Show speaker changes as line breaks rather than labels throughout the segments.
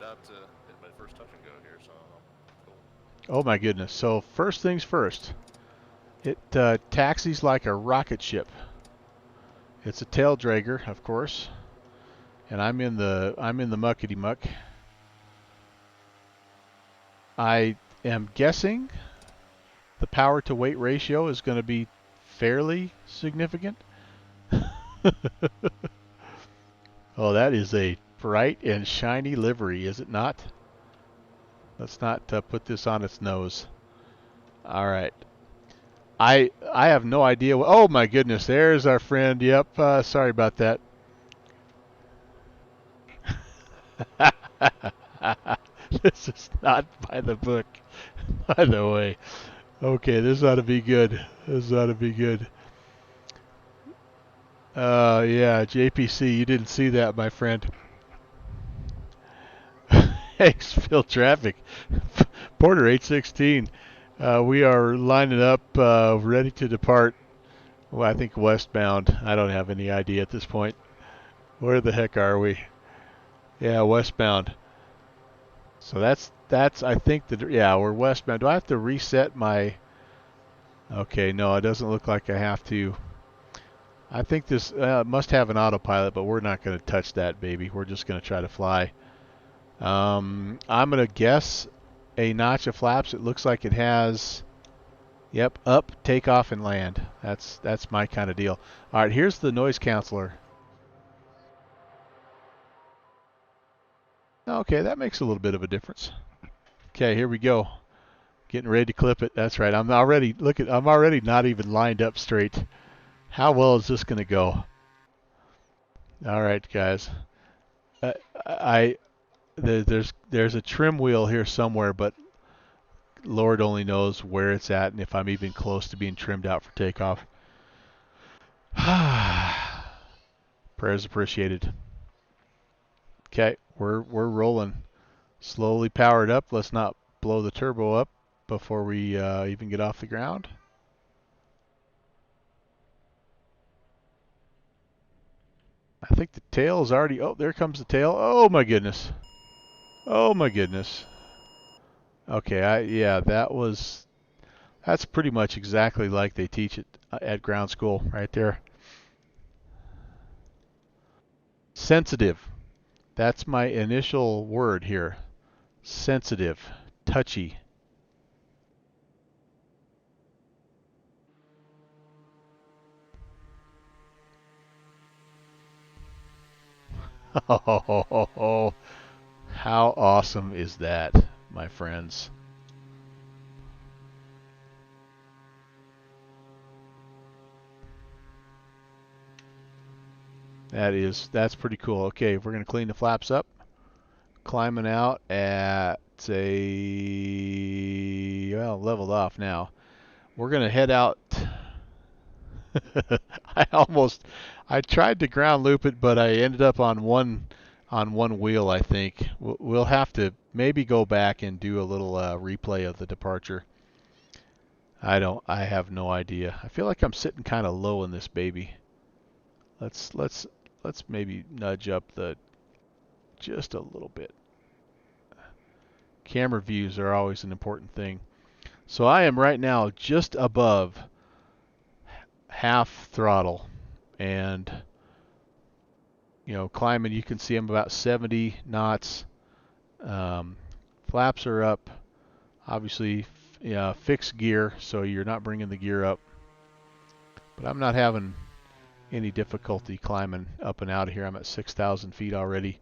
about to hit my first touch and go here, so cool.
Oh my goodness. So first things first, it taxis like a rocket ship. It's a tail dragger, of course, and I'm in the muckety muck. I am guessing the power to weight ratio is going to be fairly significant. Oh, that is a bright and shiny livery, is it not? Let's not put this on its nose. All right. I have no idea. Oh my goodness, there's our friend. Yep. Sorry about that. This is not by the book, by the way. Okay, this ought to be good. This ought to be good. Yeah, JPC, you didn't see that, my friend. Thanks, Phil Traffic. Porter 816. We are lining up, ready to depart. Well, I think westbound. I don't have any idea at this point. Where the heck are we? Yeah, westbound. So that's I think that yeah, we're westbound. Do I have to reset my? Okay, no, it doesn't look like I have to. I think this must have an autopilot, but we're not going to touch that baby. We're just going to try to fly. I'm going to guess a notch of flaps. It looks like it has. Yep, up, takeoff, and land. That's my kind of deal. All right, here's the noise canceller. Okay, that makes a little bit of a difference. Okay, here we go. Getting ready to clip it. That's right. I'm already not even lined up straight. How well is this going to go? All right, guys. Uh, I there's a trim wheel here somewhere, but Lord only knows where it's at and if I'm even close to being trimmed out for takeoff. Prayers appreciated. Okay, we're rolling. Slowly powered up. Let's not blow the turbo up before we even get off the ground. I think the tail is already. Oh, there comes the tail. Oh my goodness. Oh my goodness. Okay, yeah, that's pretty much exactly like they teach it at ground school right there. Sensitive. That's my initial word here. Sensitive, touchy. Oh, how awesome is that, my friends? That's pretty cool. Okay, we're gonna clean the flaps up. Climbing out at a leveled off now. We're gonna head out. I almost I tried to ground loop it, but I ended up on one wheel. I think we'll have to maybe go back and do a little replay of the departure. I have no idea. I feel like I'm sitting kind of low in this baby. Let's let's let's maybe nudge up the just a little bit. Camera views are always an important thing. So I am right now just above half throttle, and climbing. You can see I'm about 70 knots. Um, Flaps are up. Obviously, fixed gear, so you're not bringing the gear up. But I'm not having any difficulty climbing up and out of here. I'm at 6,000 feet already,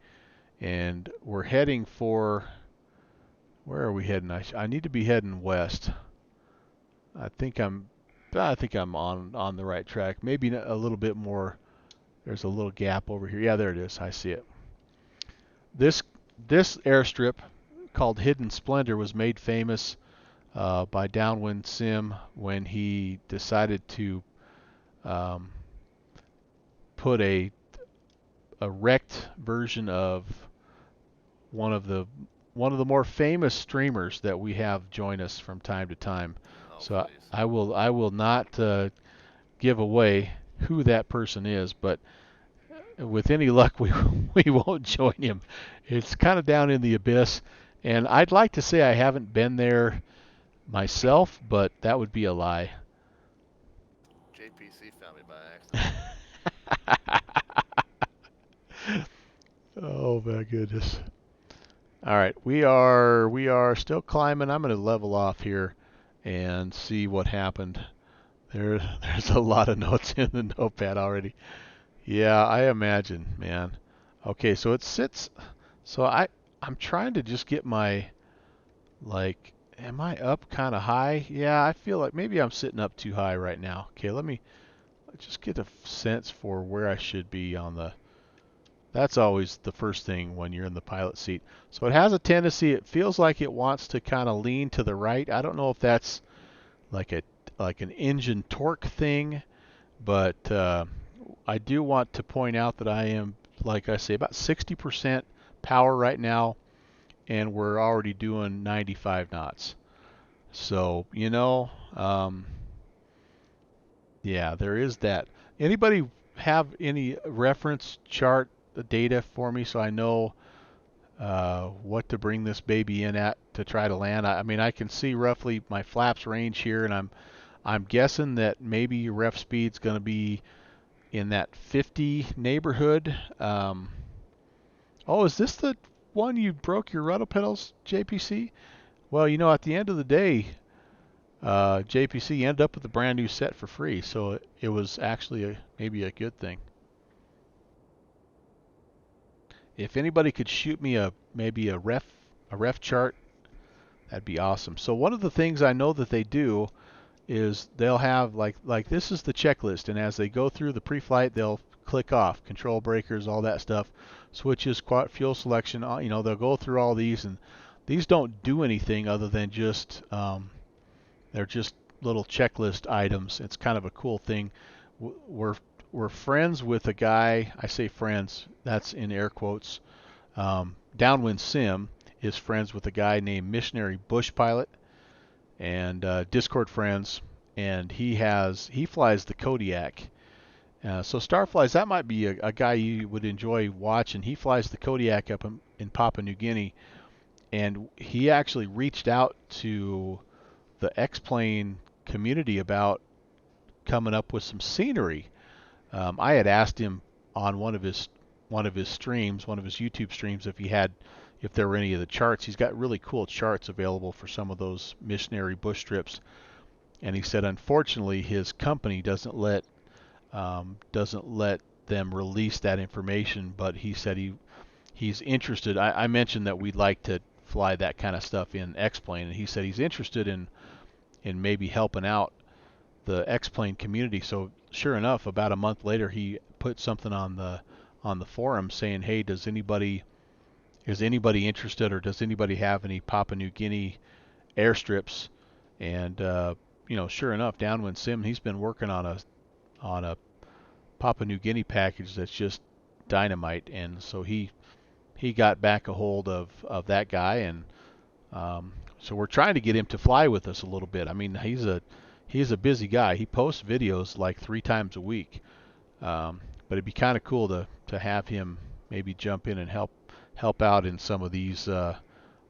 and we're heading for. Where are we heading? I need to be heading west. I think I'm. I think I'm on the right track. Maybe a little bit more. There's a little gap over here. Yeah, there it is. I see it. This this airstrip called Hidden Splendor was made famous by Downwind Sim when he decided to um, put a wrecked version of one of the one of the more famous streamers that we have join us from time to time.
Oh,
So
please.
I will not give away who that person is, but with any luck, we won't join him. It's kind of down in the abyss, and I'd like to say I haven't been there myself, but that would be a lie.
JPC found me by accident.
Oh my goodness. All right, we are still climbing. I'm going to level off here and see what happened. There's a lot of notes in the notepad already. Yeah, I imagine, man. Okay, so it sits. So I'm trying to just get my like. Am I up kind of high? Yeah, I feel like maybe I'm sitting up too high right now. Okay, let me just get a sense for where I should be on the. That's always the first thing when you're in the pilot seat. So it has a tendency. It feels like it wants to kind of lean to the right. I don't know if that's like an engine torque thing, but I do want to point out that I am, like I say, about 60% power right now, and we're already doing 95 knots. So, yeah, there is that. Anybody have any reference chart data for me so I know what to bring this baby in at to try to land? I mean, I can see roughly my flaps range here, and I'm guessing that maybe your ref speed's going to be in that 50 neighborhood. Oh, is this the one you broke your rudder pedals, JPC? Well, at the end of the day, JPC ended up with a brand new set for free, so it was actually maybe a good thing. If anybody could shoot me maybe a ref chart, that'd be awesome. So one of the things I know that they do is they'll have like this is the checklist, and as they go through the pre-flight, they'll click off control breakers, all that stuff, switches, fuel selection. They'll go through all these, and these don't do anything other than just they're just little checklist items. It's kind of a cool thing. We're we're friends with a guy. I say friends. That's in air quotes. Downwind Sim is friends with a guy named Missionary Bush Pilot, and Discord friends, and he flies the Kodiak. So Starflies, that might be a guy you would enjoy watching. He flies the Kodiak up in Papua New Guinea, and he actually reached out to the X-Plane community about coming up with some scenery. I had asked him on one of his streams, one of his YouTube streams, if there were any of the charts. He's got really cool charts available for some of those missionary bush trips, and he said unfortunately his company doesn't let them release that information, but he said he's interested. I mentioned that we'd like to fly that kind of stuff in X-Plane, and he said he's interested in maybe helping out the X-Plane community. So sure enough, about a month later, he put something on the forum saying, "Hey, is anybody interested, or does anybody have any Papua New Guinea airstrips?" And sure enough, Downwind Sim, he's been working on a Papua New Guinea package that's just dynamite, and so he got back a hold of that guy, and so we're trying to get him to fly with us a little bit. I mean, he's a busy guy. He posts videos like 3 times a week, but it'd be kind of cool to have him maybe jump in and help out in some of these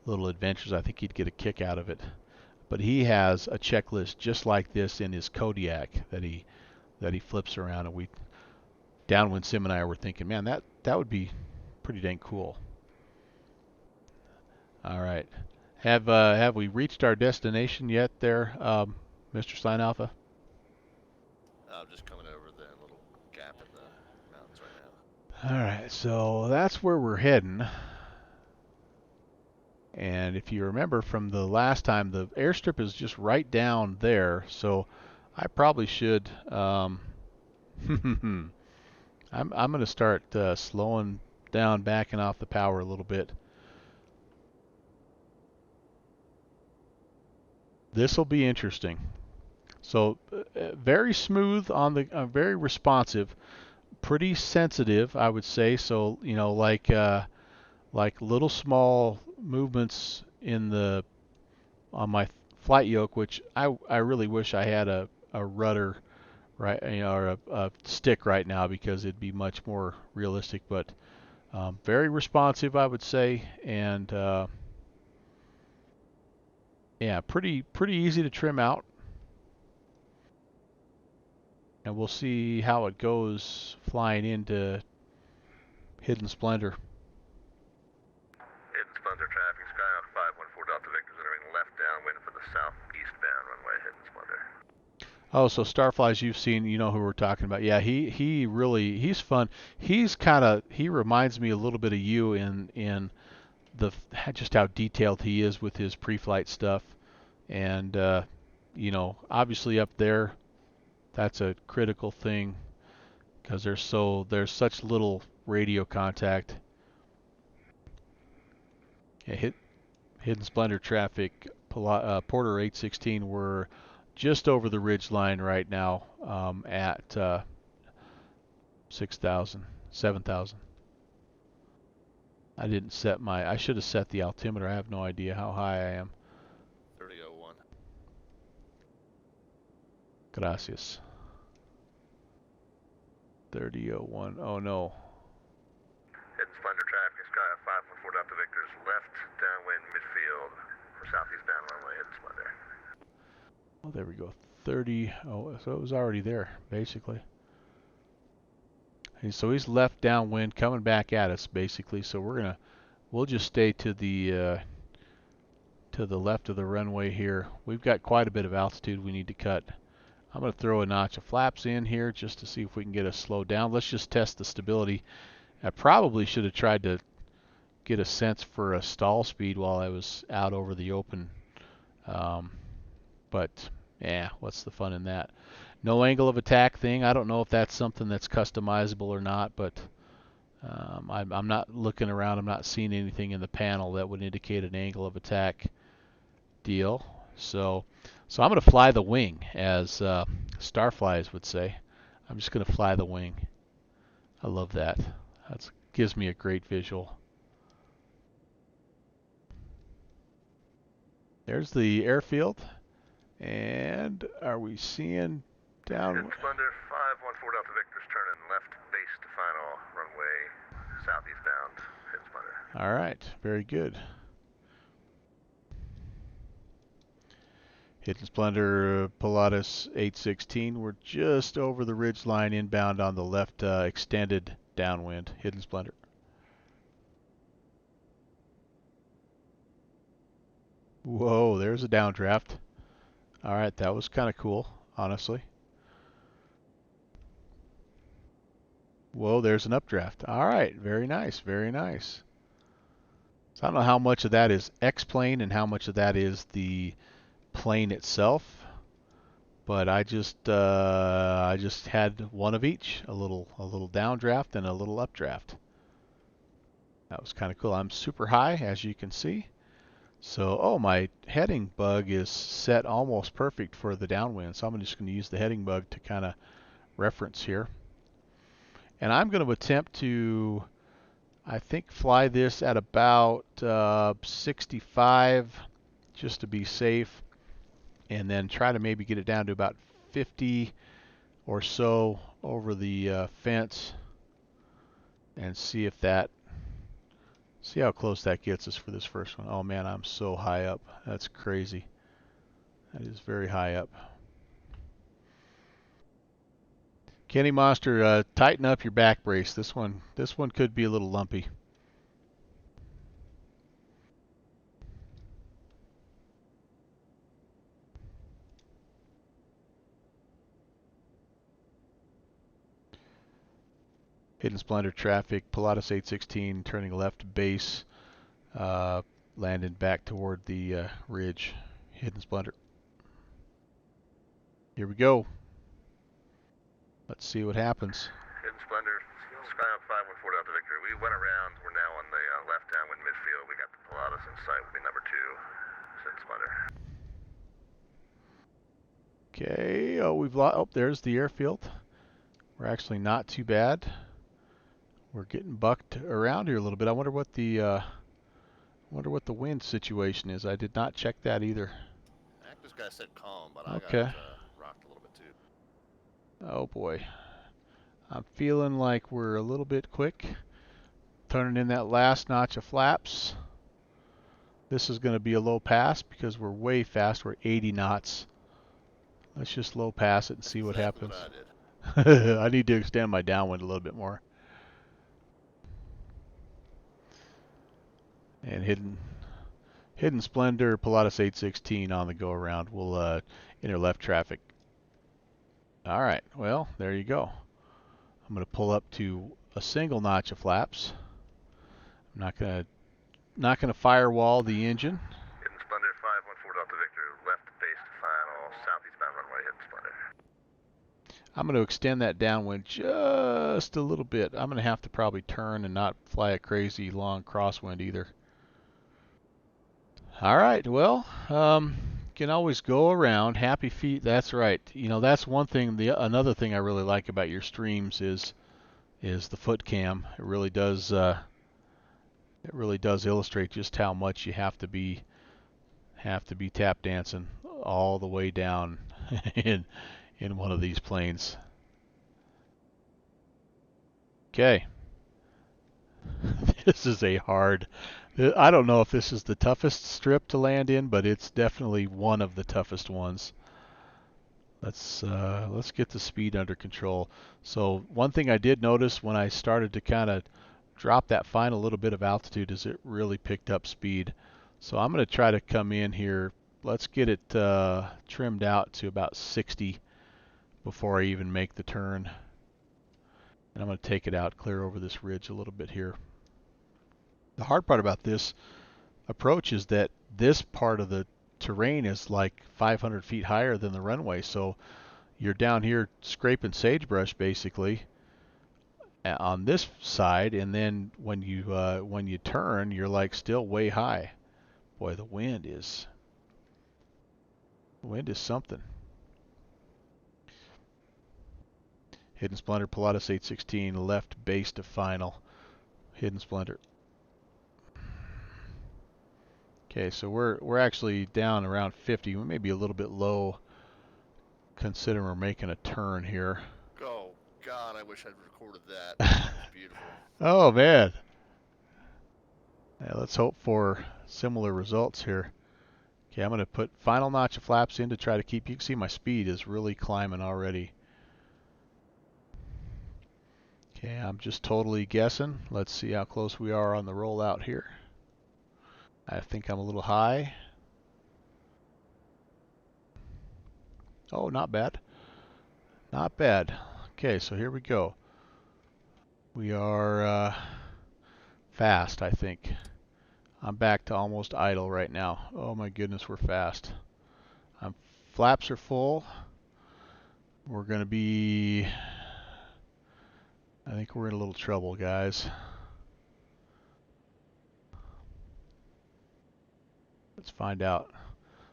little adventures. I think he'd get a kick out of it. But he has a checklist just like this in his Kodiak that he flips around, and Downwind Sim and I were thinking, man, that would be pretty dang cool. All right. Have we reached our destination yet there, Mr. Sign Alpha?
I'm just coming over the little gap in the mountains right now.
All right, so that's where we're heading. And if you remember from the last time, the airstrip is just right down there. So I probably should. I'm going to start slowing down, backing off the power a little bit. This will be interesting. So very smooth on the, very responsive, pretty sensitive, I would say. So like little small movements on my flight yoke, which I really wish I had a rudder right, or a stick right now because it'd be much more realistic. But very responsive, I would say, and yeah, pretty easy to trim out. And we'll see how it goes flying into Hidden Splendor.
Hidden Splendor traffic, Skyhawk 514 Delta Victor, entering left downwind for the southeastbound runway, Hidden Splendor.
Oh, so Starflies, you've seen, you know who we're talking about. Yeah, he really, he's fun. He reminds me a little bit of you in the just how detailed he is with his pre-flight stuff. And you know, obviously up there, that's a critical thing because there's such little radio contact. Yeah, Hidden Splendor traffic, Porter 816, we're just over the ridge line right now at 6,000, 7,000. I should have set the altimeter. I have no idea how high I am.
3001.
Gracias. 3001. Oh no.
Hidden Splendor traffic, Skyhawk 514 Delta Victor's left downwind midfield for southeastbound runway, Hidden Splendor.
Oh, there we go. 30. Oh, so it was already there, basically. And so he's left downwind, coming back at us, basically. So we'll just stay to the left of the runway here. We've got quite a bit of altitude we need to cut. I'm going to throw a notch of flaps in here just to see if we can get us slowed down. Let's just test the stability. I probably should have tried to get a sense for a stall speed while I was out over the open. But yeah, what's the fun in that? No angle of attack thing. I don't know if that's something that's customizable or not, but I'm not looking around. I'm not seeing anything in the panel that would indicate an angle of attack deal. So I'm going to fly the wing, as Starflies would say. I'm just going to fly the wing. I love that. That gives me a great visual. There's the airfield. And are we seeing down?
Hidden Splendor 514 Delta Victor's turning left base to final runway southeastbound, Hidden Splendor.
All right, very good. Hidden Splendor, Pilatus 816. We're just over the ridge line inbound on the left extended downwind. Hidden Splendor. Whoa, there's a downdraft. All right, that was kind of cool, honestly. Whoa, there's an updraft. All right, very nice, very nice. So I don't know how much of that is X-plane and how much of that is the plane itself, but I just had one of each, a little downdraft and a little updraft. That was kind of cool. I'm super high, as you can see. So, oh, my heading bug is set almost perfect for the downwind, so I'm just going to use the heading bug to kind of reference here. And I'm going to attempt to, I think, fly this at about 65 just to be safe, and then try to maybe get it down to about 50 or so over the fence and see how close that gets us for this first one. Oh man, I'm so high up. That's crazy. That is very high up. Kenny Monster, tighten up your back brace. This one could be a little lumpy. Hidden Splendor traffic, Pilatus 816 turning left base, landing back toward the ridge. Hidden Splendor. Here we go. Let's see what happens.
Hidden Splendor, Skyhawk 514 Delta Victor. We went around. We're now on the left downwind midfield. We got the Pilatus in sight. Will be number 2. Hidden Splendor.
Okay. Oh, there's the airfield. We're actually not too bad. We're getting bucked around here a little bit. I wonder what the wind situation is. I did not check that either.
This guy said calm, but I
Okay.
got rocked a little bit too.
Oh boy. I'm feeling like we're a little bit quick. Turning in that last notch of flaps. This is going to be a low pass because we're way fast. We're 80 knots. Let's just low pass it and see what
Exactly
happens.
what I did.
I need to extend my downwind a little bit more. And hidden Splendor, Pilatus 816 on the go around. We'll enter left traffic. All right, well, there you go. I'm going to pull up to a single notch of flaps. I'm not gonna firewall the engine.
Hidden Splendor 514 Delta Victor, left base to final, southeastbound runway, Hidden Splendor.
I'm going to extend that downwind just a little bit. I'm going to have to probably turn and not fly a crazy long crosswind either. All right, well, can always go around. Happy feet, that's right. You know, that's one thing. Another thing I really like about your streams is the foot cam. It really does illustrate just how much you have to be tap dancing all the way down in one of these planes. Okay. This is a hard. I don't know if this is the toughest strip to land in, but it's definitely one of the toughest ones. Let's get the speed under control. So one thing I did notice when I started to kind of drop that final little bit of altitude is it really picked up speed. So I'm going to try to come in here. Let's get it trimmed out to about 60 before I even make the turn. And I'm going to take it out, clear over this ridge a little bit here. The hard part about this approach is that this part of the terrain is like 500 feet higher than the runway, so you're down here scraping sagebrush basically on this side, and then when you turn, you're like still way high. Boy, the wind is something. Hidden Splendor, Pilatus 816, left base to final. Hidden Splendor. Okay, so we're actually down around 50. We may be a little bit low considering we're making a turn here.
Oh, God, I wish I'd recorded that. That was beautiful.
Oh, man. Yeah, let's hope for similar results here. Okay, I'm going to put final notch of flaps in to try to keep, you can see my speed is really climbing already. Okay, I'm just totally guessing. Let's see how close we are on the rollout here. I think I'm a little high. Oh, not bad. Not bad. Okay, so here we go. We are fast, I think. I'm back to almost idle right now. Oh my goodness, we're fast. Flaps are full. We're going to be... I think we're in a little trouble, guys. Let's find out.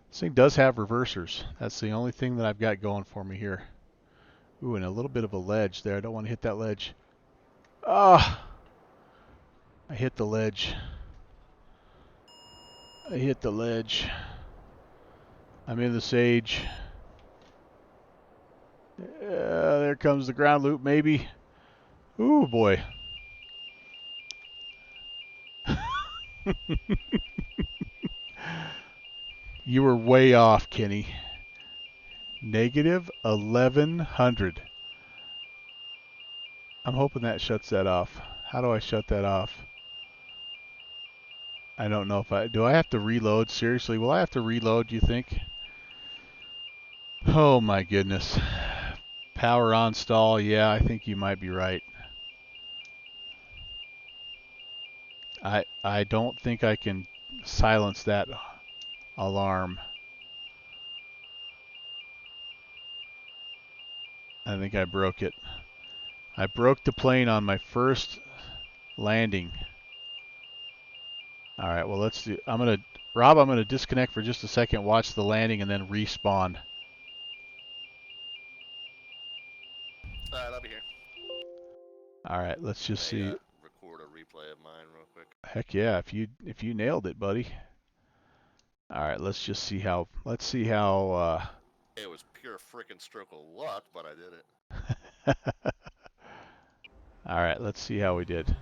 This thing does have reversers. That's the only thing that I've got going for me here. Ooh, and a little bit of a ledge there. I don't want to hit that ledge. Ah! I hit the ledge. I hit the ledge. I'm in the sage. There comes the ground loop, maybe. Ooh, boy. You were way off, Kenny. Negative 1100. I'm hoping that shuts that off. How do I shut that off? I don't know if do I have to reload? Seriously, will I have to reload, do you think? Oh my goodness. Power on stall, yeah, I think you might be right. I don't think I can silence that alarm. I think I broke it. I broke the plane on my first landing. All right, well, let's do. Rob, I'm gonna disconnect for just a second, watch the landing, and then respawn.
All right, I'll be here.
All right, let's just see.
Record a replay of mine real quick.
Heck yeah, if you nailed it, buddy. All right, let's see how.
It was pure freaking stroke of luck, but I did it.
All right, let's see how we did.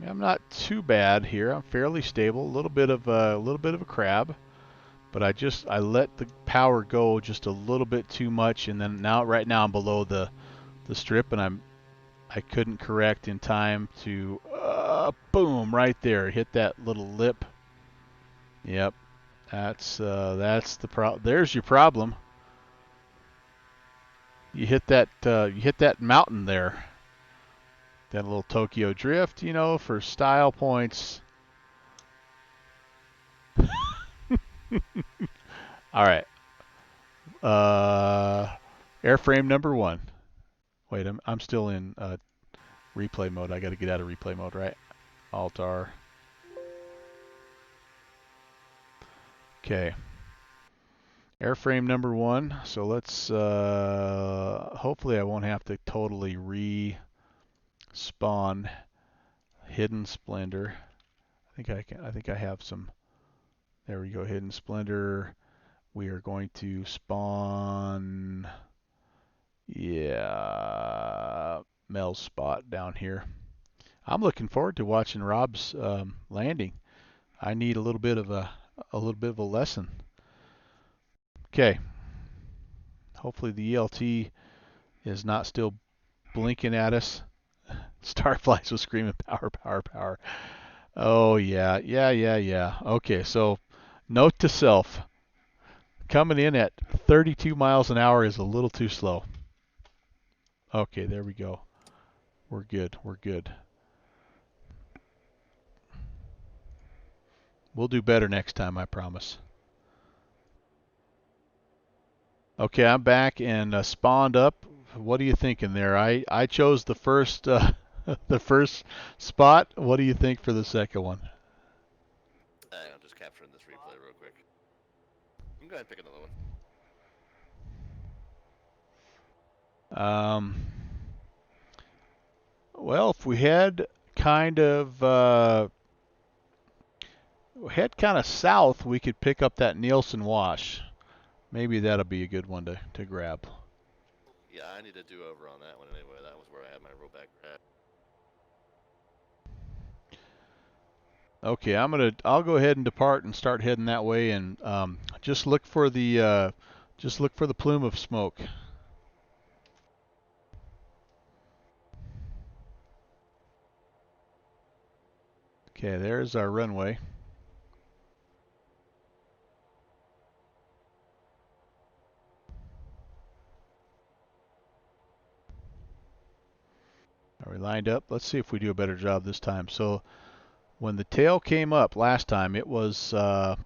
I'm not too bad here. I'm fairly stable. A little bit of a crab, but I let the power go just a little bit too much, and then right now I'm below the strip, and I couldn't correct in time to boom right there, hit that little lip. Yep, that's the problem. There's your problem. You hit that mountain there. That little Tokyo drift, for style points. All right. Uh, airframe number one. Wait, I'm still in replay mode. I got to get out of replay mode, right? Alt R. Okay. Airframe number one. So let's. Hopefully, I won't have to totally respawn Hidden Splendor. I think I can. I think I have some. There we go. Hidden Splendor. We are going to spawn. Yeah, Mel's spot down here. I'm looking forward to watching Rob's landing. I need a little bit of a lesson. Okay. Hopefully the ELT is not still blinking at us. Starflies was screaming power, power, power. Oh yeah, yeah, yeah, yeah. Okay, so note to self: coming in at 32 miles an hour is a little too slow. Okay, there we go. We're good. We're good. We'll do better next time, I promise. Okay, I'm back and spawned up. What are you thinking there? I chose the first the first spot. What do you think for the second one?
I'm just capturing this replay real quick. You can go ahead and pick another one.
Well, if we had kind of south, we could pick up that Nielsen wash. Maybe that'll be a good one to grab.
Yeah, I need to do over on that one anyway. That was where I had my rollback grab.
Okay, I'll go ahead and depart and start heading that way, and just look for the plume of smoke. Okay, there's our runway. Are we lined up? Let's see if we do a better job this time. So when the tail came up last time, it was not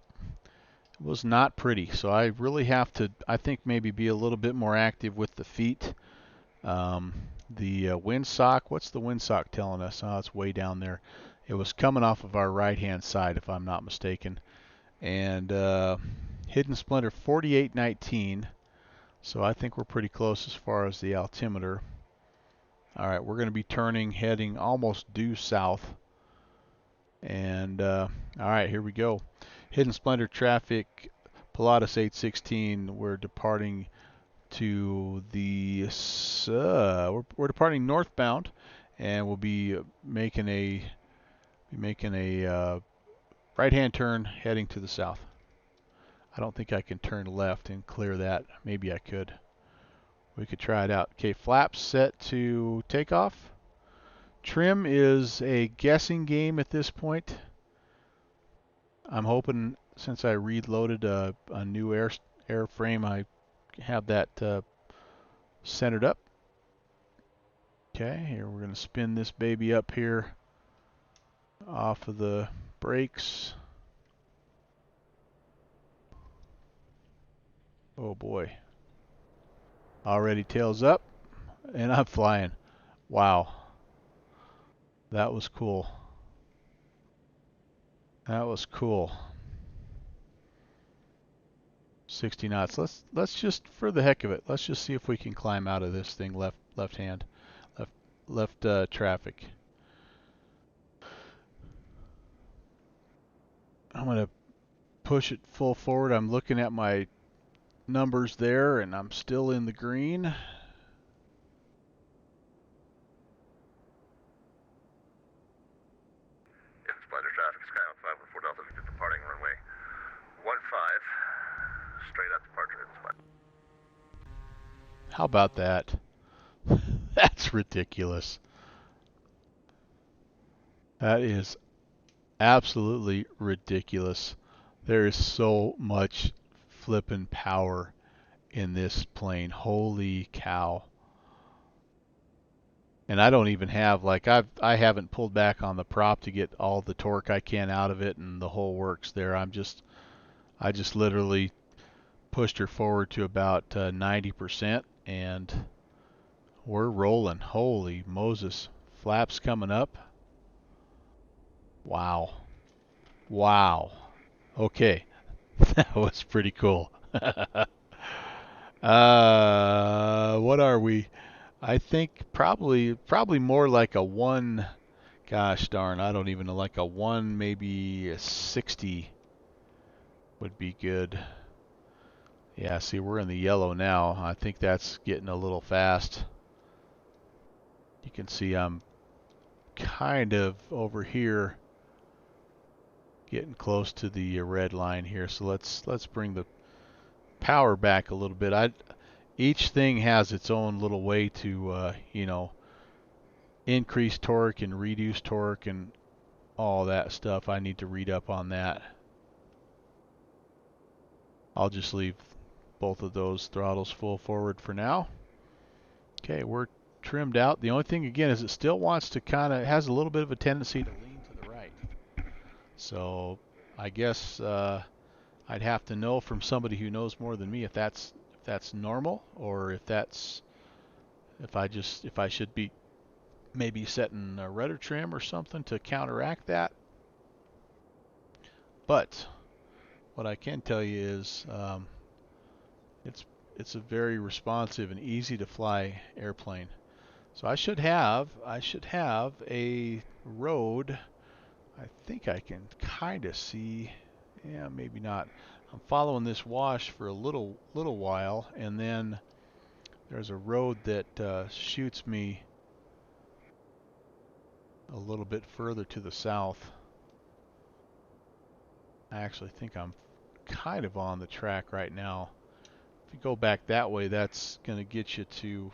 pretty. So I really have to, I think, maybe be a little bit more active with the feet. The windsock, what's the windsock telling us? Oh, it's way down there. It was coming off of our right-hand side, if I'm not mistaken. And Hidden Splendor 4819. So I think we're pretty close as far as the altimeter. All right, we're going to be turning, heading almost due south. And all right, here we go. Hidden Splendor traffic, Pilatus 816. We're departing to the we're departing northbound, and we'll be making a right-hand turn heading to the south. I don't think I can turn left and clear that. Maybe I could. We could try it out. Okay, flaps set to takeoff. Trim is a guessing game at this point. I'm hoping, since I reloaded a new airframe, I have that centered up. Okay, here we're going to spin this baby up here off of the brakes. Oh boy. Already tails up, and I'm flying. Wow. That was cool. That was cool. 60 knots. Let's just, for the heck of it, let's just see if we can climb out of this thing left hand, left traffic. I'm gonna push it full forward. I'm looking at my numbers there, and I'm still in the green.
Splitter traffic, Skyhawk 5 with 4 Delta Victor departing runway 15, straight out departure.
How about that? That's ridiculous. That is absolutely ridiculous. There is so much flippin' power in this plane. Holy cow. And I don't even have, like, I haven't pulled back on the prop to get all the torque I can out of it and the whole works there. I just literally pushed her forward to about 90% and we're rolling. Holy Moses. Flaps coming up. Wow. Wow. Okay. That was pretty cool. What are we? I think probably more like a 1, gosh darn, I don't even know, like a 1, maybe a 60 would be good. Yeah, see, we're in the yellow now. I think that's getting a little fast. You can see I'm kind of over here getting close to the red line here. So let's bring the power back a little bit. Each thing has its own little way to increase torque and reduce torque and all that stuff. I need to read up on that. I'll just leave both of those throttles full forward for now. Okay, we're trimmed out. The only thing again is it still wants to has a little bit of a tendency to lean to the right. So I guess I'd have to know from somebody who knows more than me if that's normal, or if I should be maybe setting a rudder trim or something to counteract that. But what I can tell you is it's a very responsive and easy to fly airplane. So I should have a road. I think I can kind of see. Yeah, maybe not. I'm following this wash for a little while, and then there's a road that shoots me a little bit further to the south. I actually think I'm kind of on the track right now. If you go back that way, that's going to get you to...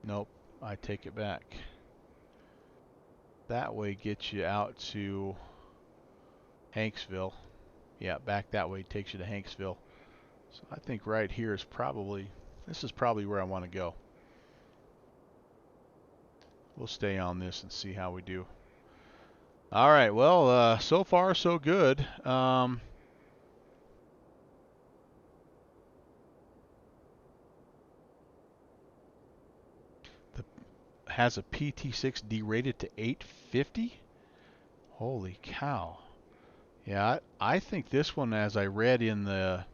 Nope, I take it back. That way gets you out to Hanksville. Yeah, back that way takes you to Hanksville. So I think right here is this is probably where I want to go. We'll stay on this and see how we do. All right, well, so far so good. Has a PT-6 derated to 850? Holy cow. Yeah, I think this one, as I read in the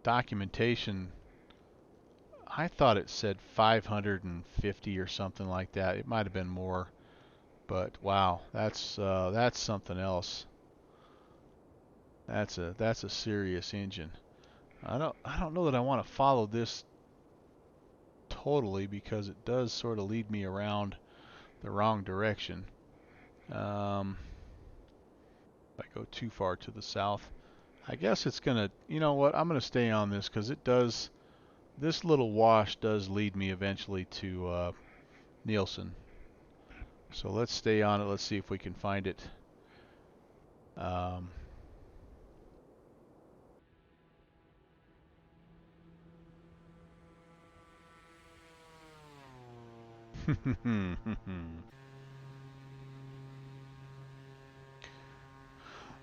documentation, I thought it said 550 or something like that. It might have been more, but wow, that's something else. That's a serious engine. I don't know that I want to follow this totally, because it does sort of lead me around the wrong direction. If I go too far to the south, I guess it's gonna, you know what, I'm gonna stay on this because this little wash does lead me eventually to Nielsen. So let's stay on it. Let's see if we can find it.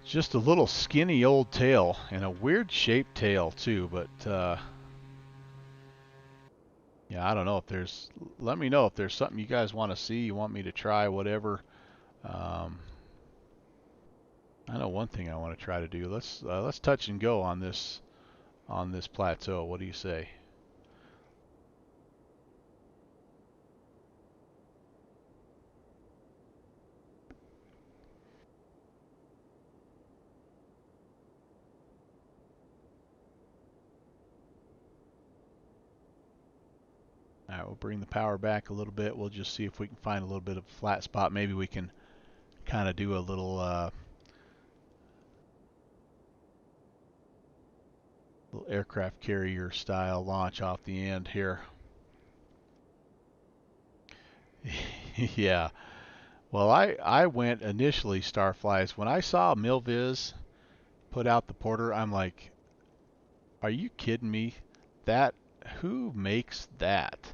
Just a little skinny old tail, and a weird shaped tail too, but yeah, I don't know if there's, let me know if there's something you guys want to see, you want me to try, whatever. I know one thing I want to try to do. Let's touch and go on this plateau. What do you say? All right, we'll bring the power back a little bit. We'll just see if we can find a little bit of a flat spot. Maybe we can kind of do a little aircraft carrier style launch off the end here. Yeah. Well, I went initially Starflies. When I saw Milviz put out the Porter, I'm like, are you kidding me? That who makes that?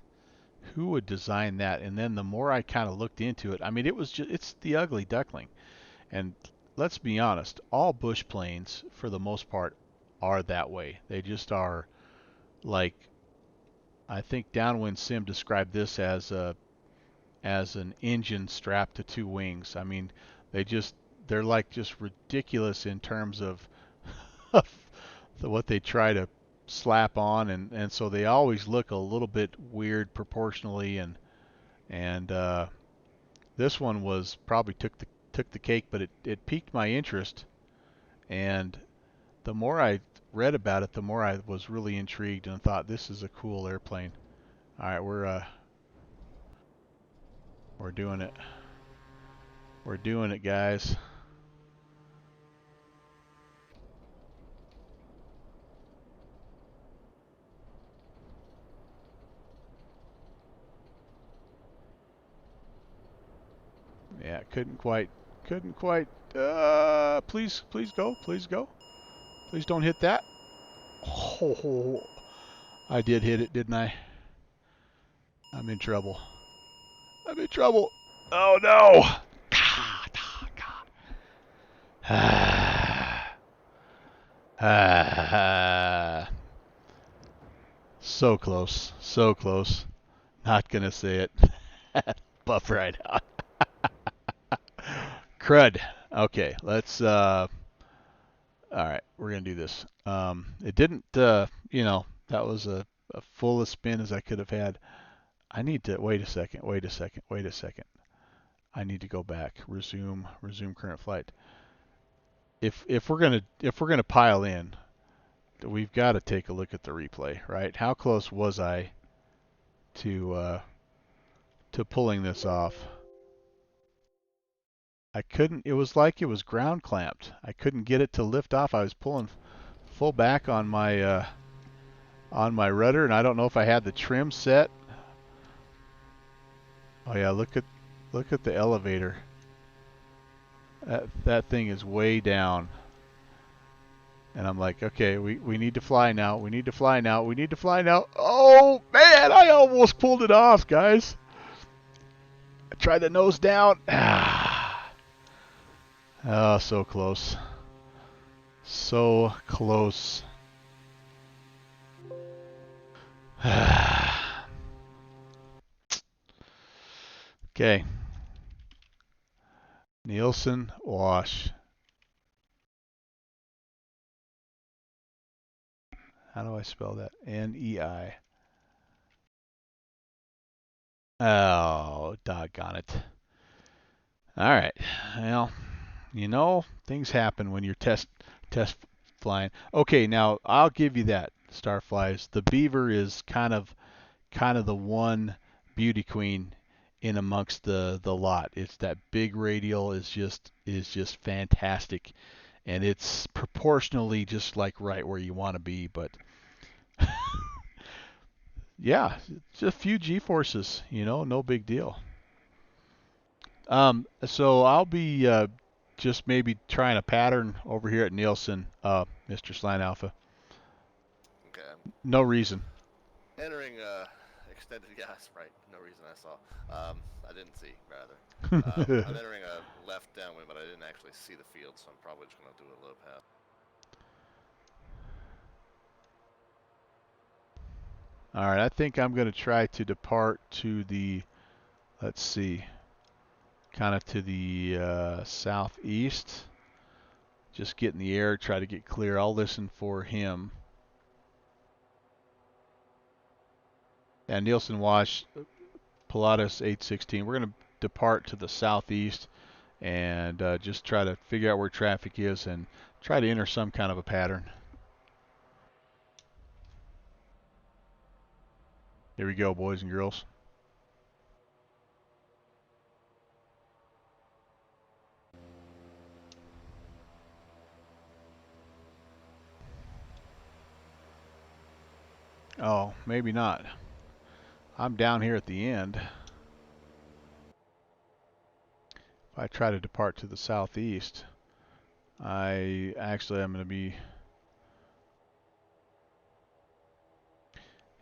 Who would design that? And then the more I kind of looked into it, I mean, it's the ugly duckling. And let's be honest, all bush planes for the most part are that way. They just are like, I think Downwind Sim described this as an engine strapped to two wings. I mean, they're like just ridiculous in terms of what they try to slap on, and so they always look a little bit weird proportionally, and this one was probably took the cake, but it piqued my interest, and the more I read about it, the more I was really intrigued and thought this is a cool airplane. All right, we're doing it. We're doing it, guys. Yeah, couldn't quite. Please, please go, please go. Please don't hit that. Oh, I did hit it, didn't I? I'm in trouble. I'm in trouble. Oh no! God, God. So close, so close. Not gonna say it. Buff right out. Crud. Okay, let's. All right, we're gonna do this. It didn't. That was a full as spin as I could have had. I need to wait a second. Wait a second. Wait a second. I need to go back. Resume current flight. If we're gonna pile in, we've got to take a look at the replay, right? How close was I to pulling this off? I couldn't. It was like it was ground clamped. I couldn't get it to lift off. I was pulling full back on my rudder, and I don't know if I had the trim set. Oh yeah, look at the elevator. That thing is way down. And I'm like, okay, we need to fly now. We need to fly now. We need to fly now. Oh man, I almost pulled it off, guys. I tried the nose down. Oh, so close. So close. Okay. Nielsen wash. How do I spell that? N-E-I. Oh, doggone it. All right. Well, things happen when you're test flying. Okay, now I'll give you that, Starflies. The Beaver is kind of the one beauty queen in amongst the lot. It's that big radial is just fantastic, and it's proportionally just like right where you want to be. But yeah, it's a few G-forces, no big deal. So I'll be just maybe trying a pattern over here at Nielsen, Mr. Slant Alpha.
Okay.
No reason.
Entering extended gas, right? No reason I saw. I didn't see, rather. I'm entering a left downwind, but I didn't actually see the field, so I'm probably just going to do a low path.
All right, I think I'm going to try to depart to the, let's see, kind of to the southeast. just get in the air, try to get clear. I'll listen for him. And Nielsen Wash, Pilatus 816. We're going to depart to the southeast and just try to figure out where traffic is and try to enter some kind of a pattern. Here we go, boys and girls. Oh, maybe not. I'm down here at the end. If I try to depart to the southeast, I'm going to be...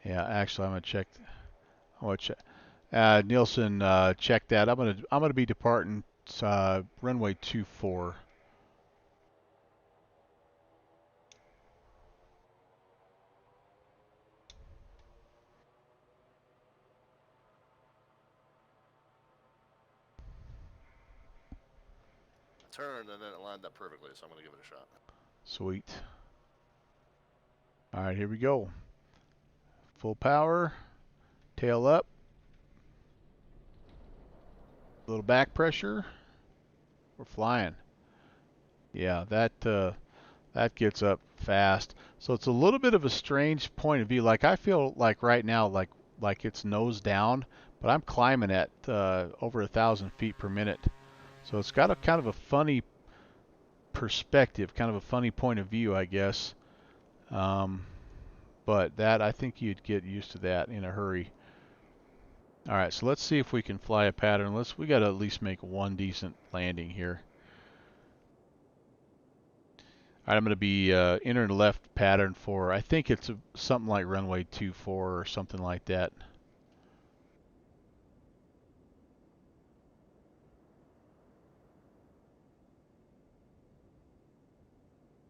Yeah, actually, I'm going to check... I want to check. Nielsen, check that. I'm gonna be departing runway 24.
Turned and then it lined up perfectly, so I'm going to give it a shot.
Sweet. All right, here we go. Full power, tail up, a little back pressure. We're flying. Yeah, that gets up fast. So it's a little bit of a strange point of view. Like I feel like right now, like it's nose down, but I'm climbing at over 1,000 feet per minute. So it's got a kind of a funny perspective, kind of a funny point of view, I guess. But that, I think you'd get used to that in a hurry. All right, so let's see if we can fly a pattern. We got to at least make one decent landing here. All right, I'm going to be entering the left pattern for, I think it's something like runway 24 or something like that.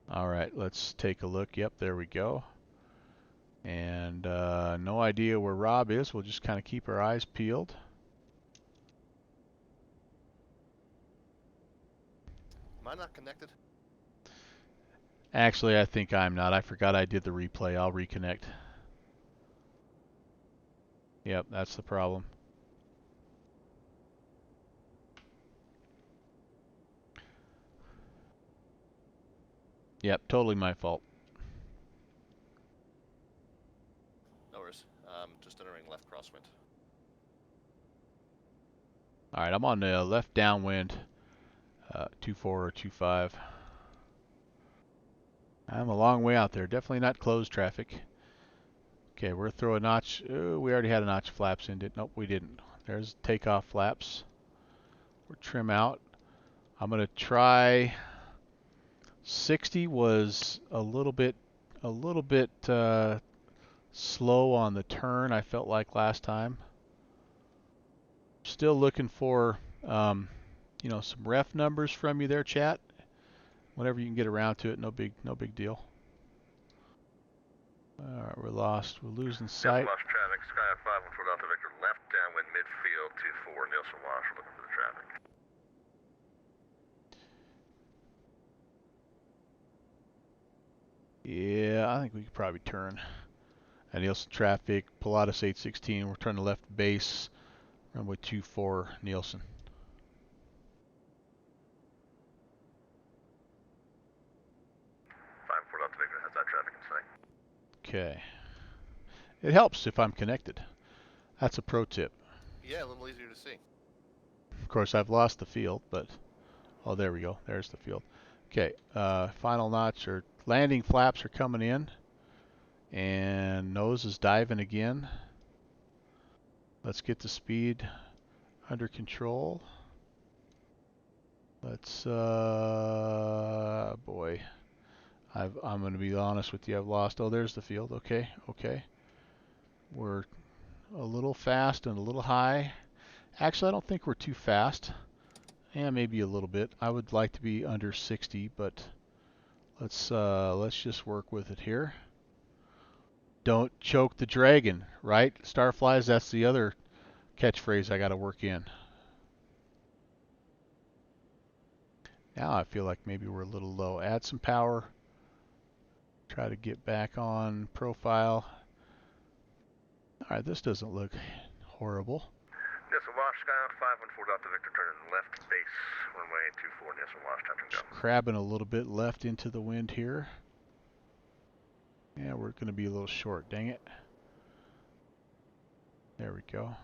All right, let's take a look. Yep, there we go. And no idea where Rob is. We'll just kind of keep our eyes peeled.
Am I not connected?
Actually, I think I'm not. I forgot I did the replay. I'll reconnect. Yep, that's the problem. Yep, totally my fault.
No worries. Just entering left crosswind.
All right, I'm on the left downwind, 24 or 25. I'm a long way out there. Definitely not closed traffic. Okay, we're throw a notch. Oh, we already had a notch of flaps in it. Nope, we didn't. There's takeoff flaps. We're trim out. I'm gonna try. 60 was a little bit slow on the turn. I felt like last time. Still looking for some ref numbers from you there, chat. Whenever you can get around to it, no big deal. All right, we're lost. We're losing sight.
Nielsen Wash traffic. Sky 5 on Philadelphia Victor. Left downwind midfield 24. Nielsen Wash. We're looking for the traffic.
Yeah, I think we could probably turn. And Nielsen traffic. Pilatus 816. We're turning left base. Runway 24. Nielsen. Okay. It helps if I'm connected. That's a pro tip.
Yeah, a little easier to see.
Of course, I've lost the field, but... Oh, there we go. There's the field. Okay, final notch, or landing flaps are coming in. And nose is diving again. Let's get the speed under control. Let's, boy. I'm going to be honest with you. I've lost. Oh, there's the field. Okay, okay. We're a little fast and a little high. Actually, I don't think we're too fast. Yeah, maybe a little bit. I would like to be under 60, but let's just work with it here. Don't choke the dragon, right? Starflies, that's the other catchphrase I got to work in. Now I feel like maybe we're a little low. Add some power. Try to get back on profile. Alright, this doesn't look horrible.
Nissel Wash, Skyhound 514 Delta Victor, turning left base, runway 24, Nissel Wash, touch and go.
Just crabbing a little bit left into the wind here. Yeah, we're going to be a little short, dang it. There we go.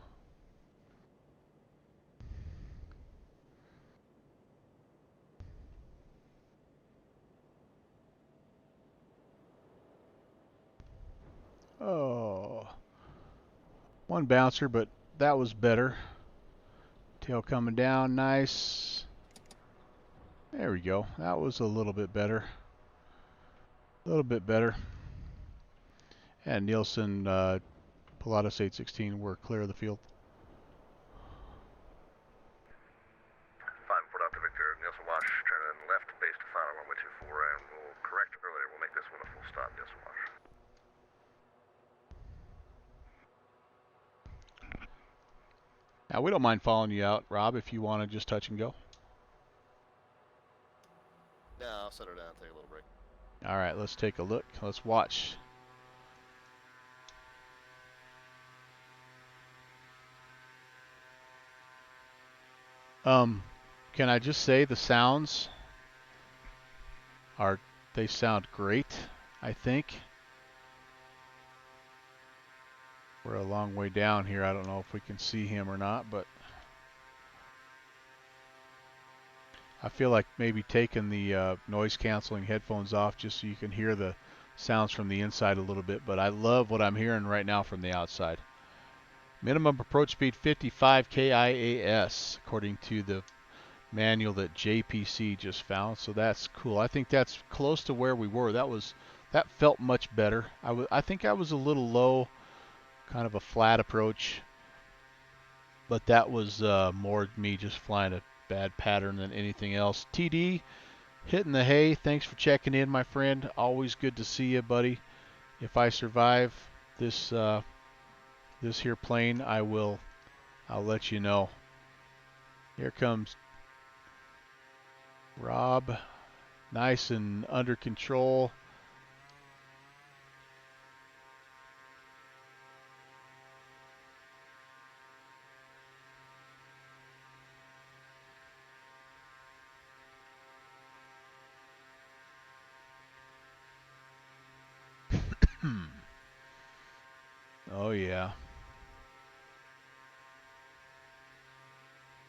Oh, one bouncer, but that was better. Tail coming down, nice. There we go. That was a little bit better. A little bit better. And Nielsen, Pilatus 816, we're clear of the field.
514 Delta Victor, Nissel Wash, turning left base to final, runway 24, and we'll correct earlier. We'll make this one a full stop, Nissel Wash.
Now, we don't mind following you out, Rob, if you want to just touch and go.
Yeah, I'll set her down and take a little break.
All right, let's take a look. Let's watch. Can I just say the sounds they sound great, I think. We're a long way down here. I don't know if we can see him or not, but I feel like maybe taking the noise canceling headphones off just so you can hear the sounds from the inside a little bit, but I love what I'm hearing right now from the outside. Minimum approach speed 55 KIAS according to the manual that JPC just found, so that's cool. I think that's close to where we were. That felt much better. I think I was a little low, kind of a flat approach, but that was more me just flying a bad pattern than anything else. TD, hitting the hay. Thanks for checking in, my friend. Always good to see you, buddy. If I survive this this here plane, I'll let you know. Here comes Rob, nice and under control. Oh yeah.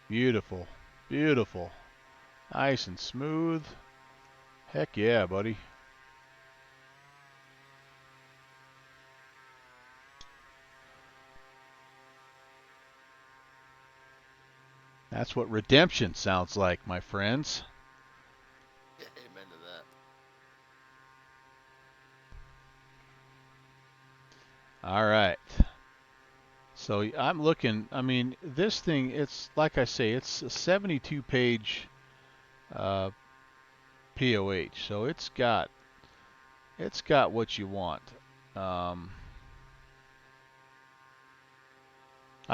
Beautiful. Beautiful. Nice and smooth. Heck yeah, buddy. That's what redemption sounds like, my friends.
Yeah, amen to that.
All right. So I'm looking, I mean, this thing, it's like I say, it's a 72-page POH, so it's got what you want. I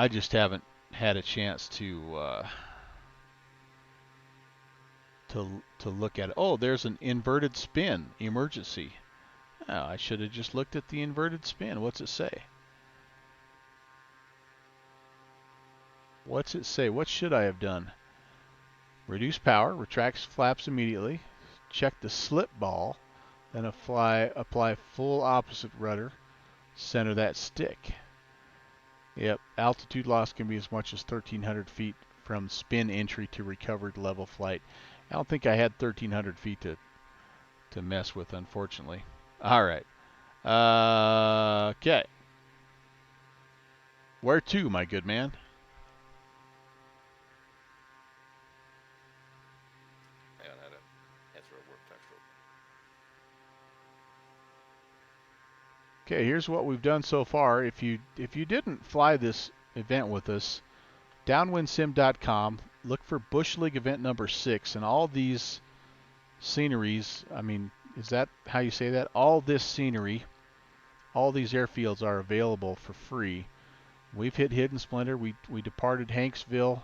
just haven't had a chance to look at it. Oh, there's an inverted spin emergency. Oh, I should have just looked at the inverted spin. What's it say? What's it say? What should I have done? Reduce power, retracts flaps immediately, check the slip ball, then apply full opposite rudder, center that stick. Yep, altitude loss can be as much as 1,300 feet from spin entry to recovered level flight. I don't think I had 1,300 feet to mess with, unfortunately. All right. Okay. Where to, my good man?
Hang on, I had to answer a work text real quick.
Okay, here's what we've done so far. If you didn't fly this event with us, downwindsim.com, look for Bush League event number 6, and all these sceneries, I mean, is that how you say that? All this scenery, all these airfields are available for free. We've hit Hidden Splendor. We departed Hanksville.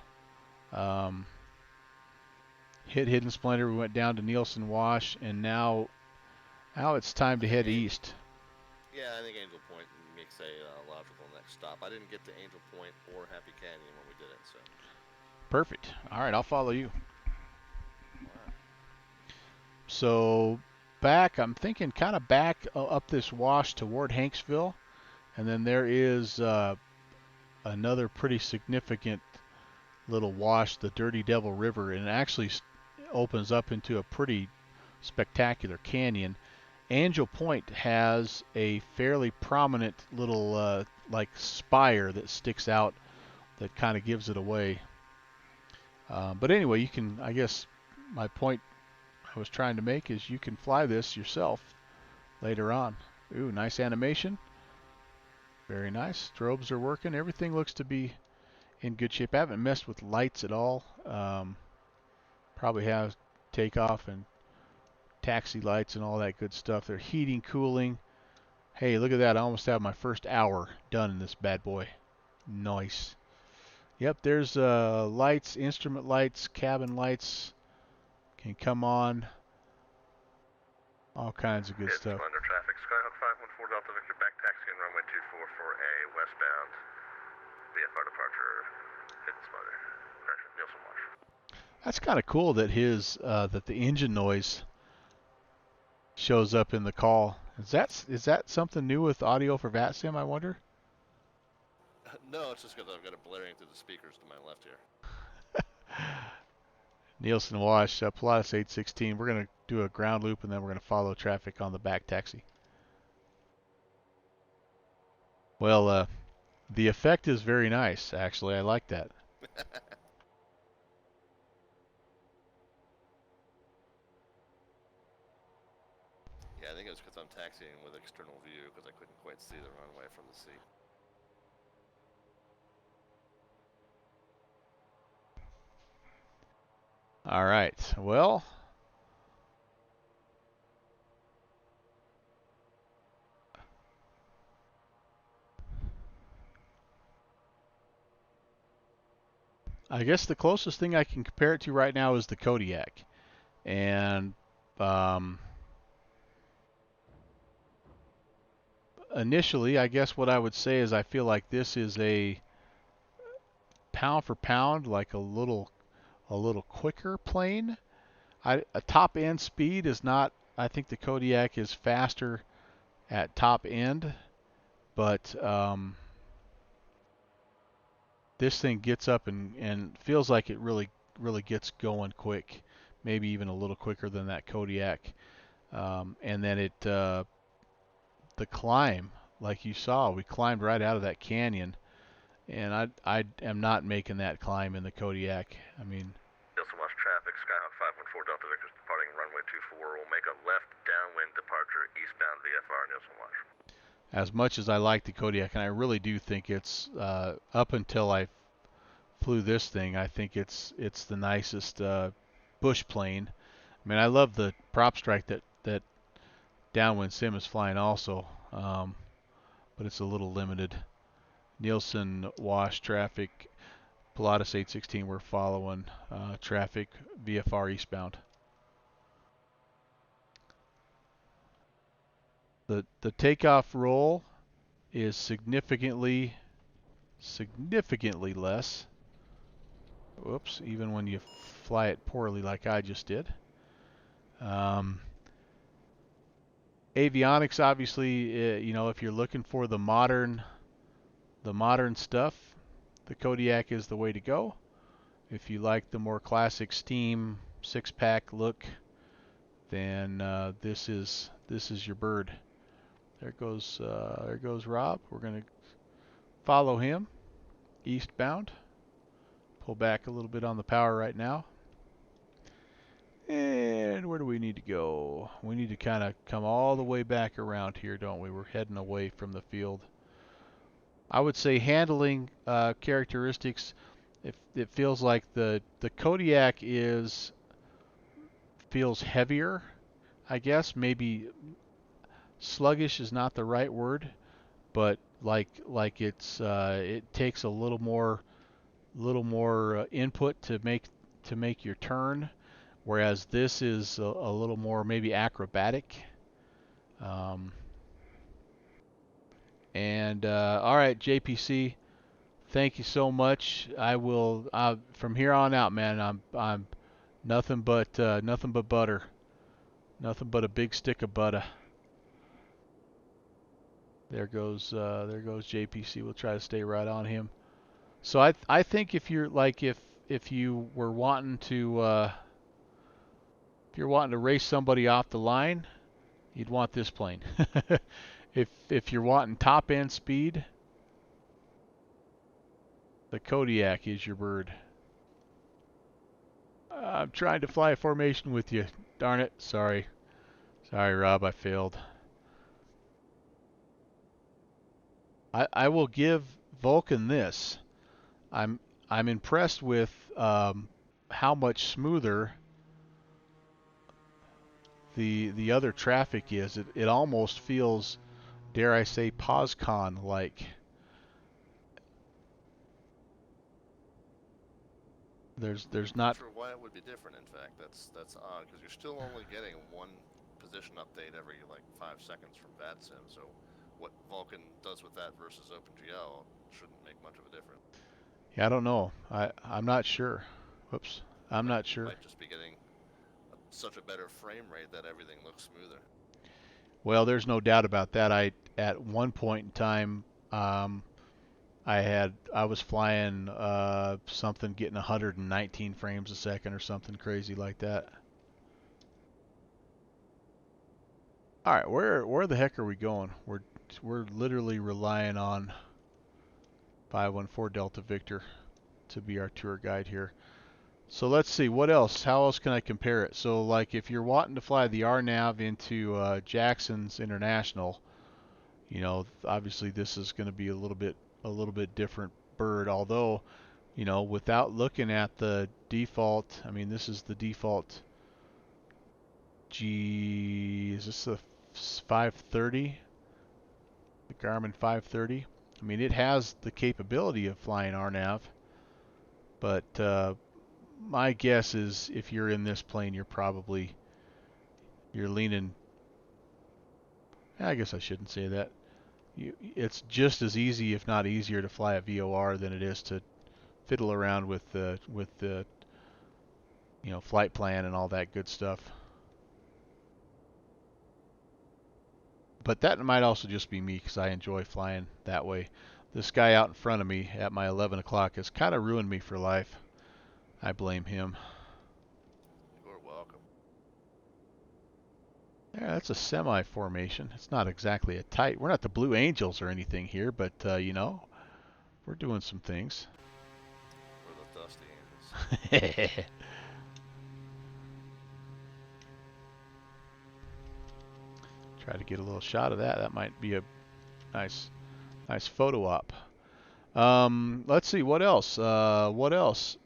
hit Hidden Splendor. We went down to Nielsen Wash, and now it's time to head east.
Yeah, I think Angel Point makes a logical next stop. I didn't get to Angel Point or Happy Canyon when we did it, so.
Perfect. All right, I'll follow you.
All right.
So back, I'm thinking kind of back up this wash toward Hanksville, and then there is another pretty significant little wash, the Dirty Devil River, and it actually opens up into a pretty spectacular canyon. Angel Point has a fairly prominent little like spire that sticks out that kind of gives it away. But anyway, you can, I guess my point I was trying to make is you can fly this yourself later on. Ooh, nice animation. Very nice. Strobes are working. Everything looks to be in good shape. I haven't messed with lights at all. Probably have takeoff and taxi lights and all that good stuff. They're heating, cooling. Hey, look at that. I almost have my first hour done in this bad boy. Nice. Yep, there's lights, instrument lights, cabin lights can come on. All kinds of good stuff.
Under traffic, Skyhawk 514 Delta Victor, back taxiing runway 24 for a westbound VFR departure, Hidden Splendor, Nielsen Wash.
That's kind of cool that that the engine noise shows up in the call. Is that something new with audio for VATSIM, I wonder?
No, it's just because I've got it blaring through the speakers to my left here.
Nielsen Wash, Pilatus 816. We're going to do a ground loop, and then we're going to follow traffic on the back taxi. Well, the effect is very nice, actually. I like that.
Yeah, I think it was because I'm taxiing with external view because I couldn't quite see the runway from the seat.
All right. Well, I guess the closest thing I can compare it to right now is the Kodiak. And initially, I guess what I would say is I feel like this is a pound for pound, like a little quicker plane. A top end speed is not. I think the Kodiak is faster at top end, but this thing gets up and feels like it really gets going quick, maybe even a little quicker than that Kodiak. And then the climb, like you saw, we climbed right out of that canyon, and I am not making that climb in the Kodiak. I mean,
Nielsen Wash traffic, Skyhawk 514 Delta Victor departing runway 24 will make a left downwind departure eastbound VFR Nielsen Wash.
as much as I like the Kodiak, and I really do think it's up until I flew this thing, I think it's the nicest bush plane. I mean, I love the prop strike that Downwind Sim is flying also, but it's a little limited. Nielsen Wash traffic, Pilatus 816, we're following traffic VFR eastbound. The takeoff roll is significantly less. Whoops, even when you fly it poorly like I just did. Avionics, obviously, you know, if you're looking for the modern stuff, the Kodiak is the way to go. If you like the more classic steam six-pack look, then this is your bird. There goes Rob. We're gonna follow him eastbound. Pull back a little bit on the power right now. And where do we need to go? We need to kind of come all the way back around here, don't we? We're heading away from the field. I would say handling characteristics, it feels like the Kodiak feels heavier, I guess. Maybe sluggish is not the right word, but like it takes a little more input to make your turn. whereas this is a little more maybe acrobatic. Um, and all right, JPC, thank you so much. I will from here on out, man. I'm nothing but butter, nothing but a big stick of butter. There goes JPC. We'll try to stay right on him. So I think if you're like if you were wanting to if you're wanting to race somebody off the line, you'd want this plane. If you're wanting top end speed, the Kodiak is your bird. I'm trying to fly a formation with you. Darn it. Sorry, Rob. I failed. I will give Vulcan this. I'm impressed with how much smoother the other traffic is. It almost feels, dare I say, PosCon like. There's
I'm
not.
not sure why it would be different. In fact, that's odd because you're still only getting one position update every like 5 seconds from VADSIM. So what Vulcan does with that versus OpenGL shouldn't make much of a difference.
Yeah, I don't know. I'm not sure. Whoops. I'm not sure.
Might just be getting such a better frame rate that everything looks smoother.
Well, there's no doubt about that. At one point in time, I was flying something getting 119 frames a second or something crazy like that. All right, where the heck are we going? We're literally relying on 514 Delta Victor to be our tour guide here. So let's see, what else? How else can I compare it? So like if you're wanting to fly the RNAV into Jackson's International, you know, obviously this is going to be a little bit different bird, although, you know, without looking at the default, I mean, this is the default is this the 530? The Garmin 530? I mean, it has the capability of flying RNAV, but my guess is if you're in this plane, you're leaning. I guess I shouldn't say that. It's just as easy, if not easier, to fly a VOR than it is to fiddle around with the flight plan and all that good stuff. But that might also just be me because I enjoy flying that way. This guy out in front of me at my 11 o'clock has kind of ruined me for life. I blame him.
You're welcome.
Yeah, that's a semi-formation. It's not exactly a tight. We're not the Blue Angels or anything here, but you know, we're doing some things.
We're the Dusty Angels.
Try to get a little shot of that. That might be a nice photo op. Let's see, what else? What else?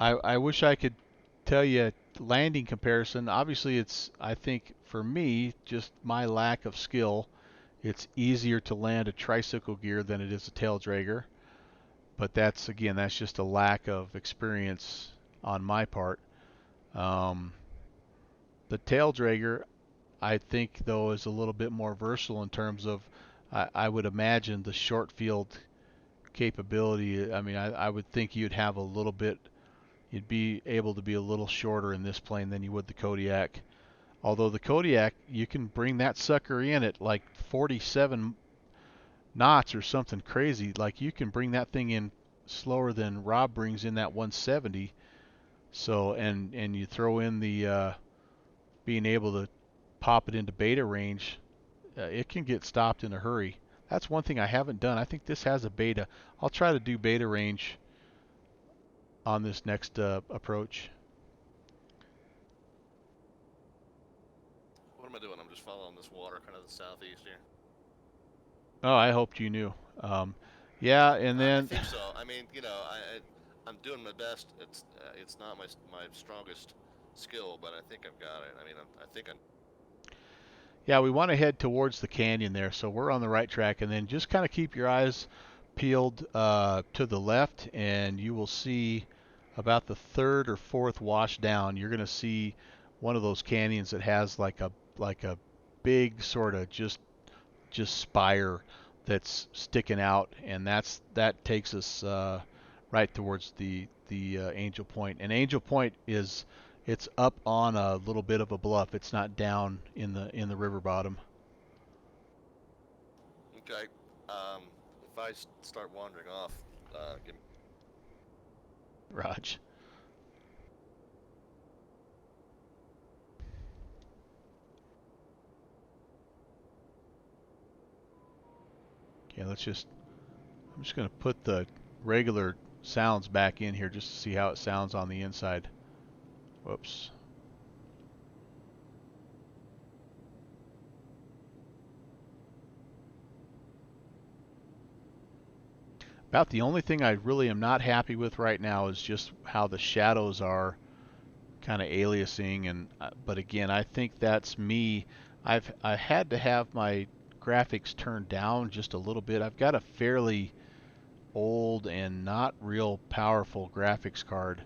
I wish I could tell you a landing comparison. Obviously, it's, I think, for me, just my lack of skill. It's easier to land a tricycle gear than it is a tail dragger. But that's just a lack of experience on my part. The tail dragger, I think, though, is a little bit more versatile in terms of, I would imagine, the short field capability. I mean, I would think you'd have a little bit, you'd be able to be a little shorter in this plane than you would the Kodiak. Although the Kodiak, you can bring that sucker in at like 47 knots or something crazy. Like you can bring that thing in slower than Rob brings in that 170. So and you throw in the being able to pop it into beta range, it can get stopped in a hurry. That's one thing I haven't done. I think this has a beta. I'll try to do beta range on this next approach.
What am I doing? I'm just following this water kind of the southeast here.
Oh, I hoped you knew. Yeah, and then
I think so. I mean, you know, I'm doing my best. It's not my strongest skill, but I think I've got it. I mean, I think I'm.
yeah, we want to head towards the canyon there, so we're on the right track. And then just kind of keep your eyes peeled to the left, and you will see about the third or fourth wash down, you're going to see one of those canyons that has like a big sort of just spire that's sticking out, and that takes us right towards the Angel Point. And Angel Point it's up on a little bit of a bluff. It's not down in the river bottom.
Okay. If I start wandering off, give me...
Raj. Okay, I'm just going to put the regular sounds back in here just to see how it sounds on the inside. Whoops. About the only thing I really am not happy with right now is just how the shadows are kind of aliasing, and but again, I think that's me. I had to have my graphics turned down just a little bit. I've got a fairly old and not real powerful graphics card,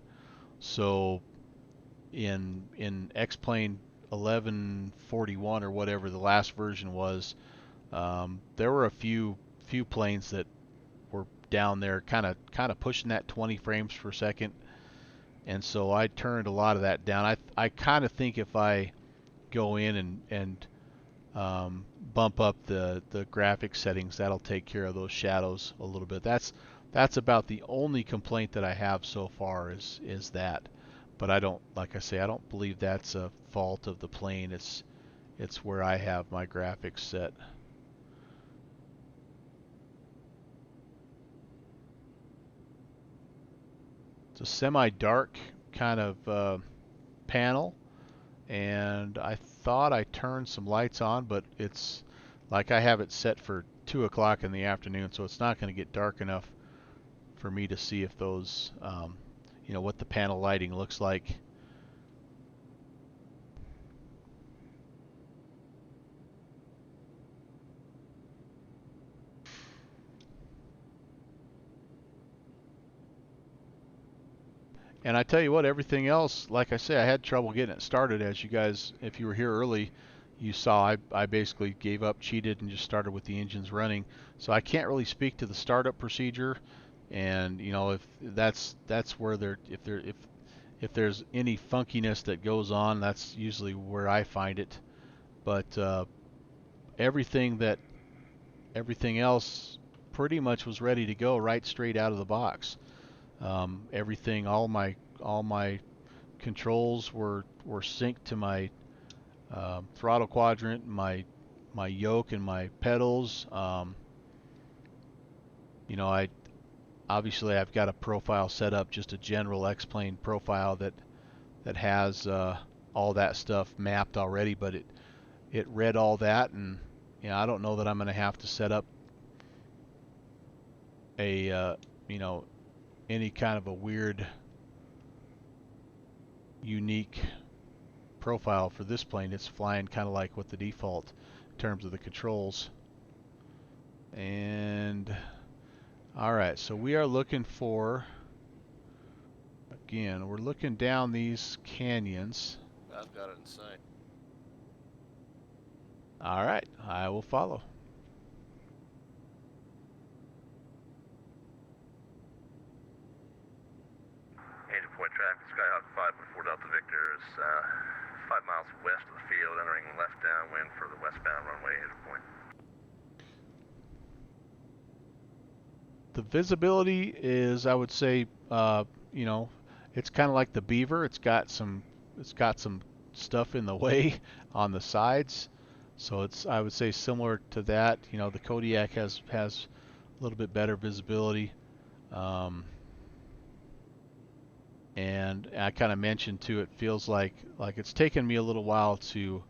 so in X-Plane 1141 or whatever the last version was, there were a few planes that were down there kind of pushing that 20 frames per second, and so I turned a lot of that down. I kind of think if I go in and bump up the graphics settings, that'll take care of those shadows a little bit. That's about the only complaint that I have so far is that. But I don't, like I say, I don't believe that's a fault of the plane. It's where I have my graphics set. It's a semi-dark kind of panel, and I thought I turned some lights on, but it's like I have it set for 2 o'clock in the afternoon, so it's not going to get dark enough for me to see if those, what the panel lighting looks like. And I tell you what, everything else, like I say, I had trouble getting it started. As you guys, if you were here early, you saw I basically gave up, cheated, and just started with the engines running. So I can't really speak to the startup procedure, and if that's where if there's any funkiness that goes on, that's usually where I find it. But everything else pretty much was ready to go right straight out of the box. Everything, all my controls were synced to my throttle quadrant, my yoke, and my pedals. I obviously I've got a profile set up, just a general X-Plane profile that has all that stuff mapped already, but it read all that, and I don't know that I'm going to have to set up a any kind of a weird, unique profile for this plane. It's flying kind of like with the default in terms of the controls. And alright, so we are looking for, again, we're looking down these canyons.
I've got it in sight.
Alright, I will follow.
Angel Point traffic, Skyhawk 514 Delta Victor is 5 miles west of the field, entering left downwind for the westbound runway, Angel Point.
The visibility is, I would say, it's kind of like the Beaver. It's got some stuff in the way on the sides, so it's, I would say, similar to that. The Kodiak has a little bit better visibility. And I kind of mentioned too, it feels like it's taken me a little while to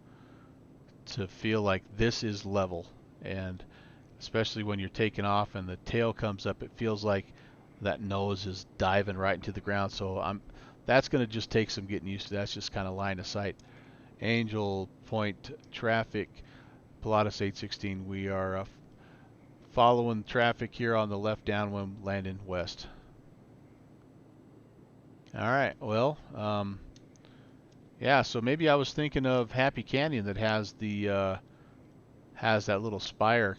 feel like this is level, and especially when you're taking off and the tail comes up, it feels like that nose is diving right into the ground. So that's going to just take some getting used to. That's just kind of line of sight. Angel Point traffic, Pilatus 816. We are following traffic here on the left downwind, landing west. All right. Well, yeah. So maybe I was thinking of Happy Canyon that has the has that little spire.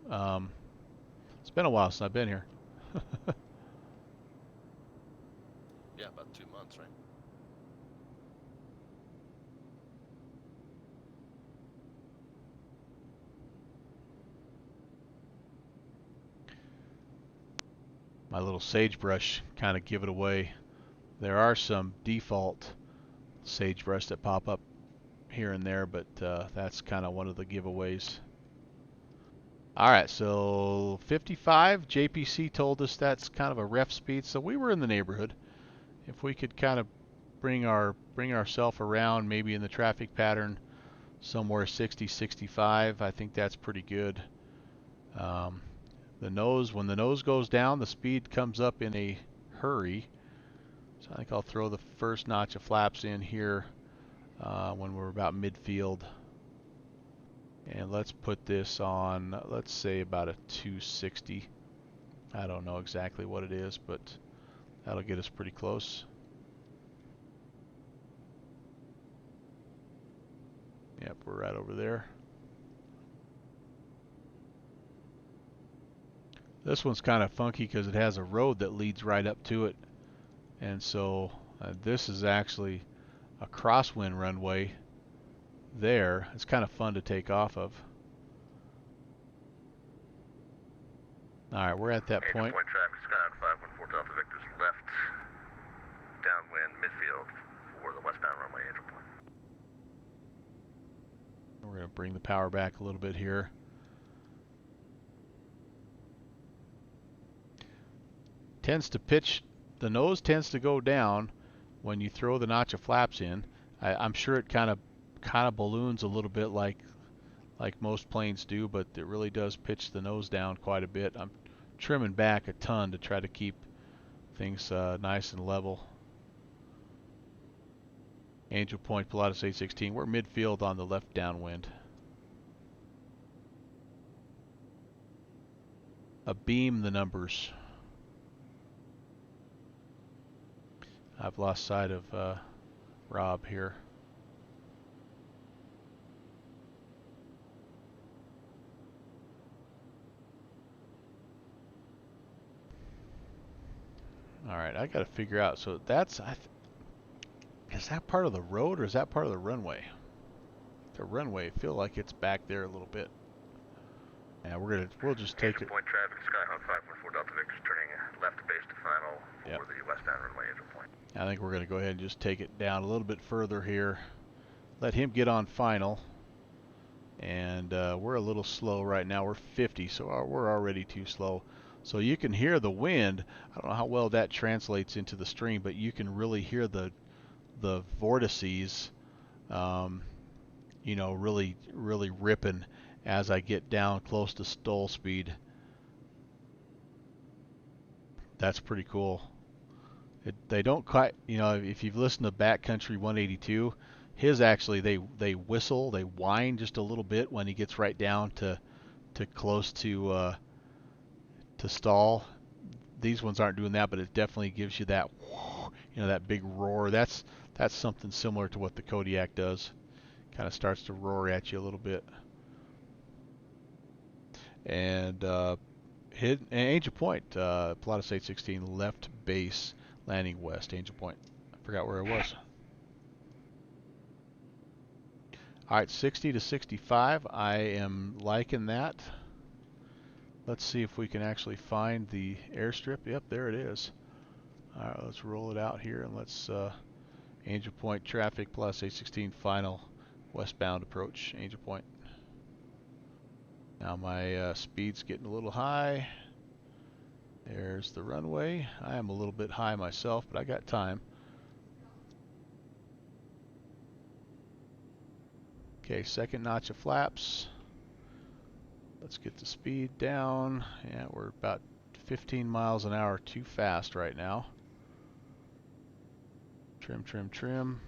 It's been a while since I've been here.
Yeah, about 2 months, right?
My little sagebrush kind of give it away. There are some default sagebrush that pop up here and there, but that's kind of one of the giveaways. All right, so 55, JPC told us that's kind of a ref speed, so we were in the neighborhood. If we could kind of bring ourselves around, maybe in the traffic pattern somewhere 60, 65, I think that's pretty good. When the nose goes down, the speed comes up in a hurry. So I think I'll throw the first notch of flaps in here when we're about midfield. And let's put this on, let's say about a 260. I don't know exactly what it is, but that'll get us pretty close. Yep, we're right over there. This one's kind of funky because it has a road that leads right up to it. And so this is actually a crosswind runway there. It's kind of fun to take off of. All right, we're at that point.
Point traffic, Sky 514 Delta Victor's left, downwind, midfield for the westbound runway, Angel Point.
We're going to bring the power back a little bit here. The nose tends to go down when you throw the notch of flaps in. I'm sure it kind of balloons a little bit like most planes do, but it really does pitch the nose down quite a bit. I'm trimming back a ton to try to keep things nice and level. Angel Point, Pilatus 816. We're midfield on the left downwind. Abeam the numbers. I've lost sight of Rob here. All right, I got to figure out. So that's is that part of the road or is that part of the runway? The runway, I feel like it's back there a little bit. Yeah, we'll just take
Angel
it.
Point traffic, Skyhawk 514 Delta Victor's turning left base to final for the westbound runway, Angel Point.
I think we're going to go ahead and just take it down a little bit further here. Let him get on final. And we're a little slow right now. We're 50, so we're already too slow. So you can hear the wind. I don't know how well that translates into the stream, but you can really hear the vortices, you know, really ripping as I get down close to stall speed. That's pretty cool. They don't quite, you know, if you've listened to Backcountry 182, his actually they whistle, they whine just a little bit when he gets right down to close to stall. These ones aren't doing that, but it definitely gives you that, you know, that big roar. That's something similar to what the Kodiak does. Kind of starts to roar at you a little bit. And Angel Point, Pilatus 816, left base, landing west, Angel Point. I forgot where it was. All right, 60 to 65. I am liking that. Let's see if we can actually find the airstrip. Yep, there it is. All right, let's roll it out here and let's Angel Point traffic plus 816 final westbound approach, Angel Point. Now my speed's getting a little high. There's the runway. I am a little bit high myself, but I got time. Okay, second notch of flaps. Let's get the speed down. Yeah, we're about 15 miles an hour too fast right now. Trim, trim, trim.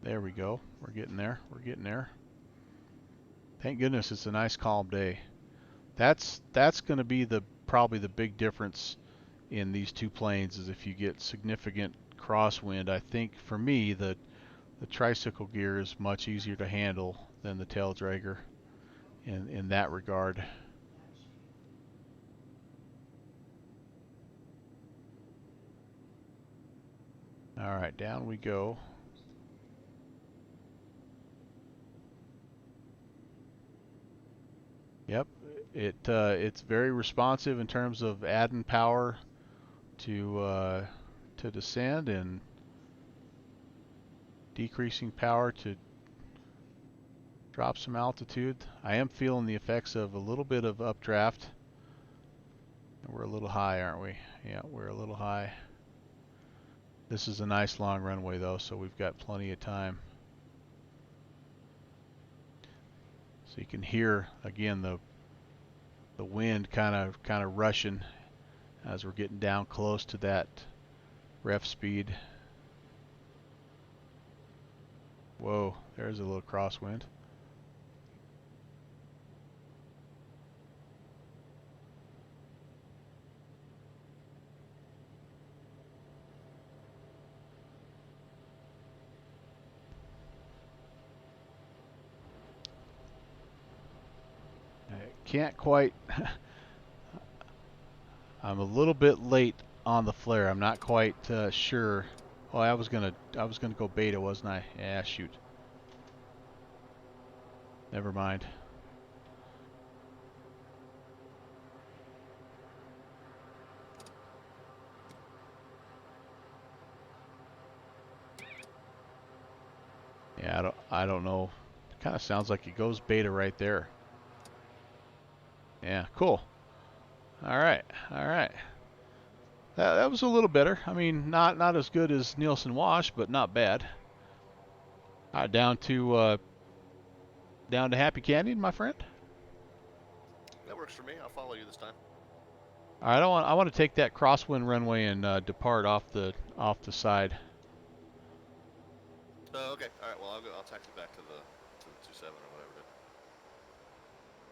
There we go. We're getting there. We're getting there. Thank goodness it's a nice calm day. That's going to be probably the big difference in these two planes is if you get significant crosswind. I think for me the tricycle gear is much easier to handle than the tail dragger in that regard. All right, down we go. Yep, it's very responsive in terms of adding power to descend and decreasing power to drop some altitude. I am feeling the effects of a little bit of updraft. We're a little high, aren't we? Yeah, we're a little high. This is a nice long runway though, so we've got plenty of time. So you can hear again the wind kind of rushing as we're getting down close to that ref speed. Whoa, there's a little crosswind. I can't quite I'm a little bit late on the flare. I'm not quite sure. Oh, I was gonna go beta, wasn't I? Yeah, shoot. Never mind. Yeah, I don't know. Kind of sounds like it goes beta right there. Yeah, cool. All right, all right. That was a little better. I mean, not as good as Nielsen Wash, but not bad. All right, down to Happy Canyon, my friend.
That works for me. I'll follow you this time.
All right, I want to take that crosswind runway and depart off the side.
Okay. All right. Well, I'll taxi back to the 27 or whatever it is.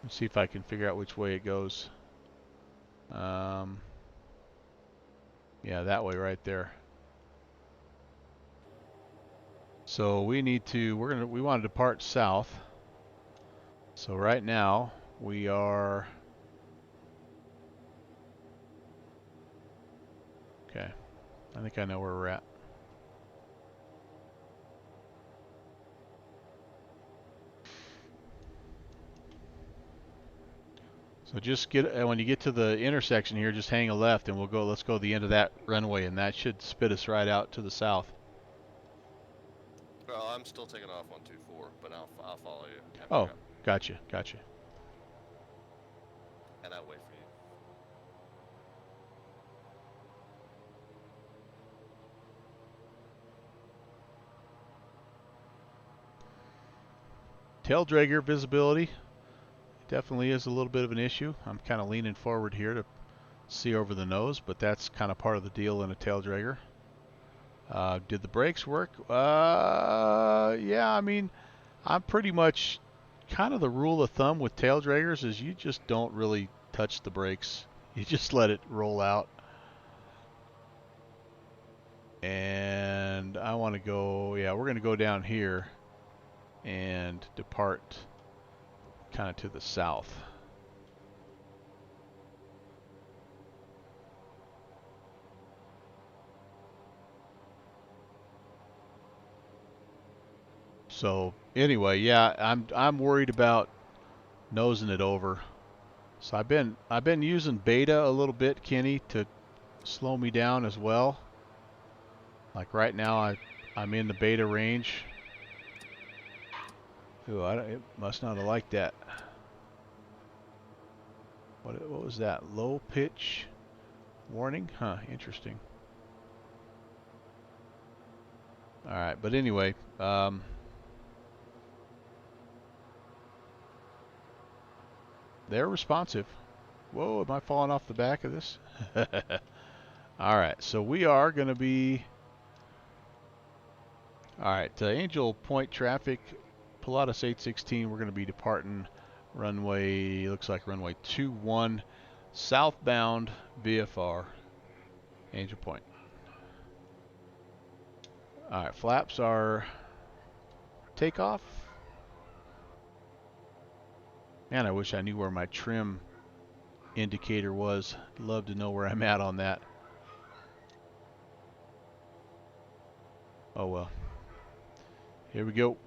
Let's see if I can figure out which way it goes. Yeah, that way right there. So we need to, we want to depart south. So right now we are, okay, I think I know where we're at. So just when you get to the intersection here, just hang a left and let's go to the end of that runway, and that should spit us right out to the south.
Well, I'm still taking off on 24, but I'll follow you.
Oh, gotcha.
And I'll wait for you.
Tail dragger visibility definitely is a little bit of an issue. I'm kind of leaning forward here to see over the nose, but that's kind of part of the deal in a tail dragger. Did the brakes work? Yeah, I mean, I'm pretty much kind of the rule of thumb with tail draggers is you just don't really touch the brakes. You just let it roll out. And I want to go, yeah, we're going to go down here and depart kind of to the south. So anyway, yeah, I'm worried about nosing it over. So I've been using beta a little bit, Kenny, to slow me down as well. Like right now, I'm in the beta range. Ooh, it must not have liked that. What was that? Low pitch warning? Huh, interesting. All right, but anyway, they're responsive. Whoa, am I falling off the back of this? All right, so we are going to be... All right, Angel Point traffic, Pilatus 816, we're going to be departing runway, looks like runway 21, southbound VFR, Angel Point. Alright, flaps are takeoff. Man, I wish I knew where my trim indicator was. Love to know where I'm at on that. Oh well. Here we go.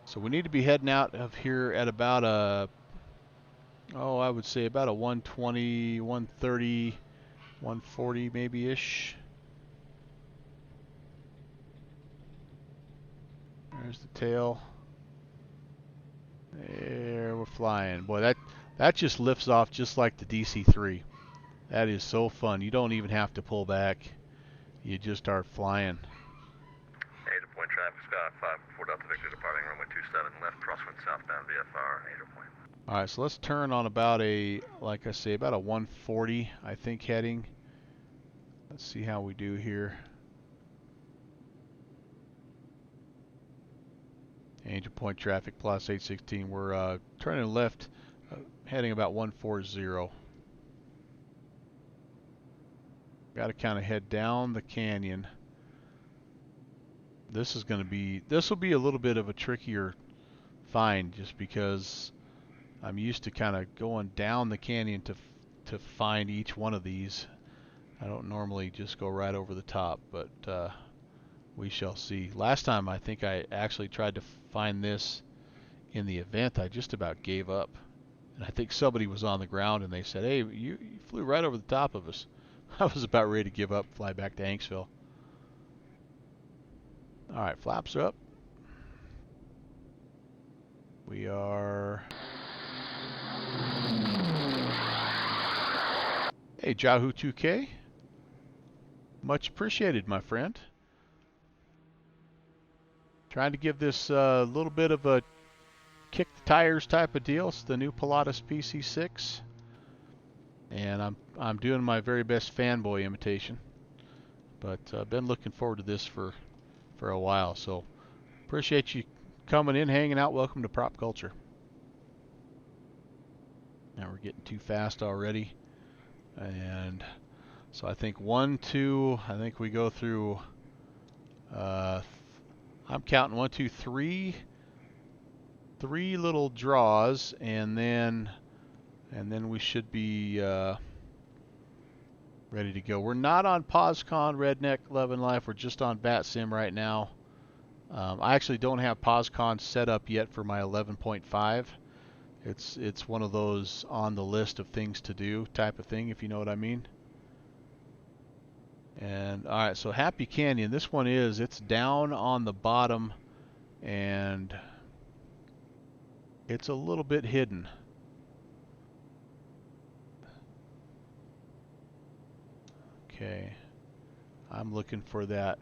So we need to be heading out of here at about a, oh, I would say about a 120, 130, 140 maybe-ish. There's the tail. There, we're flying. Boy, that just lifts off just like the DC-3. That is so fun. You don't even have to pull back. You just start flying.
Angel Point traffic, Sky 5 Delta Victor departing runway 27 left, crosswind southbound VFR, Angel Point.
Alright, so let's turn on about a, like I say, about a 140, I think, heading. Let's see how we do here. Angel Point traffic plus 816. We're turning left, heading about 140. Got to kind of head down the canyon. This will be a little bit of a trickier find just because I'm used to kind of going down the canyon to find each one of these. I don't normally just go right over the top, but we shall see. Last time I think I actually tried to find this in the event. I just about gave up. And I think somebody was on the ground and they said, hey, you flew right over the top of us. I was about ready to give up, fly back to Hanksville. Alright, flaps are up. We are... Hey, Jahu 2K. Much appreciated, my friend. Trying to give this a little bit of a kick the tires type of deal. It's the new Pilatus PC-6. And I'm doing my very best fanboy imitation. But I've been looking forward to this for a while. So appreciate you coming in, hanging out. Welcome to Prop Culture. Now we're getting too fast already. And so I think 1, 2, I think we go through, I'm counting 1, 2, 3 little draws, and then we should be ready to go. We're not on PosCon, Redneck, Love and Life. We're just on BatSim right now. I actually don't have PosCon set up yet for my 11.5. It's one of those on the list of things to do type of thing, if you know what I mean. And all right, so Happy Canyon. This one it's down on the bottom, and it's a little bit hidden. Okay, I'm looking for that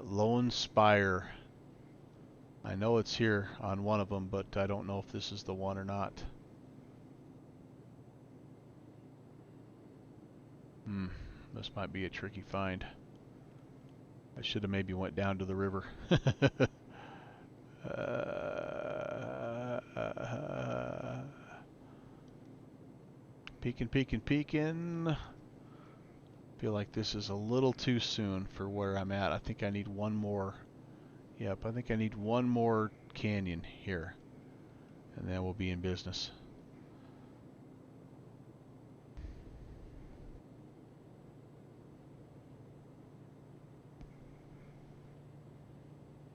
lone spire. I know it's here on one of them, but I don't know if this is the one or not. This might be a tricky find. I should have maybe went down to the river. Peeking. Feel like this is a little too soon for where I'm at. I think I need one more. Yep, I think I need one more canyon here, and then we'll be in business.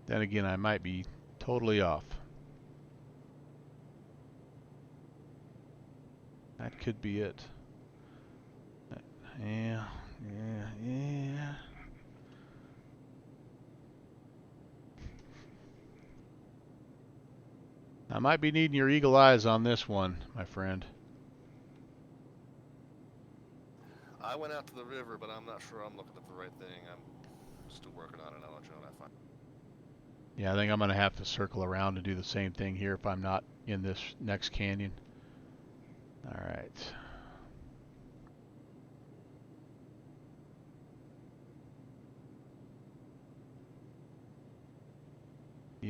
Then again, I might be totally off. That could be it. Yeah. I might be needing your eagle eyes on this one, my friend.
I went out to the river, but I'm not sure I'm looking at the right thing. I'm still working on it. I'll let you know what I find.
Yeah, I think I'm going to have to circle around and do the same thing here if I'm not in this next canyon. All right.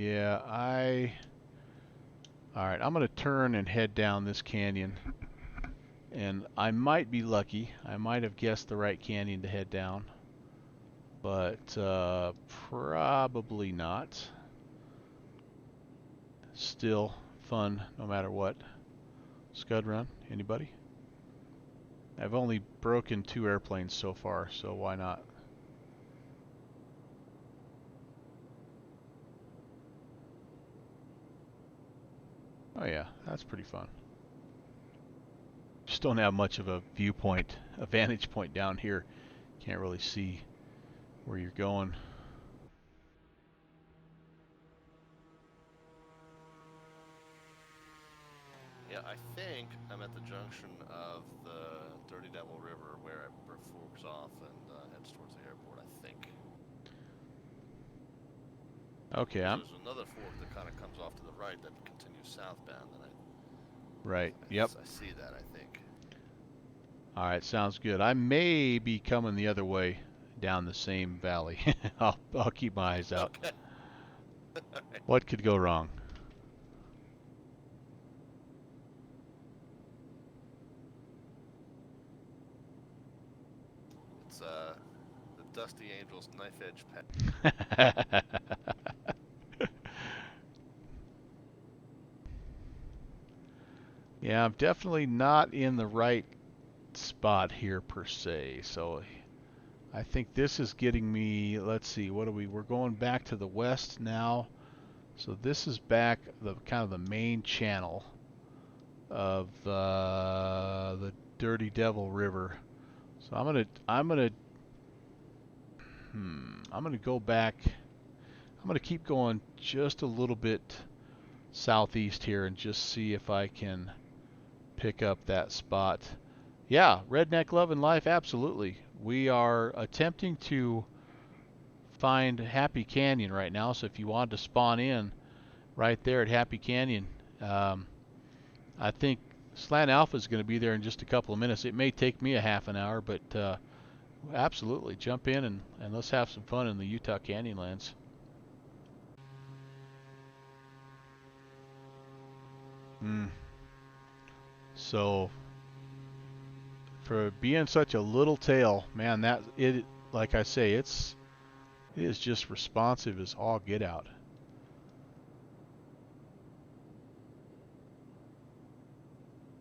Yeah, Alright, I'm going to turn and head down this canyon. And I might be lucky. I might have guessed the right canyon to head down. But probably not. Still fun no matter what. Scud run, anybody? I've only broken 2 airplanes so far, so why not? Oh yeah, that's pretty fun. Just don't have much of a viewpoint, a vantage point down here. Can't really see where you're going.
Yeah, I think I'm at the junction of the Dirty Devil River where it forks off and heads towards the airport, I think.
Okay,
There's another fork that kind of comes off to the right that continues southbound, and
right. Yep.
I see that, I think.
All right, sounds good. I may be coming the other way down the same valley. I'll keep my eyes out.
Okay.
What could go wrong?
It's the Dusty Angels knife edge path.
Yeah, I'm definitely not in the right spot here per se. So I think this is getting me, let's see, what are we? We're going back to the west now. So this is back the kind of the main channel of the Dirty Devil River. So I'm gonna go back. I'm gonna keep going just a little bit southeast here and just see if I can pick up that spot. Yeah, Redneck Love and Life, absolutely. We are attempting to find Happy Canyon right now, so if you wanted to spawn in right there at Happy Canyon, I think Slant Alpha is going to be there in just a couple of minutes. It may take me a half an hour, but absolutely, jump in and let's have some fun in the Utah Canyonlands. So for being such a little tail, man, like I say, it is just responsive as all get out.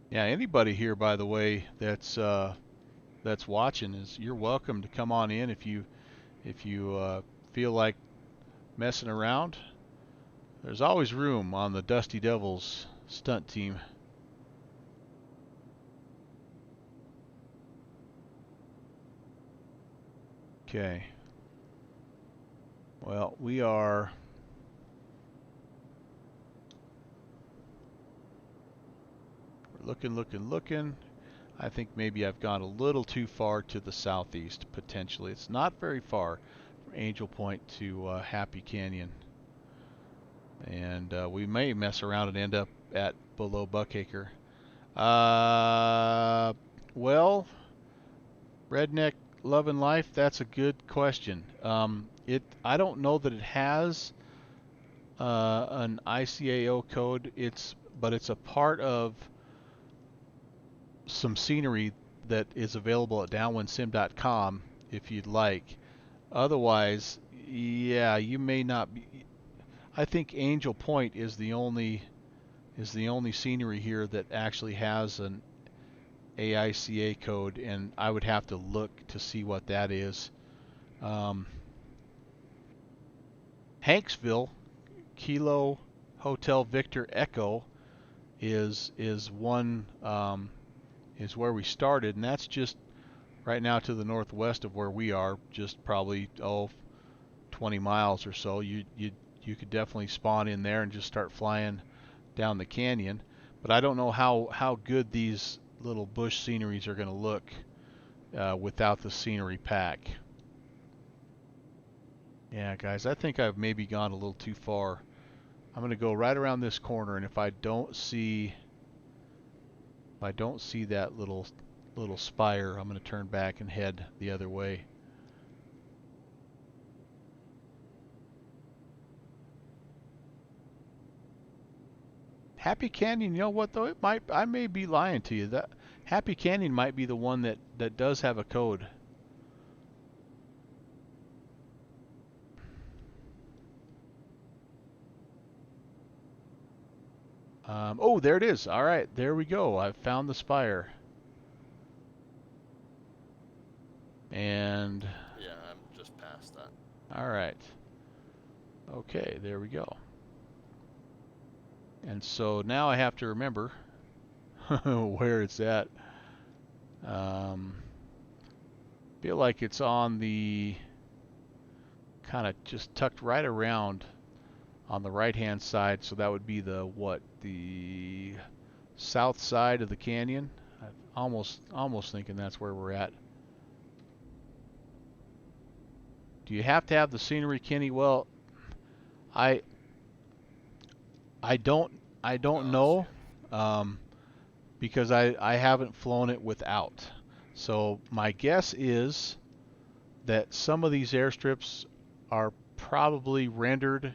Yeah, anybody here, by the way, that's watching, you're welcome to come on in if you feel like messing around. There's always room on the Dusty Devils stunt team. Okay. Well, we are looking. I think maybe I've gone a little too far to the southeast, potentially. It's not very far from Angel Point to Happy Canyon. And we may mess around and end up at below Buckacre. Well, Redneck Love and Life, that's a good question. I don't know that it has an ICAO code. But it's a part of some scenery that is available at downwindsim.com if you'd like. Otherwise, yeah, you may not be. I think Angel Point is the only scenery here that actually has an AICA code, and I would have to look to see what that is. Hanksville, Kilo Hotel Victor Echo, is one is where we started, and that's just right now to the northwest of where we are, just probably 20 miles or so. You could definitely spawn in there and just start flying down the canyon. But I don't know how good these little bush sceneries are going to look without the scenery pack. Yeah, guys, I think I've maybe gone a little too far. I'm going to go right around this corner, and if I don't see that little spire, I'm going to turn back and head the other way. Happy Canyon, you know what though? I may be lying to you. That Happy Canyon might be the one that does have a code. Oh, there it is. All right, there we go. I've found the spire. And
Yeah, I'm just past that.
all right. Okay, there we go. And so now I have to remember where it's at. Feel like it's on the kind of just tucked right around on the right-hand side. So that would be the south side of the canyon. I'm almost thinking that's where we're at. Do you have to have the scenery, Kenny? Well, I don't know, because I haven't flown it without. So my guess is that some of these airstrips are probably rendered,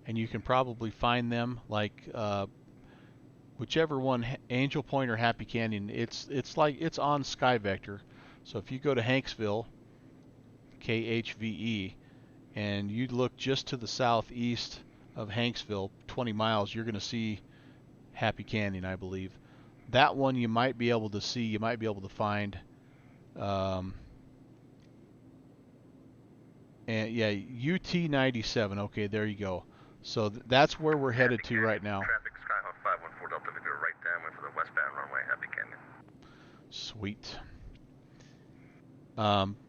and you can probably find them, like whichever one, Angel Point or Happy Canyon. It's on Sky Vector. So if you go to Hanksville, KHVE, and you look just to the southeast of Hanksville, 20 miles, you're going to see Happy Canyon, I believe. That one you might be able to see, you might be able to find. And yeah, UT 97. Okay, there you go. So that's where we're headed to right now.
Traffic Skyhawk 514 Delta Victor right downwind for the westbound runway, Happy Canyon.
Sweet.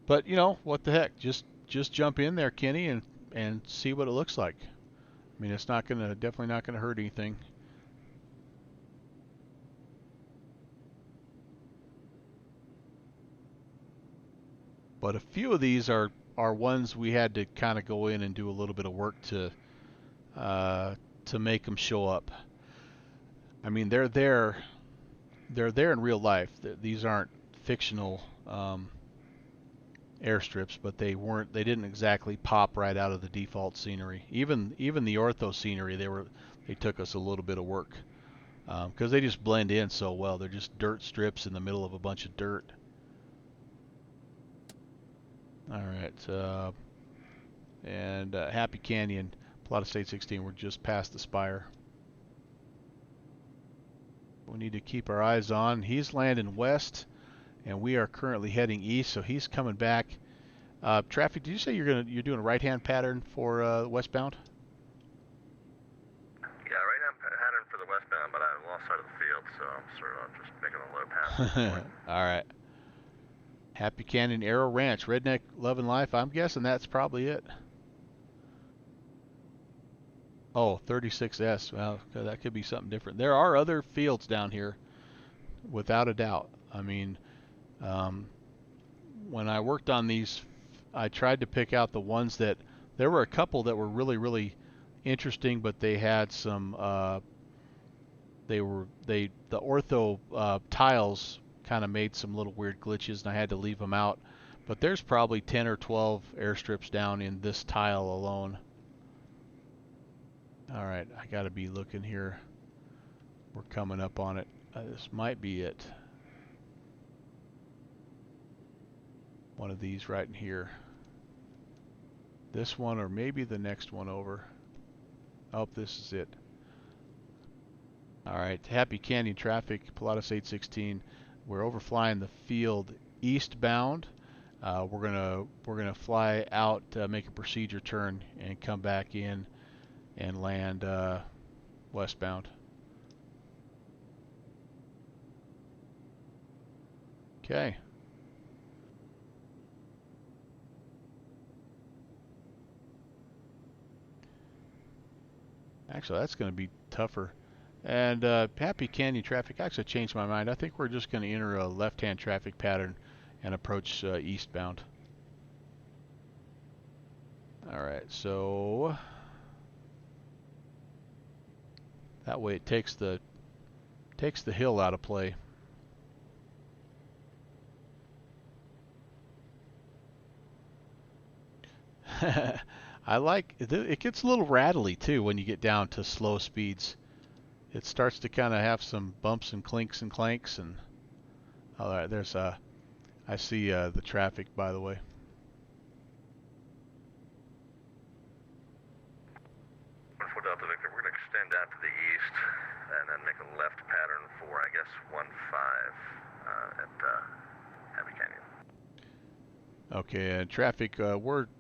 But you know what the heck? Just jump in there, Kenny, and see what it looks like. I mean, it's definitely not gonna hurt anything. But a few of these are ones we had to kind of go in and do a little bit of work to make them show up. I mean, they're there in real life. These aren't fictional airstrips, but they didn't exactly pop right out of the default scenery. Even the ortho scenery, they took us a little bit of work, because they just blend in so well. They're just dirt strips in the middle of a bunch of dirt. All right, and Happy Canyon, Plata State 16. We're just past the spire. We need to keep our eyes on. He's landing west, and we are currently heading east, so he's coming back. Traffic, did you say you're doing a right-hand pattern for westbound?
Yeah, right-hand pattern for the westbound, but I lost sight of the field, so I'm sort of just making a low pass at this point.
All right. Happy Canyon Arrow Ranch, Redneck Love and Life. I'm guessing that's probably it. Oh, 36S. Well, that could be something different. There are other fields down here, without a doubt. I mean, when I worked on these, I tried to pick out the ones that, there were a couple that were really, really interesting, but they had some, the ortho tiles kind of made some little weird glitches, and I had to leave them out. But there's probably 10 or 12 airstrips down in this tile alone. All right, I got to be looking here. We're coming up on it. This might be it. One of these right in here. This one, or maybe the next one over. Oh, this is it. All right, Happy Canyon traffic, Pilatus 816. We're overflying the field eastbound. We're gonna fly out, make a procedure turn, and come back in and land westbound. Okay. Actually, that's going to be tougher. And Happy Canyon traffic, actually changed my mind. I think we're just going to enter a left-hand traffic pattern and approach eastbound. All right, so that way it takes the hill out of play. I like it. It gets a little rattly too when you get down to slow speeds. it starts to kind of have some bumps and clinks and clanks. And all right, there's I see the traffic, by the way.
1-4 Delta Victor, we're going to extend out to the east and then make a left pattern for, I guess, 1-5 at Happy Canyon.
Okay, traffic,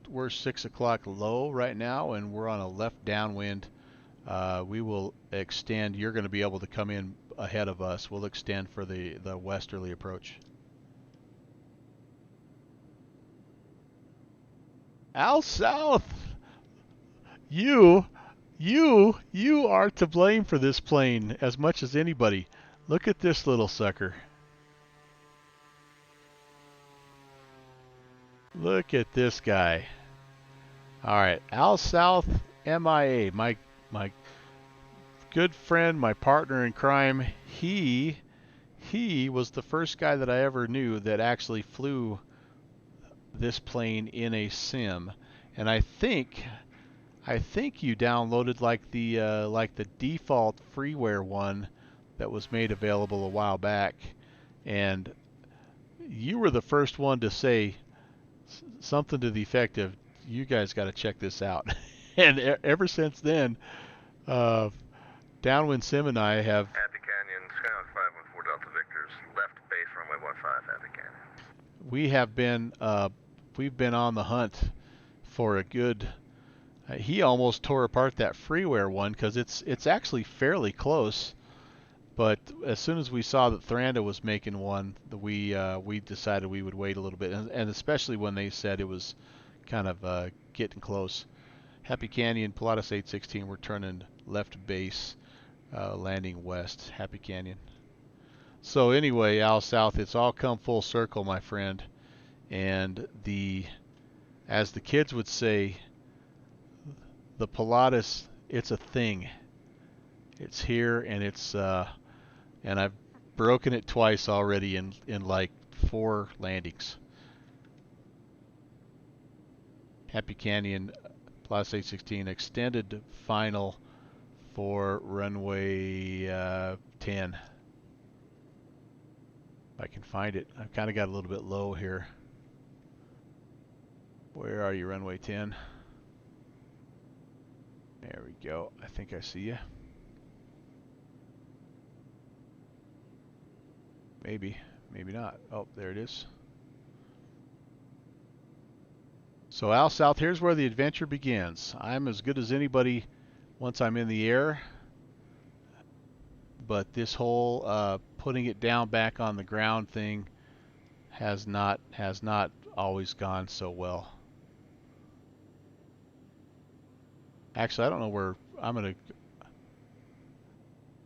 we're 6 o'clock low right now, and we're on a left downwind. We will extend. You're going to be able to come in ahead of us. We'll extend for the westerly approach. Al South, you are to blame for this plane as much as anybody. Look at this little sucker. Look at this guy. All right, Al South, MIA, my good friend, my partner in crime. He was the first guy that I ever knew that actually flew this plane in a sim, and I think you downloaded like the default freeware one that was made available a while back, and you were the first one to say something to the effect of, "You guys got to check this out." And ever since then, Downwind Sim and I have.
Happy Canyon, Skyhawk 514 Delta Victor's left base runway 15 Happy Canyon.
We've been on the hunt for a good. He almost tore apart that freeware one because it's actually fairly close. But as soon as we saw that Thranda was making one, we decided we would wait a little bit, and especially when they said it was kind of getting close. Happy Canyon, Pilatus 816, we're turning left base, landing west, Happy Canyon. So anyway, Al South, it's all come full circle, my friend. And as the kids would say, the Pilatus, it's a thing. It's here, and and I've broken it twice already in like 4 landings. Happy Canyon, Plus 816, extended final for runway 10. If I can find it. I've kind of got a little bit low here. Where are you, runway 10? There we go. I think I see you. Maybe, maybe not. Oh, there it is. So Al South, here's where the adventure begins. I'm as good as anybody once I'm in the air, but this whole putting it down back on the ground thing has not always gone so well. Actually, I don't know where I'm gonna.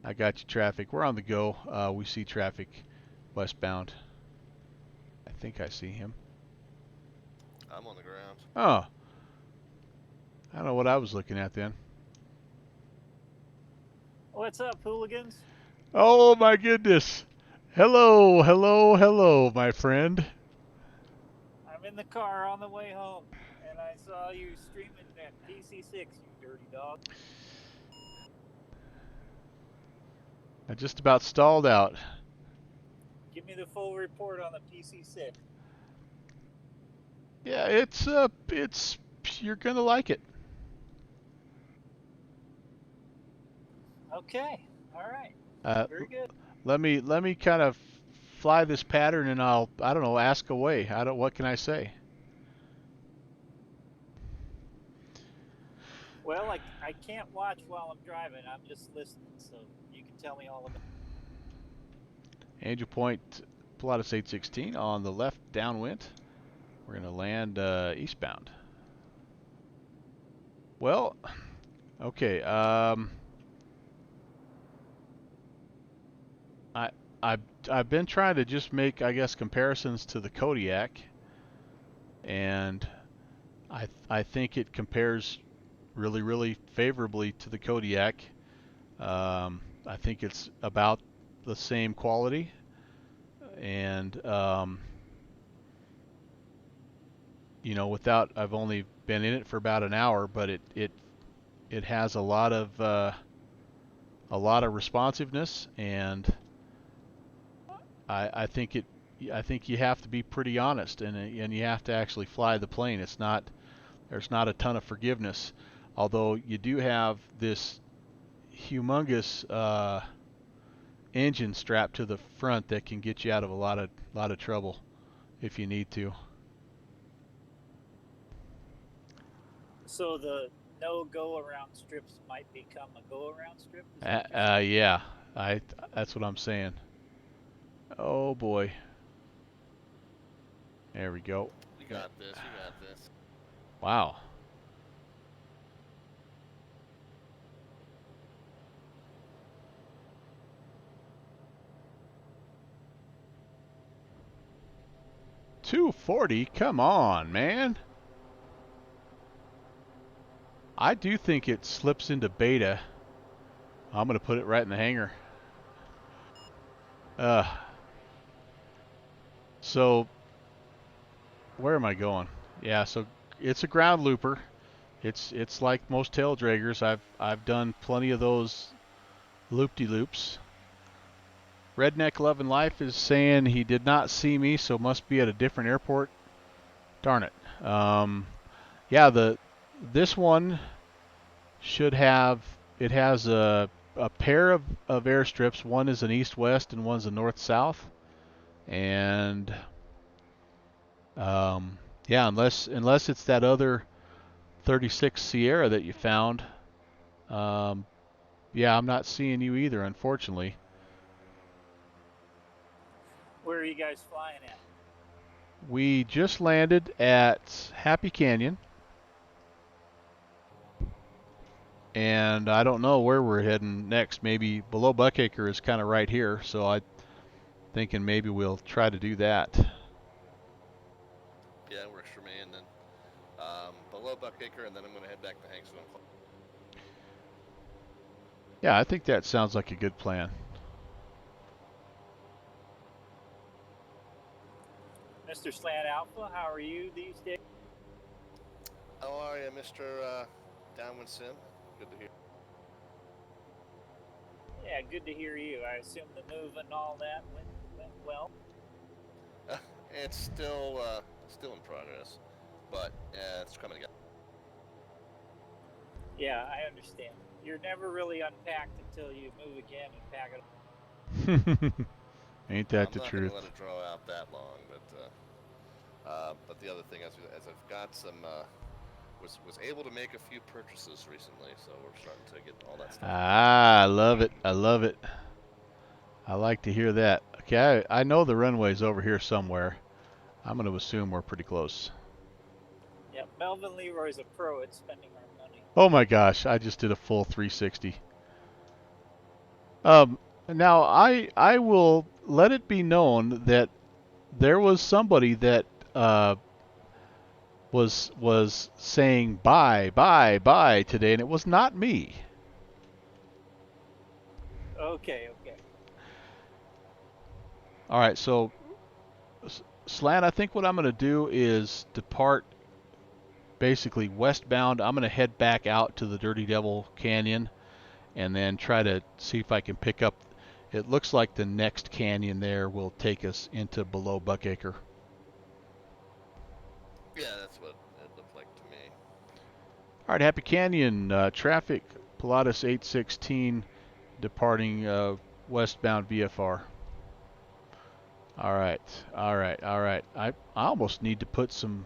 I got you, traffic. We're on the go. We see traffic westbound. I think I see him.
I'm on the ground.
Oh. I don't know what I was looking at then.
What's up, hooligans?
Oh my goodness. Hello, hello, hello, my friend.
I'm in the car on the way home, and I saw you streaming that PC-6, you dirty dog.
I just about stalled out.
Give me the full report on the PC-6.
Yeah, it's you're gonna like it.
Okay, all right, very good.
Let me kind of fly this pattern, and I don't know, ask away. What can I say?
Well, I can't watch while I'm driving. I'm just listening, so you can tell me all about it.
Angel Point, Pilatus 816 on the left downwind. We're going to land eastbound. Well, okay. I've been trying to just make, I guess, comparisons to the Kodiak, and I think it compares really favorably to the Kodiak. I think it's about the same quality, and you know, I've only been in it for about an hour, but it has a lot of a lot of responsiveness, and I think you have to be pretty honest, and you have to actually fly the plane. There's not a ton of forgiveness, although you do have this humongous engine strapped to the front that can get you out of a lot of trouble if you need to.
So the no go around strips might become a go around strip? Is that what you're saying?
Yeah, that's what I'm saying. Oh boy. There we go.
You got this. You got this.
Wow. $240? Come on, man. I do think it slips into beta. I'm going to put it right in the hangar. So, where am I going? Yeah, so it's a ground looper. It's like most tail draggers. I've done plenty of those loop-de-loops. Redneck Lovin' Life is saying he did not see me, so must be at a different airport. Darn it. Yeah, this one should have, it has a pair of airstrips. One is an east-west and one's a north-south. And yeah, unless it's that other 36 Sierra that you found, yeah, I'm not seeing you either, unfortunately.
Where are you guys flying at?
We just landed at Happy Canyon, and I don't know where we're heading next. Maybe below Buckacre is kind of right here, so I'm thinking maybe we'll try to do that.
Yeah, it works for me. And then below Buckacre, and then I'm going to head back to Hanksville.
Yeah, I think that sounds like a good plan.
Mr. Slant Alpha, how are you these days?
How are you, Mr. Downwind Sim? Good to hear.
Yeah, good to hear you. I assume the move and all that went well.
It's still in progress, but it's coming together.
Yeah, I understand. You're never really unpacked until you move again and pack it up.
Ain't that
I'm
the
not
truth?
Gonna let it draw out that long, but the other thing as I've got some was able to make a few purchases recently, so we're starting to get all that stuff.
Ah, I love it. I love it. I like to hear that. Okay, I know the runway's over here somewhere. I'm going to assume we're pretty close.
Yeah, Melvin Leroy's a pro at spending our money.
Oh my gosh, I just did a full 360. Now I will let it be known that there was somebody that was saying bye today, and it was not me.
Okay.
All right, so Slant, I think what I'm going to do is depart basically westbound. I'm going to head back out to the Dirty Devil Canyon and then try to see if I can pick up. It looks like the next canyon there will take us into below Buckacre.
Yeah, that's what it looked like to me.
All right, Happy Canyon traffic, Pilatus 816 departing westbound VFR. All right. I almost need to put some.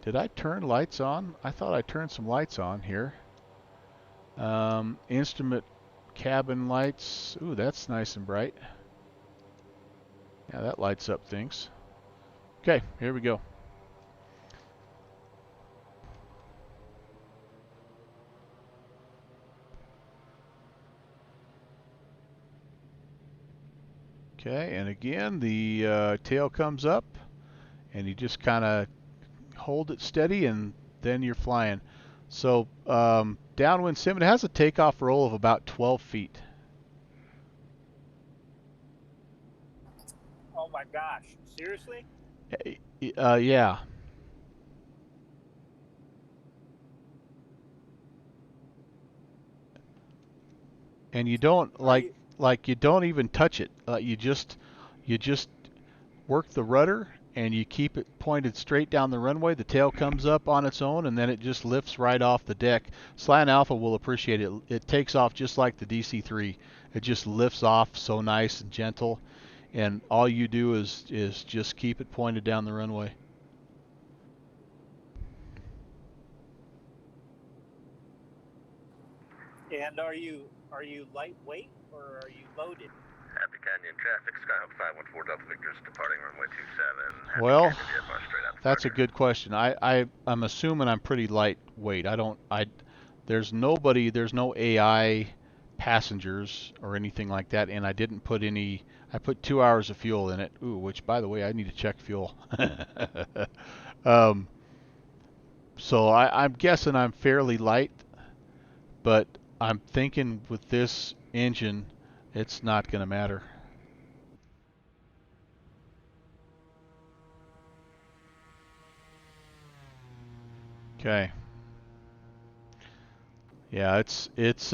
Did I turn lights on? I thought I turned some lights on here. Instrument cabin lights. Ooh, that's nice and bright. Yeah, that lights up things. Okay, here we go. Okay, and again, the tail comes up, and you just kind of hold it steady, and then you're flying. So, downwind sim, it has a takeoff roll of about 12 feet.
Oh my gosh, seriously?
Yeah. and you don't
Are you?
you don't even touch it. You just work the rudder and you keep it pointed straight down the runway. The tail comes up on its own and then it just lifts right off the deck. Slant Alpha will appreciate it. It takes off just like the DC-3. It just lifts off so nice and gentle, and all you do is just keep it pointed down the runway.
And are you lightweight or are you loaded?
Happy Canyon traffic, Skyhawk 514 Delta Victor's departing runway 27. Happy
Well,
Canyon, VFR straight out.
that's a good question. I'm assuming I'm pretty lightweight. There's no AI passengers or anything like that, and I didn't put any. I put 2 hours of fuel in it. Ooh, which by the way, I need to check fuel. um, so I'm guessing I'm fairly light, but I'm thinking with this engine, it's not going to matter. Okay. Yeah, it's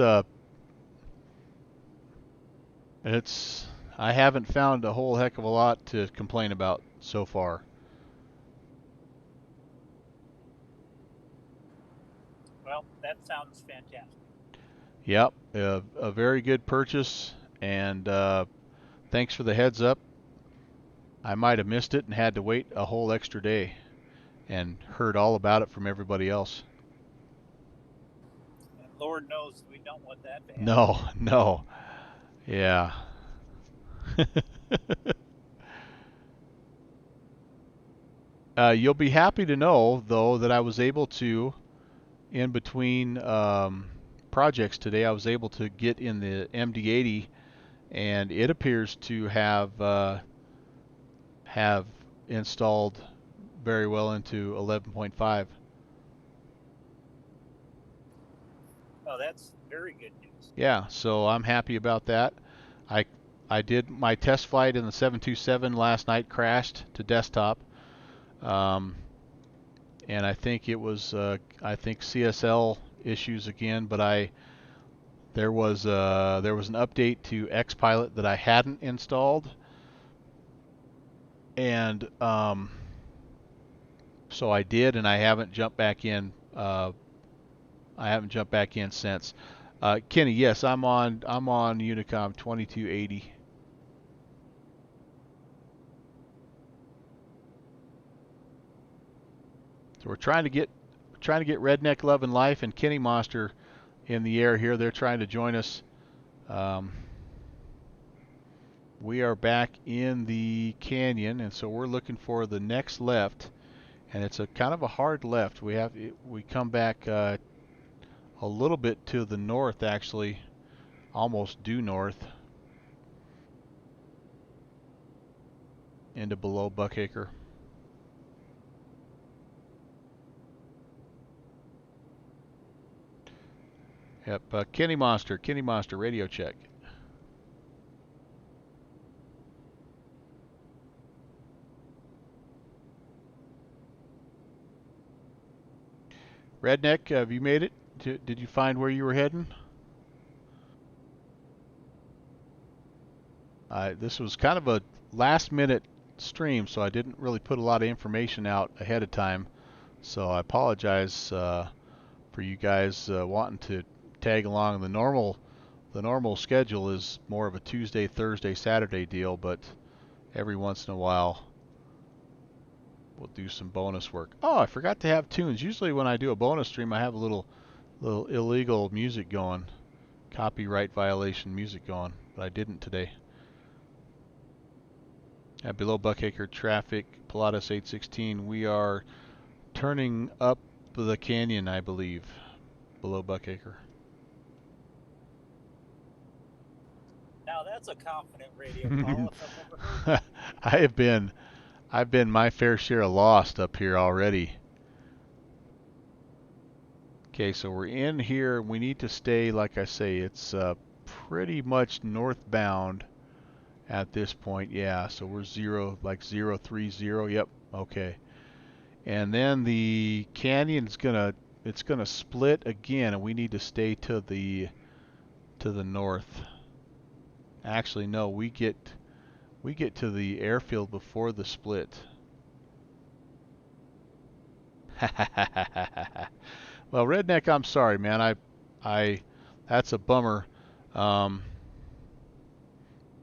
I haven't found a whole heck of a lot to complain about so far.
Well, that sounds fantastic.
Yep, a very good purchase, and thanks for the heads up. I might have missed it and had to wait a whole extra day and heard all about it from everybody else.
And Lord knows we don't want that to happen.
No, no. Yeah. You'll be happy to know, though, that I was able to, in between projects today, I was able to get in the MD-80, and it appears to have installed very well into 11.5.
Oh, that's very good news.
Yeah, so I'm happy about that. I I did my test flight in the 727 last night, crashed to desktop, um, and I think it was I think CSL issues again, but there was an update to XPilot that I hadn't installed, and so I did, and I haven't jumped back in. I haven't jumped back in since. Kenny, yes, I'm on Unicom 2280. So we're trying to get Redneck Love and Life and Kenny Monster in the air here. They're trying to join us. We are back in the canyon, and so we're looking for the next left, and it's a kind of a hard left. We come back a little bit to the north, actually, almost due north into below Buckacre. Yep, Kenny Monster, radio check. Redneck, have you made it? Did you find where you were heading? This was kind of a last-minute stream, so I didn't really put a lot of information out ahead of time. So I apologize for you guys wanting to tag along. The normal schedule is more of a Tuesday, Thursday, Saturday deal, but every once in a while we'll do some bonus work. Oh, I forgot to have tunes. Usually when I do a bonus stream, I have a little illegal music going, copyright violation music going, but I didn't today. Below Buckacre traffic, Pilatus 816. We are turning up the canyon, I believe, below Buckacre.
Now that's a confident radio call if I've ever heard it.
I've been my fair share of lost up here already. Okay, so we're in here. We need to stay, like I say, it's pretty much northbound at this point. Yeah, so we're 030. Yep, okay. And then the canyon's gonna split again, and we need to stay to to the north. Actually, no, we get to the airfield before the split. Well, Redneck, I'm sorry, man. I that's a bummer.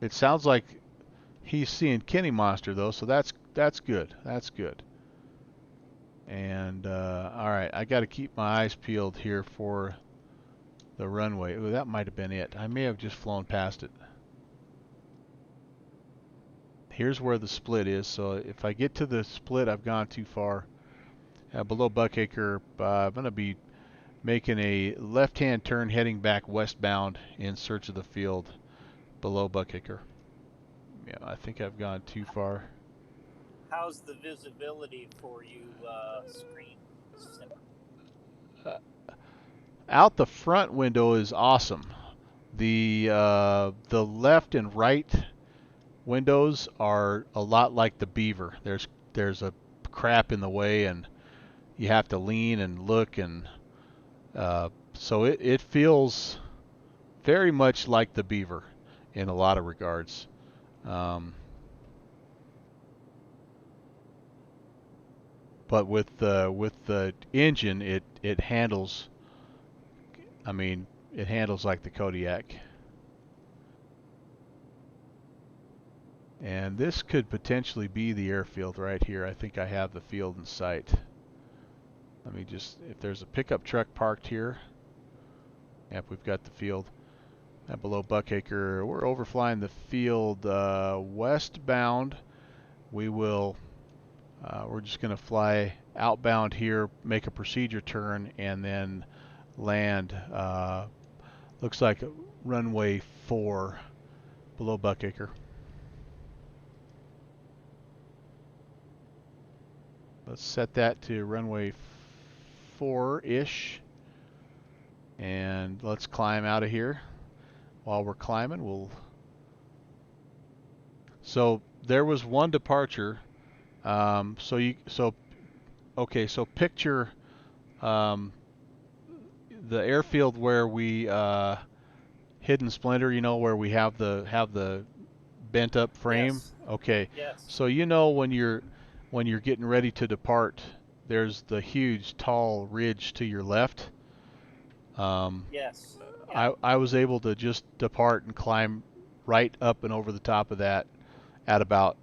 It sounds like he's seeing Kenny Monster though, so that's good. That's good. And all right, I got to keep my eyes peeled here for the runway. Ooh, that might have been it. I may have just flown past it. Here's where the split is. So if I get to the split, I've gone too far. Below Buckacre, I'm going to be making a left-hand turn heading back westbound in search of the field below Buckacre. Yeah, I think I've gone too far.
How's the visibility for you, screen?
Out the front window is awesome. The left and right windows are a lot like the Beaver. There's a crap in the way, and you have to lean and look, and so it feels very much like the Beaver in a lot of regards. But with the engine, it handles. I mean, it handles like the Kodiak. And this could potentially be the airfield right here. I think I have the field in sight. Let me just, if there's a pickup truck parked here. Yep, we've got the field. Below Buckacre, we're overflying the field westbound. We're just going to fly outbound here, make a procedure turn, and then land. Looks like runway 4 below Buckacre. Let's set that to runway 4-ish. And let's climb out of here. While we're climbing, so there was one departure. So picture the airfield where we Hidden Splinter, you know, where we have the bent up frame.
Yes.
Okay.
Yes.
So you know when you're getting ready to depart, there's the huge tall ridge to your left.
Yes. Yeah.
I was able to just depart and climb right up and over the top of that at about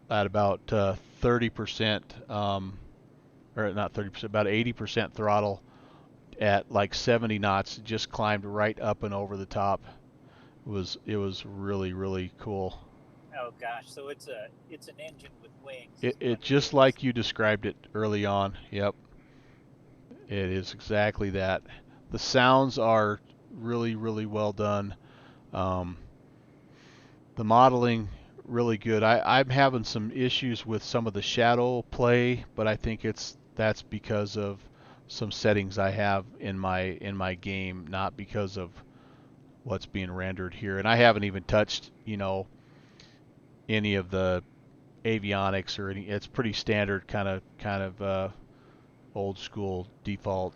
30%, or not 30%, about 80% throttle at like 70 knots. Just climbed right up and over the top. It was really, really cool.
Oh gosh, so it's an engine with wings.
It just like you described it early on. Yep. It is exactly that. The sounds are really, really well done. The modeling really good. I'm having some issues with some of the shadow play, but I think that's because of some settings I have in my game, not because of what's being rendered here. And I haven't even touched, any of the avionics or any. It's pretty standard kind of old school default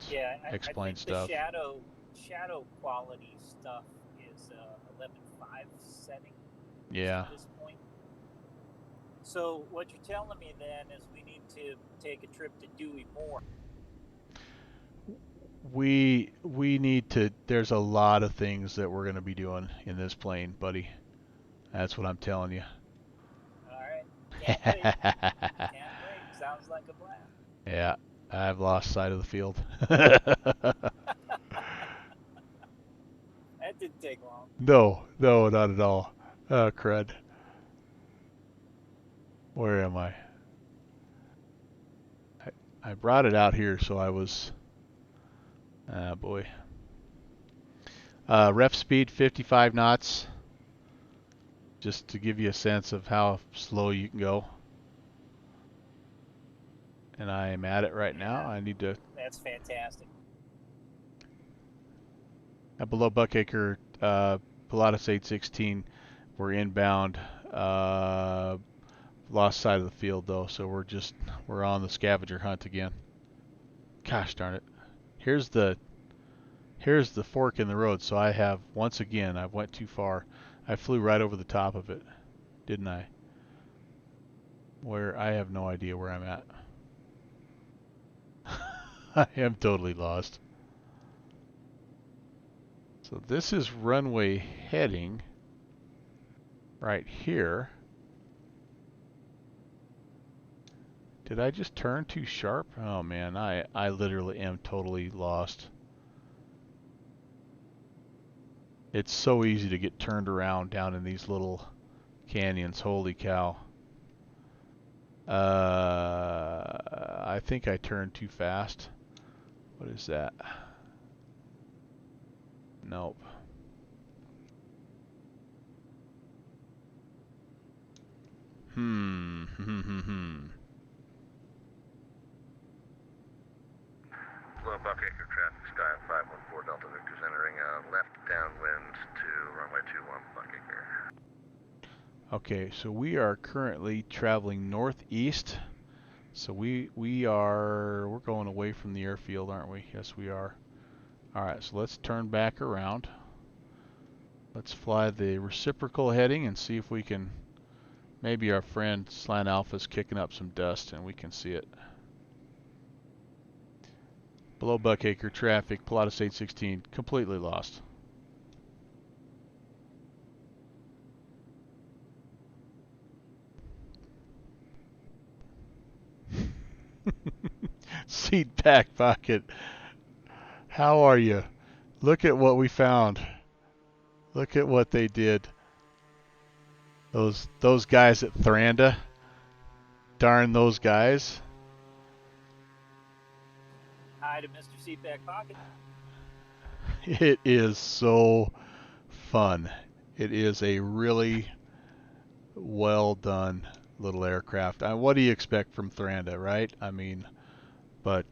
explain
I think
stuff.
The shadow quality stuff is 11.5 setting.
Yeah.
At this point. So what you're telling me then is we need to take a trip to Dewey Moore.
We need to. There's a lot of things that we're going to be doing in this plane, buddy. That's what I'm telling you.
All right. Can't wait. Can't wait. Sounds like a blast.
Yeah, I've lost sight of the field.
That didn't take long.
No, not at all. Oh, crud. Where am I? I brought it out here, so I was... Ah, boy. Ref speed 55 knots. Just to give you a sense of how slow you can go. And I am at it right now. I need to...
That's fantastic.
Below Buckacre, Pilatus 816, we're inbound. Lost sight of the field though, so we're on the scavenger hunt again. Gosh darn it. Here's the here's the fork in the road. So I have, once again, I went too far. I flew right over the top of it, didn't I? Where, I have no idea where I'm at. I am totally lost. So this is runway heading right here. Did I just turn too sharp? Oh man, I literally am totally lost. It's so easy to get turned around down in these little canyons. Holy cow. I think I turned too fast. What is that? Nope.
Low Buckacre traffic, Sky 514 Delta Victor's entering left downwind to runway 21 Buckacre.
Okay, so we are currently traveling northeast. So we're going away from the airfield, aren't we? Yes, we are. All right, so let's turn back around. Let's fly the reciprocal heading and see if we can. Maybe our friend Slant Alpha's kicking up some dust and we can see it. Below Buckacre traffic, Pilatus 816, completely lost. Seat back pocket. How are you? Look at what we found. Look at what they did. Those guys at Thranda. Darn those guys.
Hi to Mr. Seatback Pocket.
It is so fun. It is a really well done little aircraft. What do you expect from Thranda, right? I mean, but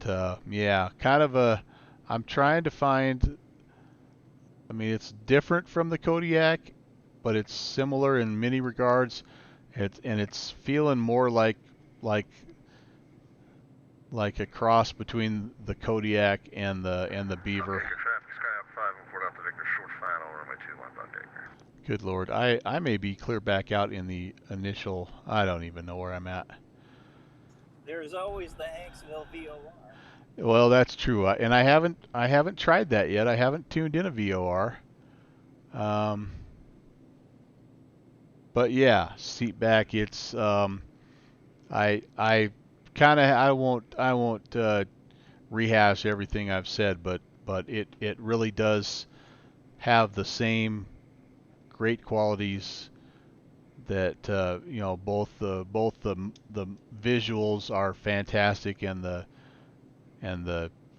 yeah, kind of a. I'm trying to find. I mean, it's different from the Kodiak, but it's similar in many regards. It's feeling more like a cross between the Kodiak and the Beaver.
Buckacre traffic, Sky 514 Delta Victor, short final, runway 21 Buckacre.
Good Lord, I may be clear back out in the initial. I don't even know where I'm at.
There's always the Hanksville VOR.
Well, that's true, and I haven't tried that yet. I haven't tuned in a VOR. But yeah, seat back. It's I kind of I won't rehash everything I've said, but it really does have the same great qualities that you know, both the visuals are fantastic and the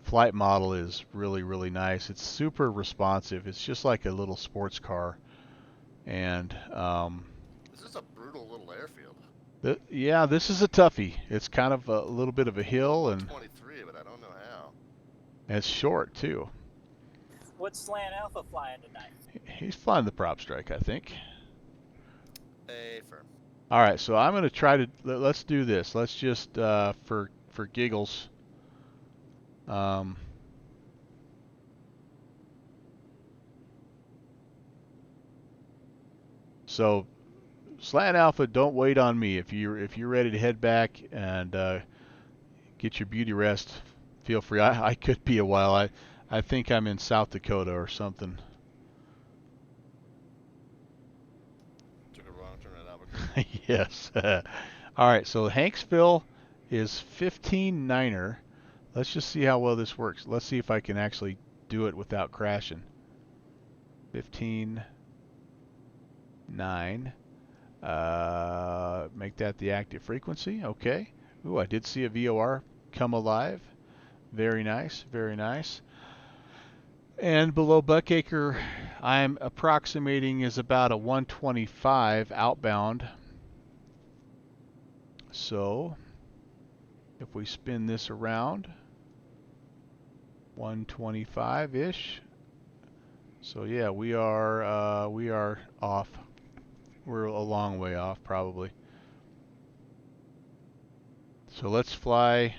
flight model is really nice. It's super responsive. It's just like a little sports car, and
This is a brutal little airfield.
yeah, this is a toughie. It's kind of a little bit of a hill, and
23, but I don't know how.
it's short too.
What's Slant Alpha flying tonight?
He's flying the prop strike, I think.
A firm.
All right, so I'm going to try to let's do this. Let's just for giggles. So Slant Alpha, don't wait on me. If you're ready to head back and get your beauty rest, feel free. I could be a while. I think I'm in South Dakota or something.
Took a wrong turn at Albuquerque.
Yes. All right, so Hanksville is 15-9er. Let's just see how well this works. Let's see if I can actually do it without crashing. 15-9. Make that the active frequency. Okay. Ooh, I did see a VOR come alive. Very nice. Very nice. And below Buckacre, I'm approximating is about a 125 outbound. So if we spin this around, 125-ish. So yeah, we are off. We're a long way off, probably. So let's fly.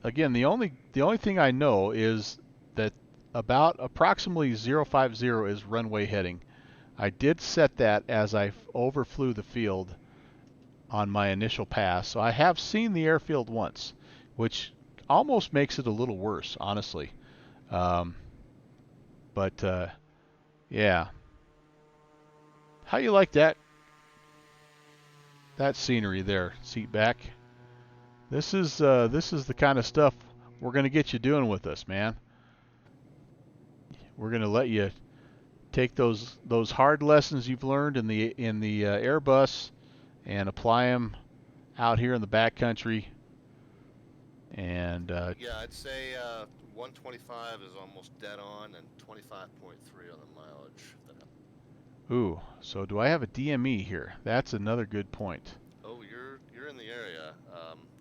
Again, the only thing I know is that about approximately 050 is runway heading. I did set that as I overflew the field on my initial pass, so I have seen the airfield once, which almost makes it a little worse, honestly. But yeah, how you like that scenery there, seat back? This is the kind of stuff we're gonna get you doing with us, man. We're gonna let you take those hard lessons you've learned in the Airbus and apply them out here in the backcountry. And
Yeah, I'd say 125 is almost dead on, and 25.3 on the mileage.
ooh, so do I have a DME here? That's another good point.
Oh, you're in the area.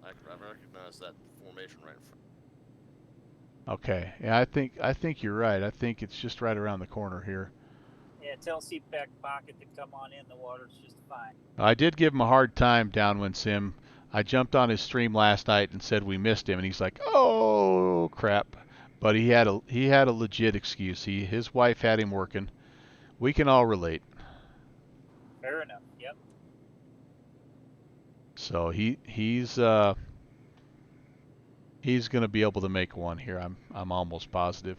I recognize that formation right in front.
Okay, yeah, I think you're right. I think it's just right around the corner here.
Yeah, tell Seatback Pocket to come on in. The water's just fine.
I did give him a hard time, Downwind Sim. I jumped on his stream last night and said we missed him, and he's like, "Oh crap!" But he had a legit excuse. His wife had him working. We can all relate.
Fair enough. Yep.
So he's going to be able to make one here. I'm almost positive.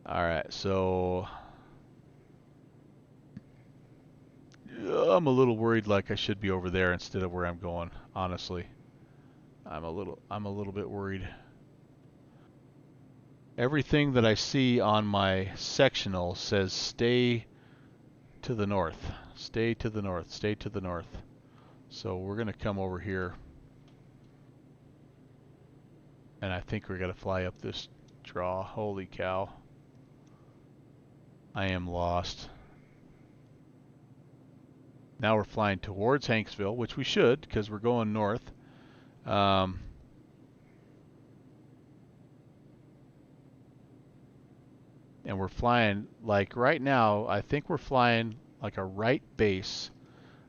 All right, so I'm a little worried, like I should be over there instead of where I'm going. Honestly, I'm a little bit worried. Everything that I see on my sectional says stay to the north, stay to the north, stay to the north. So we're going to come over here, and I think we're going to fly up this draw. Holy cow. I am lost. Now we're flying towards Hanksville, which we should, because we're going north. And we're flying, like right now, I think we're flying like a right base.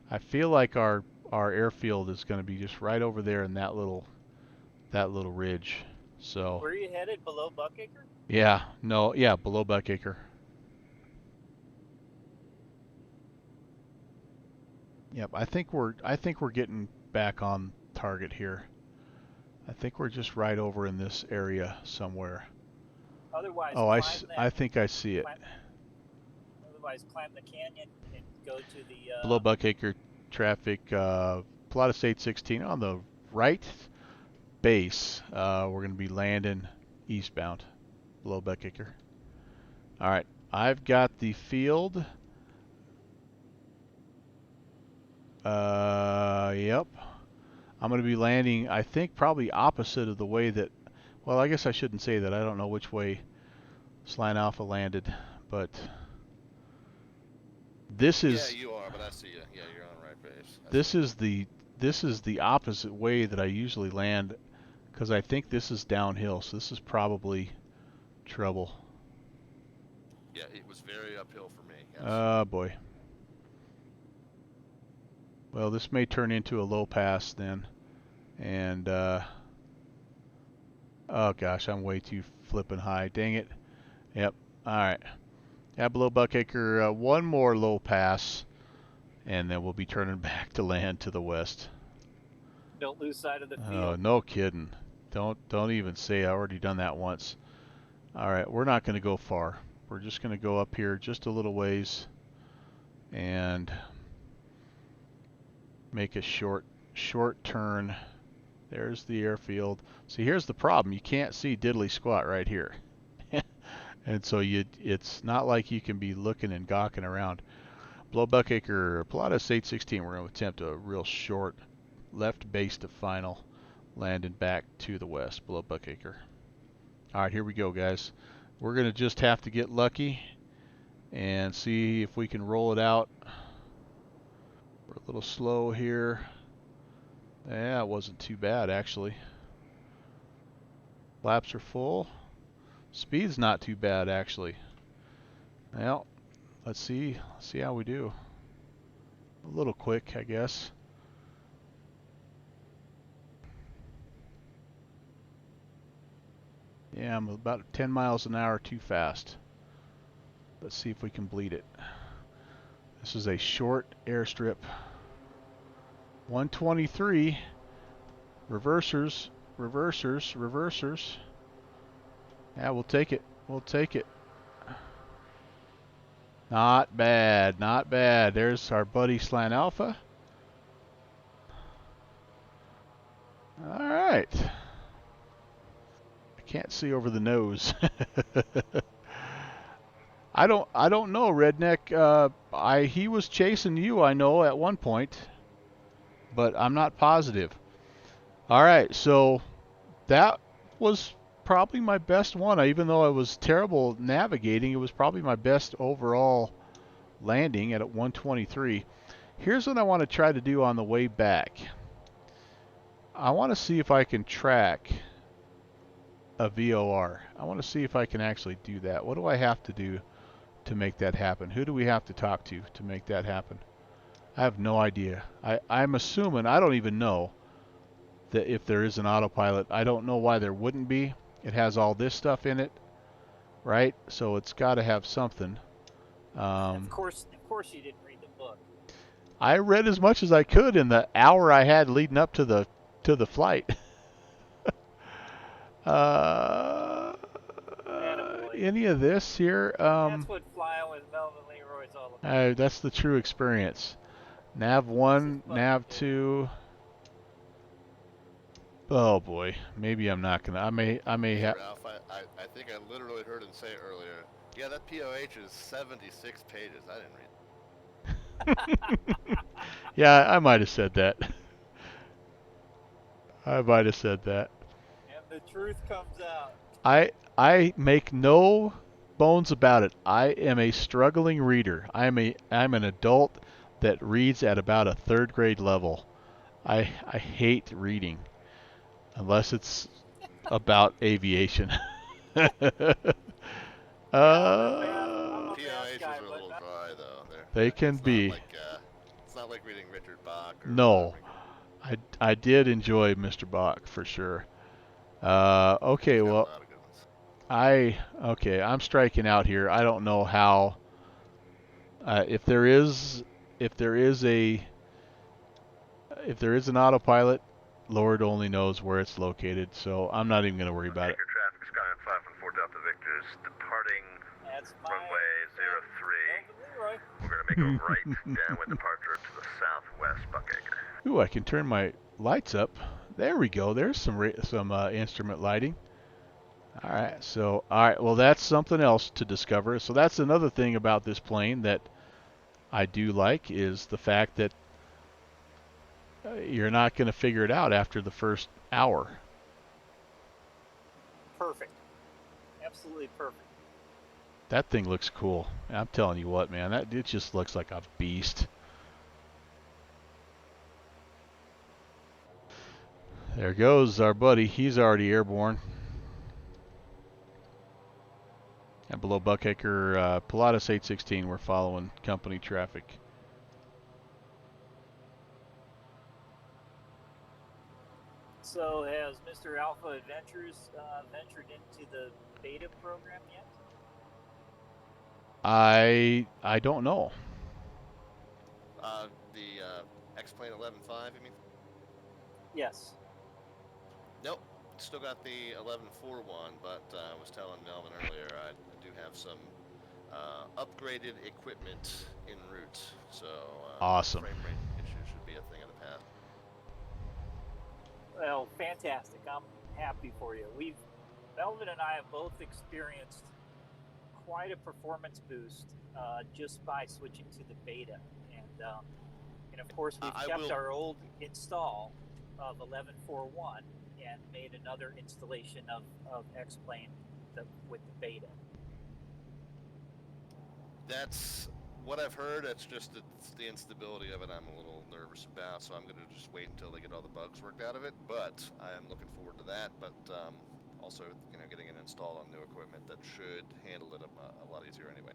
I feel like our airfield is going to be just right over there in that little ridge. So
Where are you headed? Below Buckacre?
yeah, no, yeah, below Buckacre. Yep, I think we're getting back on target here. I think we're just right over in this area somewhere.
Otherwise,
Oh,
climb
I think I see it.
Otherwise, climb the canyon and go to the.
Below Buckacre traffic, Pilatus 816 on the right base. We're going to be landing eastbound, below Buckacre. All right, I've got the field. Yep. I'm going to be landing, I think, probably opposite of the way that. Well, I guess I shouldn't say that. I don't know which way Sline Alpha landed, but this is.
Yeah, you are, but I see you. Yeah, you're on right base.
This is the opposite way that I usually land, because I think this is downhill, so this is probably trouble.
Yeah, it was very uphill for me. Yes.
Oh boy. Well, this may turn into a low pass then, and oh gosh, I'm way too flippin' high. Dang it. Yep. All right. Yeah, below Buckacre, one more low pass, and then we'll be turning back to land to the west.
Don't lose sight of the field.
Oh, no kidding. Don't even say. I already done that once. All right, we're not going to go far. We're just going to go up here just a little ways and make a short turn. There's the airfield. See, here's the problem. You can't see diddly squat right here. And so it's not like you can be looking and gawking around. Below Buckacre, Pilatus 816, we're going to attempt a real short left base to final, landing back to the west, below Buckacre. All right, here we go, guys. We're going to just have to get lucky and see if we can roll it out. We're a little slow here. Yeah, it wasn't too bad, actually. Flaps are full. Speed's not too bad, actually. Well, let's see how we do. A little quick, I guess. Yeah, I'm about 10 miles an hour too fast. Let's see if we can bleed it. This is a short airstrip. 123. Reversers, reversers, reversers. Yeah, we'll take it. We'll take it. Not bad, not bad. There's our buddy Slant Alpha. All right. I can't see over the nose. I don't know, Redneck. He was chasing you, I know, at one point, but I'm not positive. All right, so that was probably my best one. Even though I was terrible navigating, it was probably my best overall landing at 123. Here's what I want to try to do on the way back. I want to see if I can track a VOR. I want to see if I can actually do that. What do I have to do to make that happen? Who do we have to talk to make that happen? I have no idea. I'm assuming, I don't even know that if there is an autopilot. I don't know why there wouldn't be. It has all this stuff in it, right? So it's got to have something.
Of course you didn't read the book.
I read as much as I could in the hour I had leading up to the flight. Any of this here?
That's what flying with Melvin Leroy's all about.
That's the true experience. Nav 1, Nav 2. Oh boy, maybe I'm not gonna. I may have.
Ralph, I think I literally heard him say it earlier. Yeah, that POH is 76 pages. I didn't read it.
Yeah, I might have said that. I might have said that.
And the truth comes out.
I make no bones about it. I am a struggling reader. I'm an adult that reads at about a 3rd grade level. I hate reading unless it's about aviation.
POH is a little dry though.
They can be.
It's not like reading Richard Bach.
No, I did enjoy Mr. Bach for sure. Okay, well, I'm striking out here. I don't know how. If there is an autopilot, Lord only knows where it's located. So I'm not even going to worry about it.
Traffic, Skyline 514 Delta Victors, departing runway 03. We're going to make a right downwind departure to the southwest Buckacre.
Ooh, I can turn my lights up. There we go. There's some instrument lighting. All right. Well, that's something else to discover. So that's another thing about this plane that I do like is the fact that you're not going to figure it out after the first hour.
Perfect. Absolutely perfect.
That thing looks cool. I'm telling you what, man. It just looks like a beast. There goes our buddy. He's already airborne. And below Buckacre, Pilatus 816, we're following company traffic.
So has Mr. Alpha Adventures ventured into the beta program yet?
I don't know.
The X-Plane 11.5, you mean?
Yes.
Nope. Still got the 11.4 one, but I was telling Melvin earlier I do have some upgraded equipment en route, so
awesome.
Frame rate issues should be a thing of the past.
Well, fantastic. I'm happy for you. Melvin and I have both experienced quite a performance boost just by switching to the beta, and of course we've kept our old install of 11.4.1 and made another installation of X-Plane with the beta.
That's what I've heard. It's the instability of it I'm a little nervous about, so I'm going to just wait until they get all the bugs worked out of it. But I am looking forward to that. But also, getting it installed on new equipment that should handle it a lot easier anyway.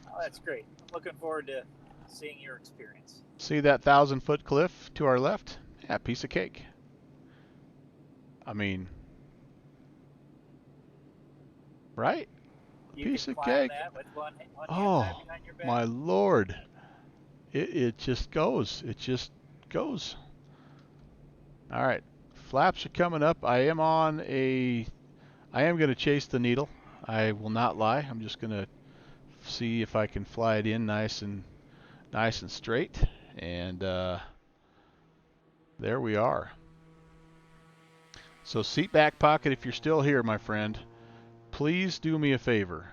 Oh, that's great. I'm looking forward to seeing your experience.
See that 1,000-foot cliff to our left? Yeah, piece of cake. I mean, right?
You
Piece
can
of
climb
cake.
that with one hand tied
Oh,
behind your back.
my Lord. It just goes. It just goes. All right. Flaps are coming up. I am going to chase the needle. I will not lie. I'm just going to see if I can fly it in nice and straight. And there we are. So seat back pocket, if you're still here, my friend, please do me a favor.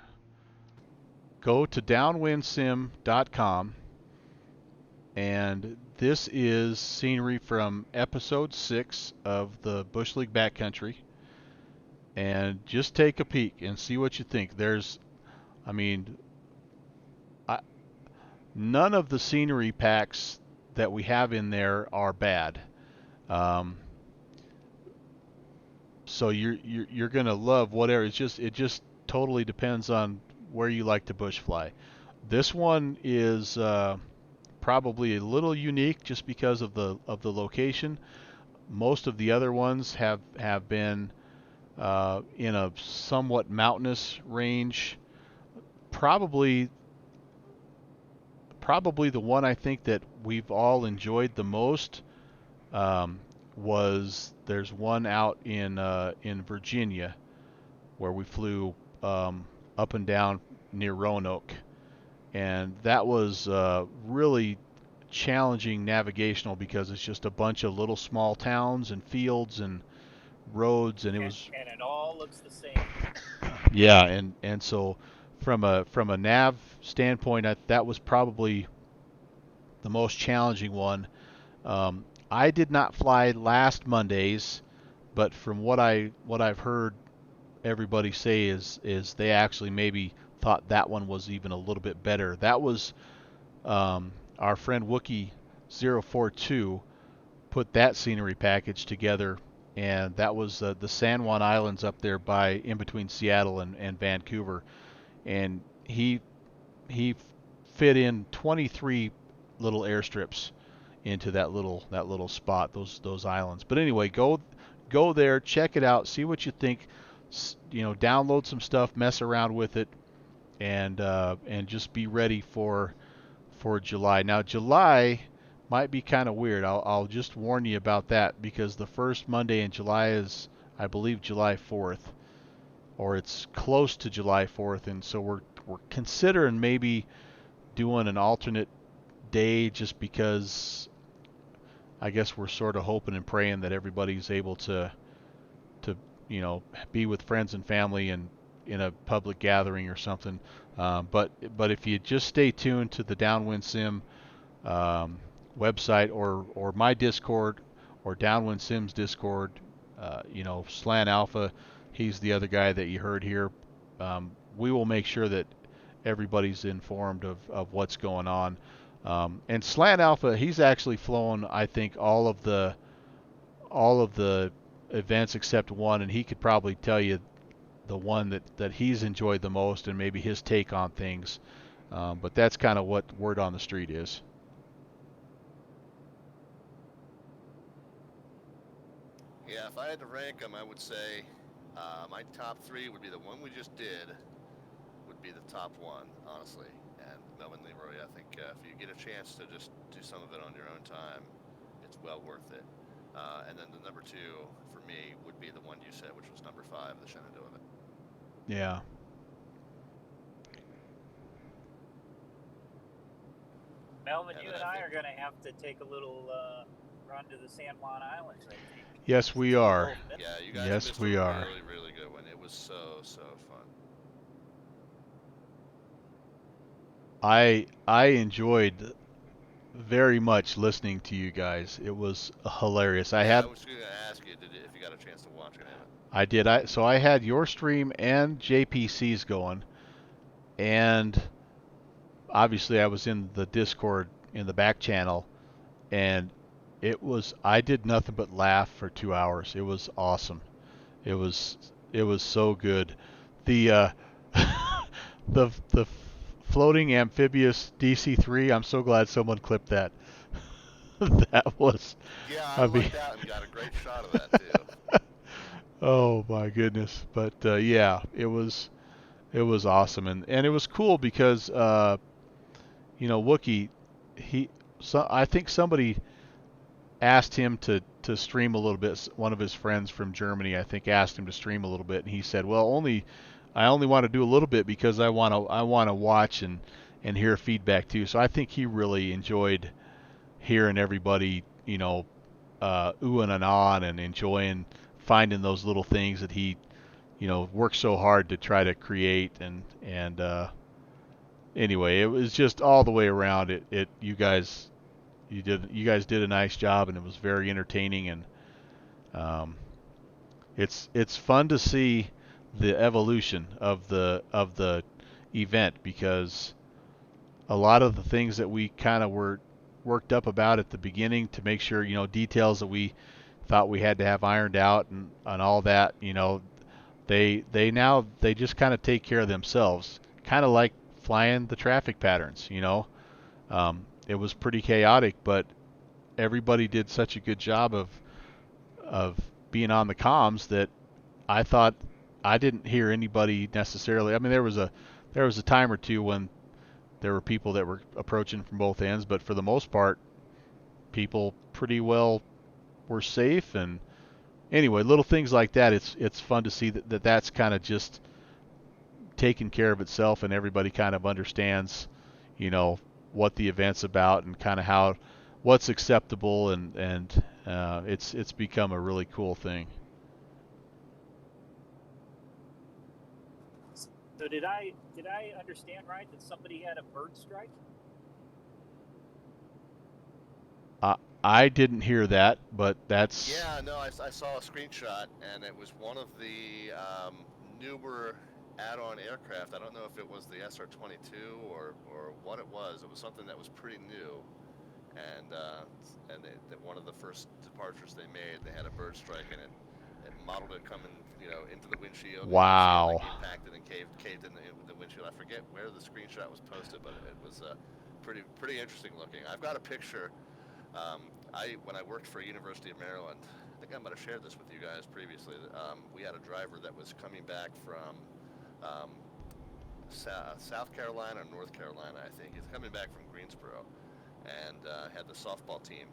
Go to downwindsim.com, and this is scenery from episode 6 of the Bush League Backcountry. And just take a peek and see what you think. None of the scenery packs that we have in there are bad. So you're gonna love whatever. It just totally depends on where you like to bush fly. This one is probably a little unique just because of the location. Most of the other ones have been in a somewhat mountainous range. Probably the one I think that we've all enjoyed the most was there's one out in Virginia where we flew up and down near Roanoke, and that was really challenging navigational because it's just a bunch of little small towns and fields and roads, and
it all looks the same.
Yeah, and so from a nav standpoint, that was probably the most challenging one. I did not fly last Monday's, but from what I've heard everybody say is they actually maybe thought that one was even a little bit better. That was our friend Wookie042 put that scenery package together, and that was the San Juan Islands up there in between Seattle and Vancouver, and he fit in 23 little airstrips into that little spot, those islands. But anyway, go there, check it out, see what you think. Download some stuff, mess around with it, and just be ready for July. Now July might be kind of weird. I'll just warn you about that because the first Monday in July is, I believe, July 4th, or it's close to July 4th, and so we're considering maybe doing an alternate day just because I guess we're sort of hoping and praying that everybody's able to be with friends and family and in a public gathering or something. But if you just stay tuned to the Downwind Sim website or my Discord or Downwind Sim's Discord, Slan Alpha, he's the other guy that you heard here. We will make sure that everybody's informed of what's going on. And Slan Alpha, he's actually flown, I think, all of the events except one, and he could probably tell you the one that he's enjoyed the most and maybe his take on things. But that's kind of what word on the street is.
Yeah, if I had to rank them, I would say my top 3 would be the one we just did, would be the top one, honestly. And Melvin Leroy, I think if you get a chance to just do some of it on your own time, it's well worth it. And then the number 2 for me would be the one you said, which was number 5, the Shenandoah.
Yeah.
Melvin, you and I are going to have to take a little run to the San Juan Islands, I think.
Yes, we are.
Yeah, you guys
yes,
missed
we
a
are.
really, really good one. It was so fun.
I enjoyed very much listening to you guys. It was hilarious. I was
going to ask you if you got a chance to watch it.
I did. So I had your stream and JPC's going, and obviously I was in the Discord in the back channel, and I did nothing but laugh for 2 hours. It was awesome. It was so good. The the floating amphibious DC-3, I'm so glad someone clipped that. That was...
Yeah, I like that and got a great shot of that too.
Oh my goodness. But yeah, it was It was awesome, and it was cool because Wookie, I think somebody asked him to stream a little bit. One of his friends from Germany, I think, asked him to stream a little bit, and he said, "Well, I only want to do a little bit because I want to watch and hear feedback too." So I think he really enjoyed hearing everybody, oohing and ahhing and enjoying finding those little things that he, worked so hard to try to create. And anyway, it was just all the way around. You guys did a nice job, and it was very entertaining. And um, it's fun to see the evolution of the event, because a lot of the things that we kind of were worked up about at the beginning to make sure, details that we thought we had to have ironed out and all that, they just kind of take care of themselves, kind of like flying the traffic patterns. It was pretty chaotic, but everybody did such a good job of being on the comms that I thought I didn't hear anybody necessarily. I mean, there was a time or two when there were people that were approaching from both ends, but for the most part, people pretty well were safe. And anyway, little things like that. It's fun to see that's kind of just taking care of itself, and everybody kind of understands, what the event's about and kind of what's acceptable, and it's become a really cool thing.
So did I understand right that somebody had a bird strike?
I didn't hear that, but that's
Yeah, no, I saw a screenshot, and it was one of the newer add-on aircraft. I don't know if it was the SR-22 or what it was. It was something that was pretty new, and one of the first departures they made, they had a bird strike in it. It modeled it coming, into the windshield.
Wow.
And you could see it, like, impacted and caved in the windshield. I forget where the screenshot was posted, but it was pretty interesting looking. I've got a picture. When I worked for University of Maryland, I think I might have shared this with you guys previously. We had a driver that was coming back from South Carolina or North Carolina, I think. He's coming back from Greensboro, and had the softball team,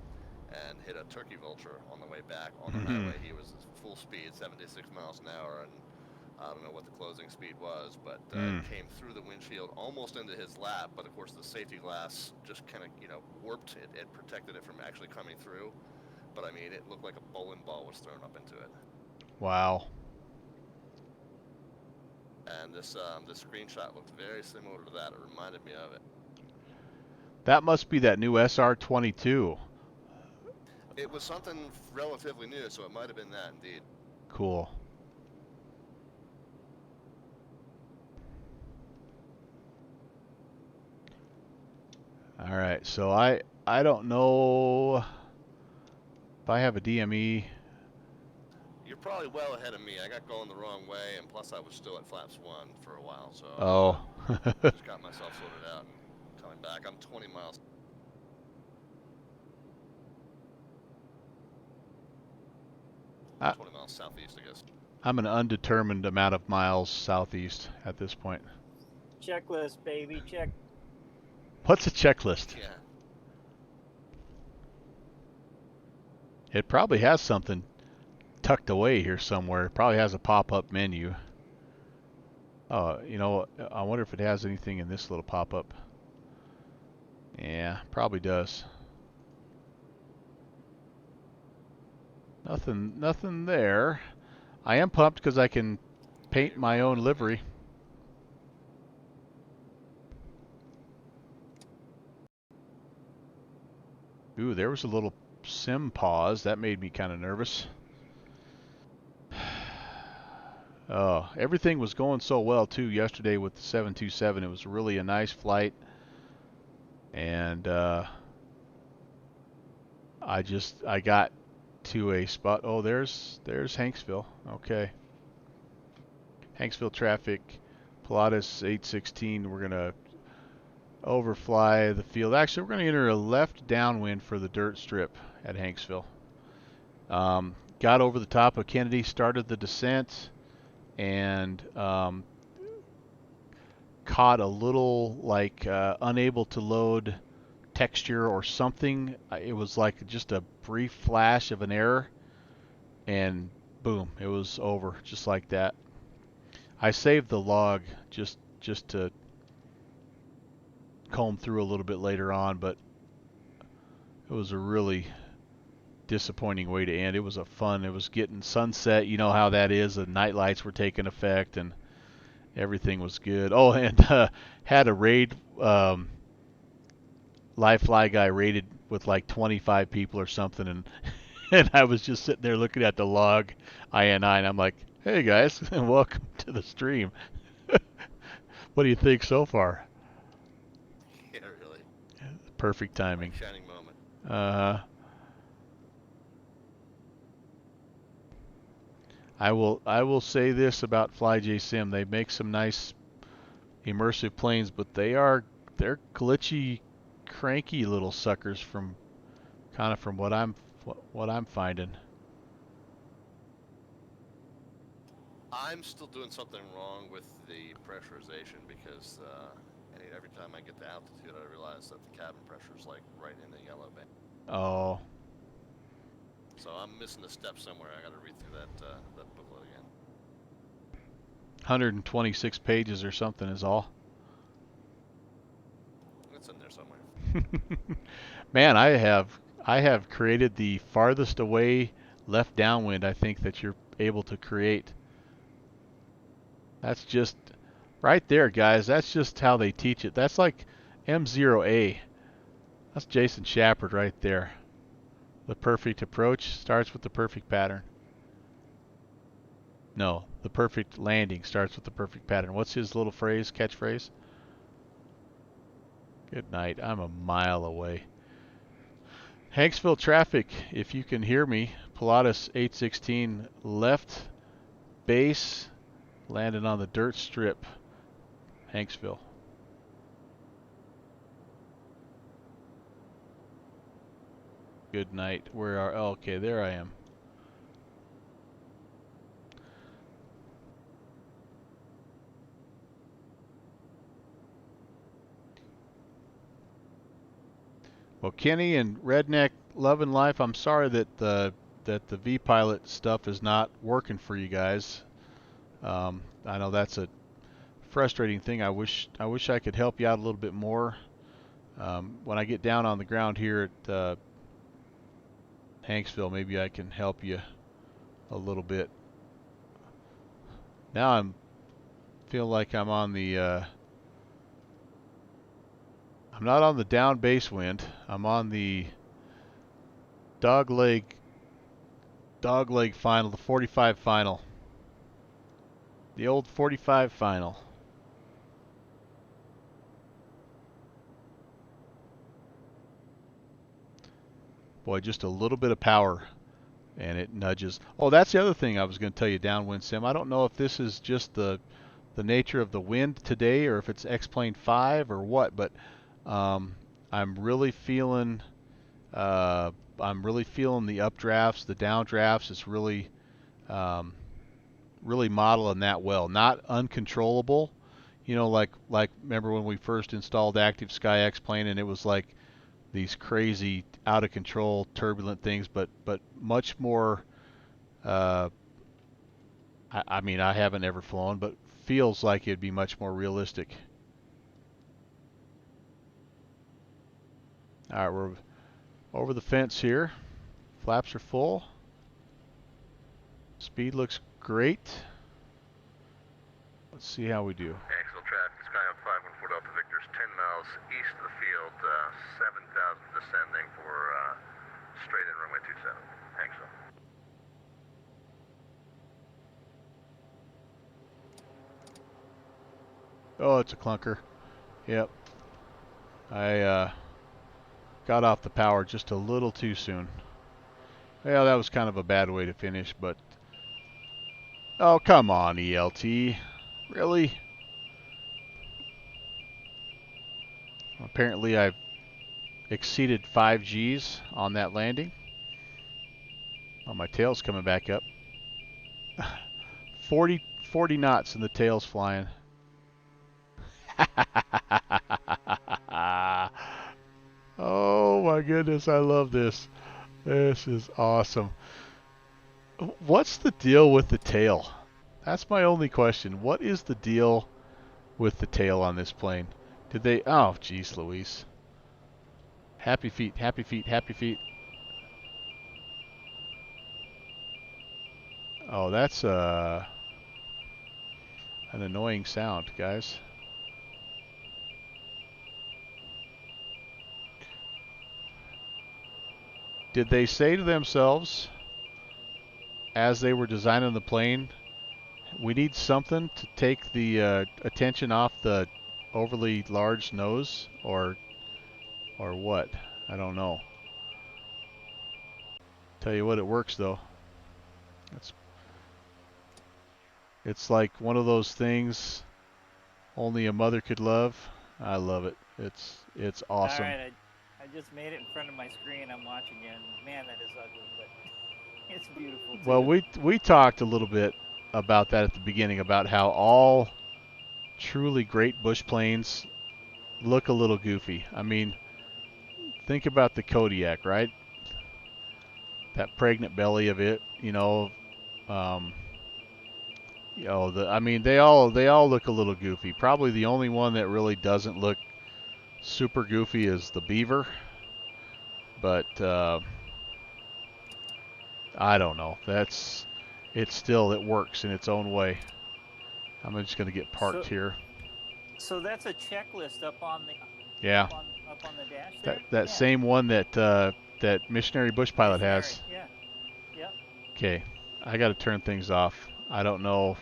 and hit a turkey vulture on the way back on the highway. He was full speed, 76 miles an hour, and I don't know what the closing speed was, but came through the windshield almost into his lap. But of course, the safety glass just kind of, warped it and protected it from actually coming through. But I mean, it looked like a bowling ball was thrown up into it.
Wow.
And this screenshot looked very similar to that. It reminded me of it.
That must be that new SR-22.
It was something relatively new, so it might have been that indeed.
Cool. All right, so I don't know if I have a DME.
You're probably well ahead of me. I got going the wrong way, and plus I was still at flaps 1 for a while, so just got myself sorted out and coming back. I'm 20 miles.
Uh,
20 miles southeast, I guess.
I'm an undetermined amount of miles southeast at this point.
Checklist, baby, check.
What's a checklist?
Yeah.
It probably has something tucked away here somewhere. It probably has a pop-up menu. Oh, I wonder if it has anything in this little pop-up. Yeah, probably does. Nothing there. I am pumped because I can paint my own livery. Ooh, there was a little sim pause. That made me kind of nervous. Oh, everything was going so well too yesterday with the 727. It was really a nice flight, and I got to a spot. Oh, there's Hanksville. Okay, Hanksville traffic, Pilatus 816. We're gonna overfly the field. Actually, we're gonna enter a left downwind for the dirt strip at Hanksville. Got over the top of Kennedy, started the descent, and caught a little like unable to load texture or something. It was like just a brief flash of an error, and boom, it was over just like that. I saved the log just to comb through a little bit later on, but it was a really disappointing way to end. It was it was getting sunset, you know how that is, the night lights were taking effect and everything was good. Oh, and had a raid, live fly guy raided with like 25 people or something, and and I was just sitting there looking at the log INI, and I'm like, hey guys, and welcome to the stream. What do you think so far?
Yeah, really.
Perfect timing.
Like shining moment.
I will say this about FlyJSim. They make some nice immersive planes, but they're glitchy, cranky little suckers from from what I'm finding.
I'm still doing something wrong with the pressurization because every time I get to altitude, I realize that the cabin pressure is like right in the yellow band.
Oh.
So I'm missing a step somewhere. I got to read through that booklet again.
126 pages or something is all.
It's in there somewhere.
Man, I have created the farthest away left downwind I think that you're able to create. That's just right there, guys. That's just how they teach it. That's like M0A. That's Jason Shepard right there. The perfect approach starts with the perfect pattern. No, the perfect landing starts with the perfect pattern. What's his little phrase, catchphrase? Good night. I'm a mile away. Hanksville traffic, if you can hear me. Pilatus 816 left base, landed on the dirt strip. Hanksville. Good night. Where are... Oh, okay, there I am. Well, Kenny and Redneck Loving Life, I'm sorry that the V-Pilot stuff is not working for you guys. I know that's a frustrating thing. I wish I could help you out a little bit more. When I get down on the ground here at Hanksville, maybe I can help you a little bit. Now I'm feel like I'm on the I'm not on the down base wind. I'm on the dogleg final, the 45 final. The old 45 final. Boy, just a little bit of power and it nudges. Oh, that's the other thing I was going to tell you, downwind sim. I don't know if this is just the nature of the wind today or if it's X-Plane 5 or what, but I'm really feeling the updrafts, the downdrafts. It's really really modeling that well. Not uncontrollable. You know, like remember when we first installed Active Sky X-Plane and it was like these crazy out of control turbulent things, but much more I mean, I haven't ever flown, but feels like it'd be much more realistic. All right, we're over the fence here. Flaps are full. Speed looks great. Let's see how we do.
Axel traffic, Sky on 514 Delta Victor's 10 miles east of the field, 7,000 descending for straight in runway 27. Axel.
Oh, it's a clunker. Yep. I got off the power just a little too soon. Well, that was kind of a bad way to finish, but... Oh, come on, ELT. Really? Apparently I've exceeded 5 Gs on that landing. Oh, my tail's coming back up. 40 knots and the tail's flying. Oh my goodness, I love this. This is awesome. What's the deal with the tail? That's my only question. What is the deal with the tail on this plane? Did they... Oh, geez, Louise. Happy feet, happy feet, happy feet. Oh, that's an annoying sound, guys. Did they say to themselves, as they were designing the plane, we need something to take the attention off the overly large nose, or what? I don't know. Tell you what, it works though. It's like one of those things only a mother could love. I love it. It's awesome.
All right, I just made it in front of my screen. I'm watching it. And man, that is ugly, but it's beautiful too.
Well, we talked a little bit about that at the beginning, about how all truly great bush planes look a little goofy. I mean, think about the Kodiak, right? That pregnant belly of it, I mean, they all look a little goofy. Probably the only one that really doesn't look super goofy is the Beaver, but I don't know. It works in its own way. I'm just gonna get parked here.
So that's a checklist up on the
Yeah.
up on the dash there.
That same one that Missionary Bush Pilot has.
Yeah. Yep.
Okay, I got to turn things off. I don't know.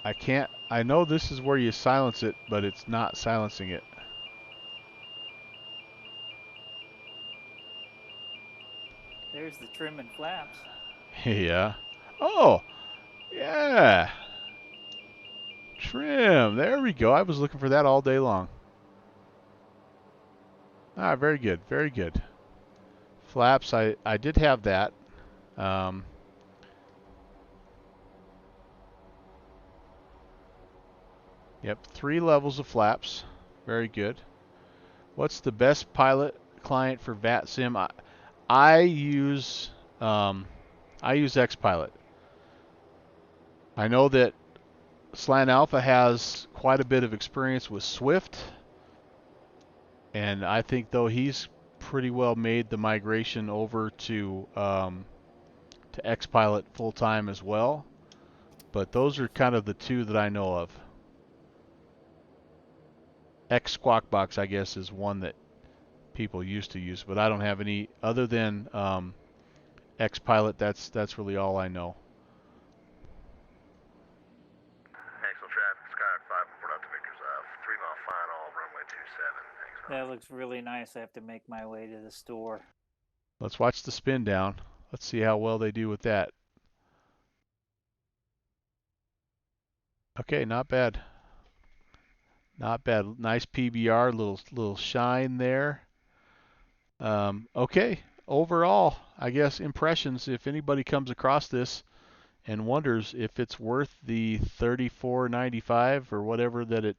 I can't. I know this is where you silence it, but it's not silencing it.
There's the trim and flaps.
Yeah. Oh, yeah. Trim. There we go. I was looking for that all day long. Ah, very good. Very good. Flaps. I did have that. Yep. 3 levels of flaps. Very good. What's the best pilot client for VATSIM? I use XPilot. I know that Slant Alpha has quite a bit of experience with Swift, and I think though he's pretty well made the migration over to XPilot full time as well. But those are kind of the two that I know of. X Squawk Box, I guess, is one that people used to use, but I don't have any other than XPilot. That's really all I know.
Axel traffic, Skyhawk 5, report out to Victor's 3 mile final, runway 27. Thanks.
That looks really nice. I have to make my way to the store.
Let's watch the spin down. Let's see how well they do with that. Okay, not bad. Not bad. Nice PBR, little shine there. Okay, overall, I guess impressions. If anybody comes across this and wonders if it's worth the $34.95 or whatever that it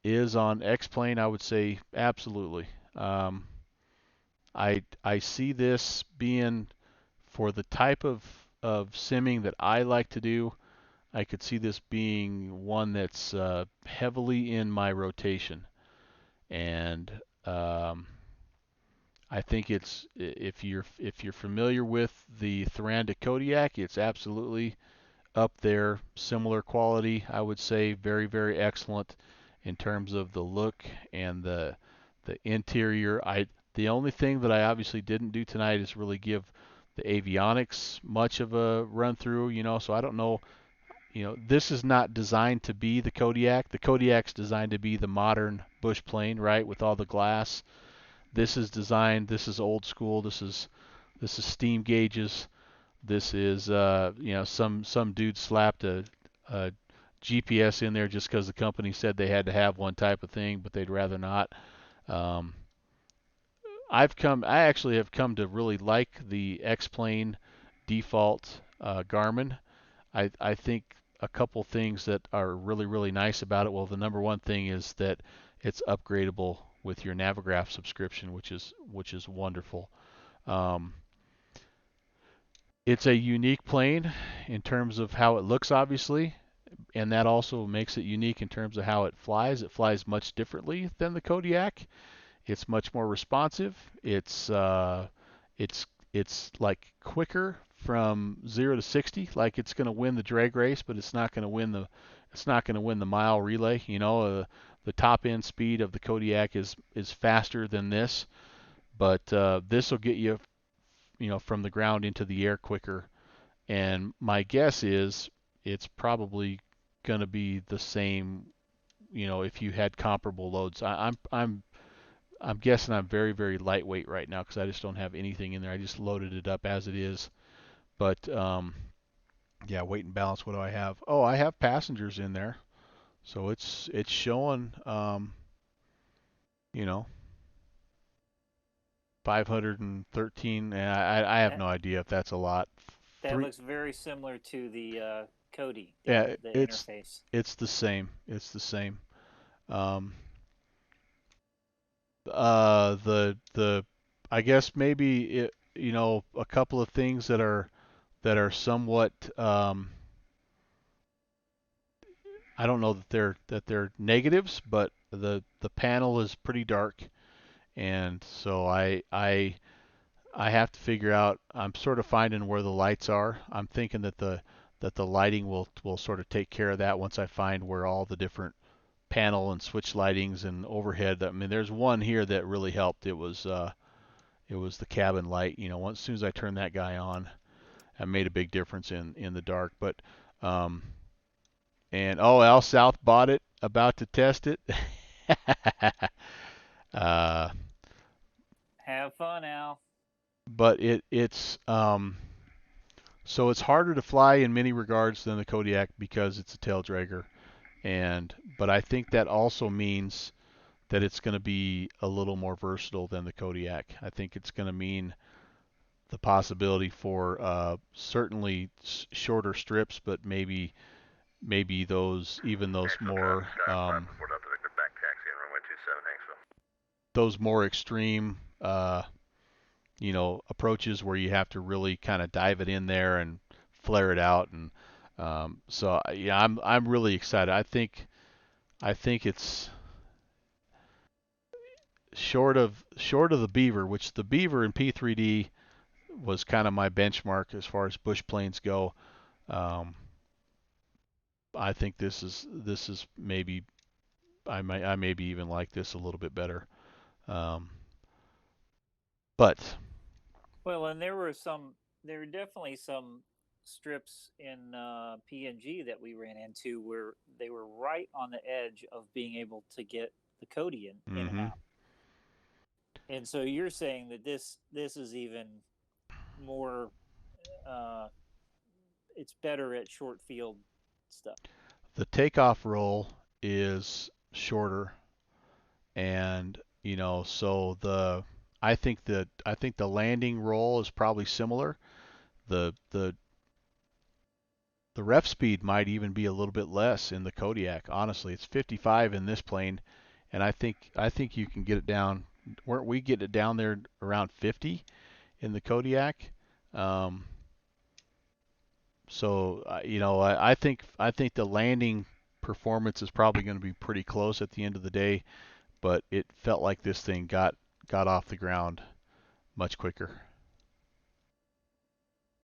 is on X-Plane, I would say absolutely. I see this being, for the type of simming that I like to do, I could see this being one that's heavily in my rotation. And I think it's, if you're familiar with the Thranda Kodiak, it's absolutely up there, similar quality, I would say, very, very excellent in terms of the look and the interior. The only thing that I obviously didn't do tonight is really give the avionics much of a run through, so I don't know. This is not designed to be the Kodiak. The Kodiak's designed to be the modern bush plane, right, with all the glass. This is old school. This is steam gauges. This is some dude slapped a GPS in there just because the company said they had to have one type of thing, but they'd rather not. I actually have come to really like the X-Plane default Garmin. I think a couple things that are really, really nice about it. Well, the number one thing is that it's upgradable with your Navigraph subscription, which is wonderful. It's a unique plane in terms of how it looks, obviously, and that also makes it unique in terms of how it flies. It flies much differently than the Kodiak. It's much more responsive. It's it's like quicker from 0 to 60. Like it's going to win the drag race, but it's not going to win the mile relay. The top end speed of the Kodiak is faster than this, but this will get you from the ground into the air quicker. And my guess is it's probably going to be the same. If you had comparable loads, I'm guessing I'm very, very lightweight right now because I just don't have anything in there. I just loaded it up as it is. But yeah, weight and balance. What do I have? Oh, I have passengers in there, so it's showing you know 513. And I have
That,
no idea if that's a lot.
that looks very similar to the Cody,
Yeah,
the
it's
interface.
it's the same. It's the same. Um, the I guess maybe a couple of things that are somewhat I don't know that they're negatives, but the panel is pretty dark, and so I have to figure out. I'm sort of finding where the lights are. I'm thinking that the lighting will sort of take care of that once I find where all the different panel and switch lightings and overhead. I mean, there's one here that really helped. It was the cabin light. As soon as I turned that guy on, it made a big difference in the dark. But and Al South bought it, about to test it. uh,
Have fun, Al.
but it's so it's harder to fly in many regards than the Kodiak because it's a tail dragger, but I think that also means that it's going to be a little more versatile than the Kodiak. I think it's going to mean the possibility for certainly shorter strips, but maybe those more
Report out to Victor, back taxi on runway 27, Hanksville.
those more extreme approaches where you have to really kind of dive it in there and flare it out. And so yeah, I'm really excited. I think it's short of the Beaver, which the Beaver in P3D was kind of my benchmark as far as bush planes go. Um, I think this is maybe I maybe even like this a little bit better. Um, but
Well, and there were definitely some strips in PNG that we ran into where they were right on the edge of being able to get the Cody in and
mm-hmm.
out. And so you're saying that this is even more, uh, it's better at short field stuff.
The takeoff roll is shorter, and so I think the landing roll is probably similar. The ref speed might even be a little bit less in the Kodiak. Honestly, it's 55 in this plane, and I think you can get it down. Weren't we getting it down there around 50 in the Kodiak? Um, so I think the landing performance is probably going to be pretty close at the end of the day, but it felt like this thing got off the ground much quicker.